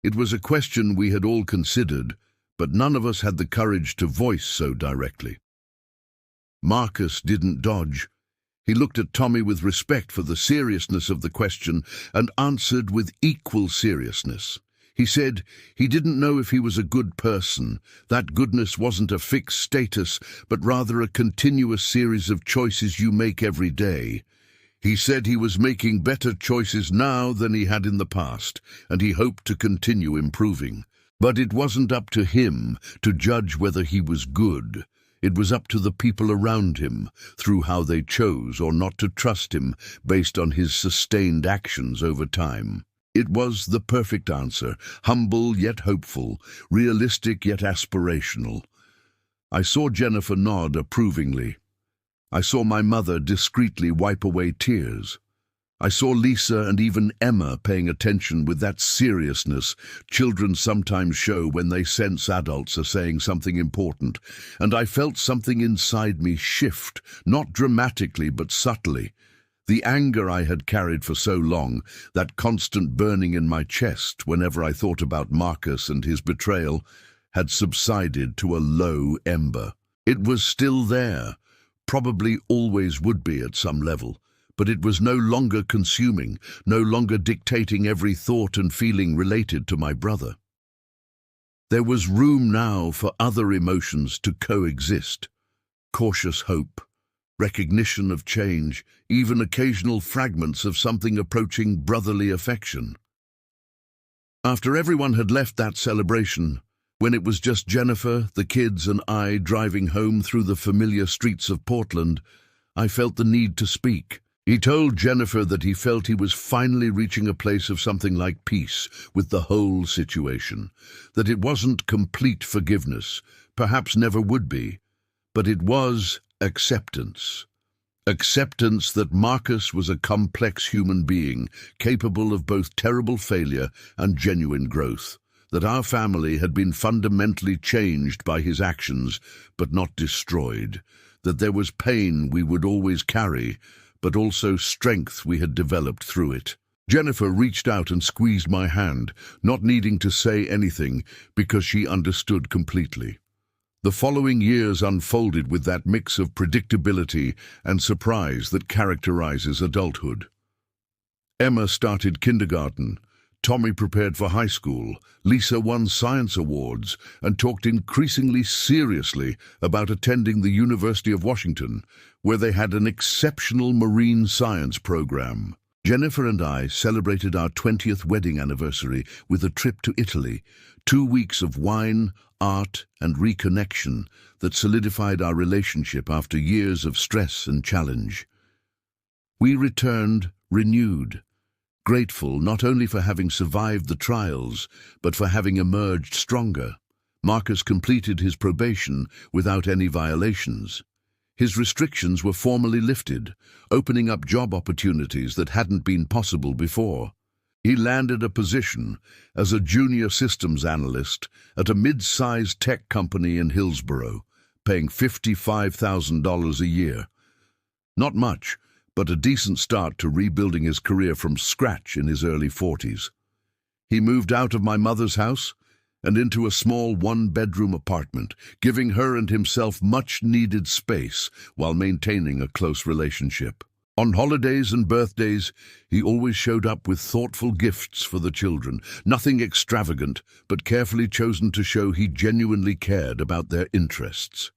It was a question we had all considered, but none of us had the courage to voice so directly. Marcus didn't dodge. He looked at Tommy with respect for the seriousness of the question and answered with equal seriousness. He said he didn't know if he was a good person. That goodness wasn't a fixed status, but rather a continuous series of choices you make every day. He said he was making better choices now than he had in the past, and he hoped to continue improving. But it wasn't up to him to judge whether he was good. It was up to the people around him, through how they chose or not to trust him based on his sustained actions over time. It was the perfect answer, humble yet hopeful, realistic yet aspirational. I saw Jennifer nod approvingly. I saw my mother discreetly wipe away tears. I saw Lisa and even Emma paying attention with that seriousness children sometimes show when they sense adults are saying something important, and I felt something inside me shift, not dramatically but subtly. The anger I had carried for so long, that constant burning in my chest whenever I thought about Marcus and his betrayal, had subsided to a low ember. It was still there, probably always would be at some level, but it was no longer consuming, no longer dictating every thought and feeling related to my brother. There was room now for other emotions to coexist. Cautious hope, recognition of change, even occasional fragments of something approaching brotherly affection. After everyone had left that celebration, when it was just Jennifer, the kids, and I driving home through the familiar streets of Portland, I felt the need to speak. He told Jennifer that he felt he was finally reaching a place of something like peace with the whole situation, that it wasn't complete forgiveness, perhaps never would be, but it was acceptance. Acceptance that Marcus was a complex human being, capable of both terrible failure and genuine growth, that our family had been fundamentally changed by his actions, but not destroyed, that there was pain we would always carry, but also strength we had developed through it. Jennifer reached out and squeezed my hand, not needing to say anything because she understood completely. The following years unfolded with that mix of predictability and surprise that characterizes adulthood. Emma started kindergarten, Tommy prepared for high school, Lisa won science awards and talked increasingly seriously about attending the University of Washington, where they had an exceptional marine science program. Jennifer and I celebrated our 20th wedding anniversary with a trip to Italy, 2 weeks of wine, art, and reconnection that solidified our relationship after years of stress and challenge. We returned renewed, grateful not only for having survived the trials, but for having emerged stronger. Marcus completed his probation without any violations. His restrictions were formally lifted, opening up job opportunities that hadn't been possible before. He landed a position as a junior systems analyst at a mid-sized tech company in Hillsborough, paying $55,000 a year. Not much, but a decent start to rebuilding his career from scratch in his early 40s. He moved out of my mother's house and into a small one-bedroom apartment, giving her and himself much-needed space while maintaining a close relationship. On holidays and birthdays, he always showed up with thoughtful gifts for the children, nothing extravagant, but carefully chosen to show he genuinely cared about their interests.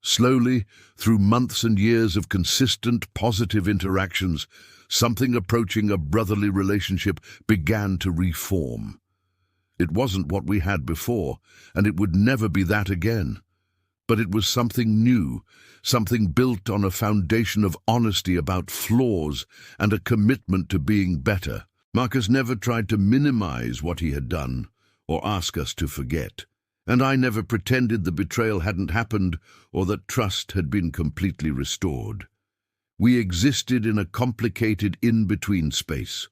Slowly, through months and years of consistent, positive interactions, something approaching a brotherly relationship began to reform. It wasn't what we had before, and it would never be that again. But it was something new, something built on a foundation of honesty about flaws and a commitment to being better. Marcus never tried to minimize what he had done or ask us to forget, and I never pretended the betrayal hadn't happened or that trust had been completely restored. We existed in a complicated in-between space,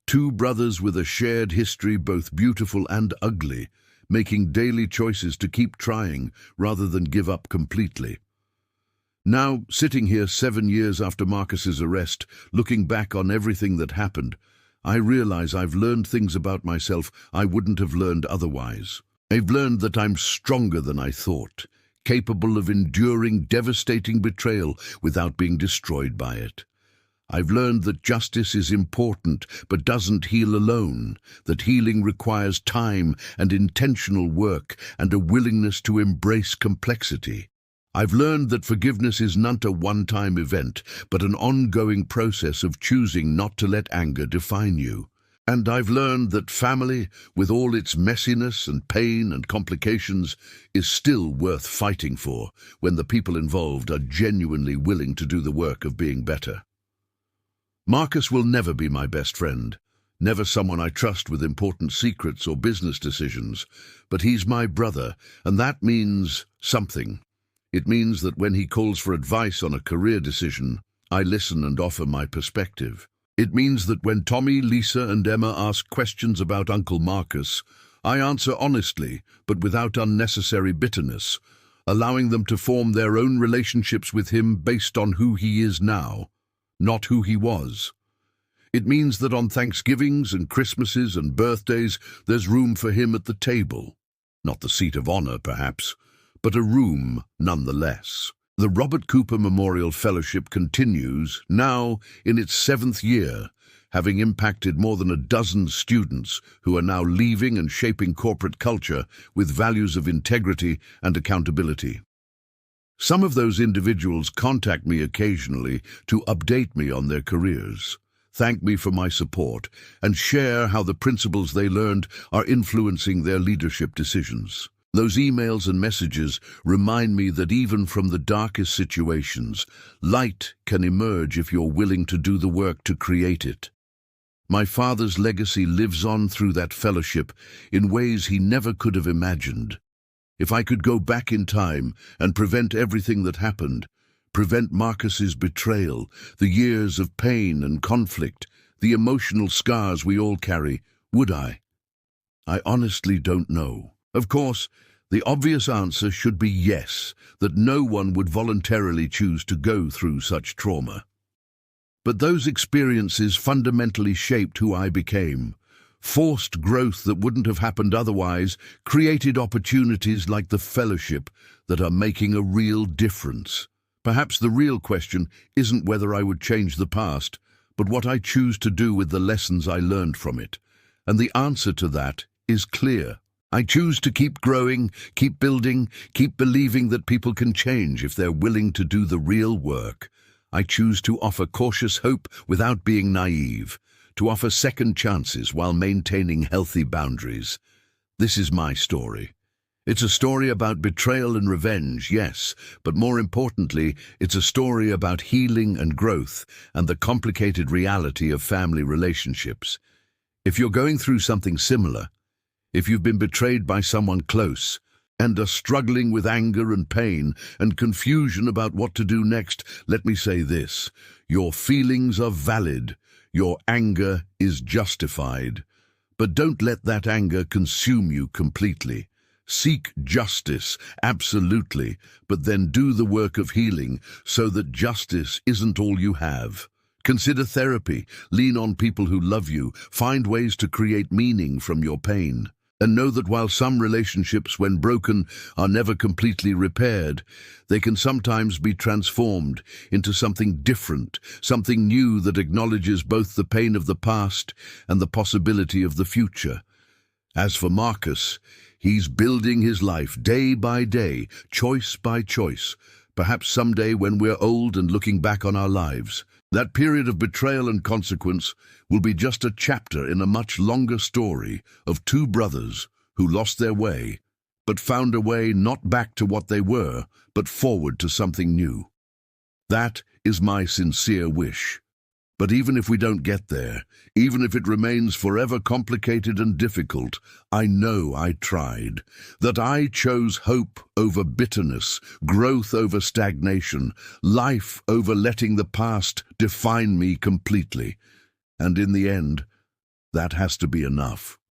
two brothers with a shared history both beautiful and ugly, making daily choices to keep trying rather than give up completely. Now, sitting here 7 years after Marcus's arrest, looking back on everything that happened, I realize I've learned things about myself I wouldn't have learned otherwise. I've learned that I'm stronger than I thought, capable of enduring devastating betrayal without being destroyed by it. I've learned that justice is important but doesn't heal alone, that healing requires time and intentional work and a willingness to embrace complexity. I've learned that forgiveness is not a one-time event, but an ongoing process of choosing not to let anger define you. And I've learned that family, with all its messiness and pain and complications, is still worth fighting for when the people involved are genuinely willing to do the work of being better. Marcus will never be my best friend, never someone I trust with important secrets or business decisions, but he's my brother, and that means something. It means that when he calls for advice on a career decision, I listen and offer my perspective. It means that when Tommy, Lisa, and Emma ask questions about Uncle Marcus, I answer honestly, but without unnecessary bitterness, allowing them to form their own relationships with him based on who he is now, not who he was. It means that on Thanksgivings and Christmases and birthdays, there's room for him at the table. Not the seat of honor, perhaps, but a room nonetheless. The Robert Cooper Memorial Fellowship continues, now in its 7th year, having impacted more than a dozen students who are now leaving and shaping corporate culture with values of integrity and accountability. Some of those individuals contact me occasionally to update me on their careers, thank me for my support, and share how the principles they learned are influencing their leadership decisions. Those emails and messages remind me that even from the darkest situations, light can emerge if you're willing to do the work to create it. My father's legacy lives on through that fellowship in ways he never could have imagined. If I could go back in time and prevent everything that happened, prevent Marcus's betrayal, the years of pain and conflict, the emotional scars we all carry, would I? I honestly don't know. Of course, the obvious answer should be yes, that no one would voluntarily choose to go through such trauma. But those experiences fundamentally shaped who I became. Forced growth that wouldn't have happened otherwise created opportunities like the fellowship that are making a real difference. Perhaps the real question isn't whether I would change the past, but what I choose to do with the lessons I learned from it. And the answer to that is clear. I choose to keep growing, keep building, keep believing that people can change if they're willing to do the real work. I choose to offer cautious hope without being naive, to offer second chances while maintaining healthy boundaries. This is my story. It's a story about betrayal and revenge, yes, but more importantly, it's a story about healing and growth and the complicated reality of family relationships. If you're going through something similar, if you've been betrayed by someone close and are struggling with anger and pain and confusion about what to do next, let me say this: your feelings are valid. Your anger is justified. But don't let that anger consume you completely. Seek justice, absolutely, but then do the work of healing so that justice isn't all you have. Consider therapy, lean on people who love you, find ways to create meaning from your pain. And know that while some relationships, when broken, are never completely repaired, they can sometimes be transformed into something different, something new that acknowledges both the pain of the past and the possibility of the future. As for Marcus, he's building his life day by day, choice by choice. Perhaps someday when we're old and looking back on our lives, that period of betrayal and consequence will be just a chapter in a much longer story of two brothers who lost their way, but found a way not back to what they were, but forward to something new. That is my sincere wish. But even if we don't get there, even if it remains forever complicated and difficult, I know I tried, that I chose hope over bitterness, growth over stagnation, life over letting the past define me completely. And in the end, that has to be enough.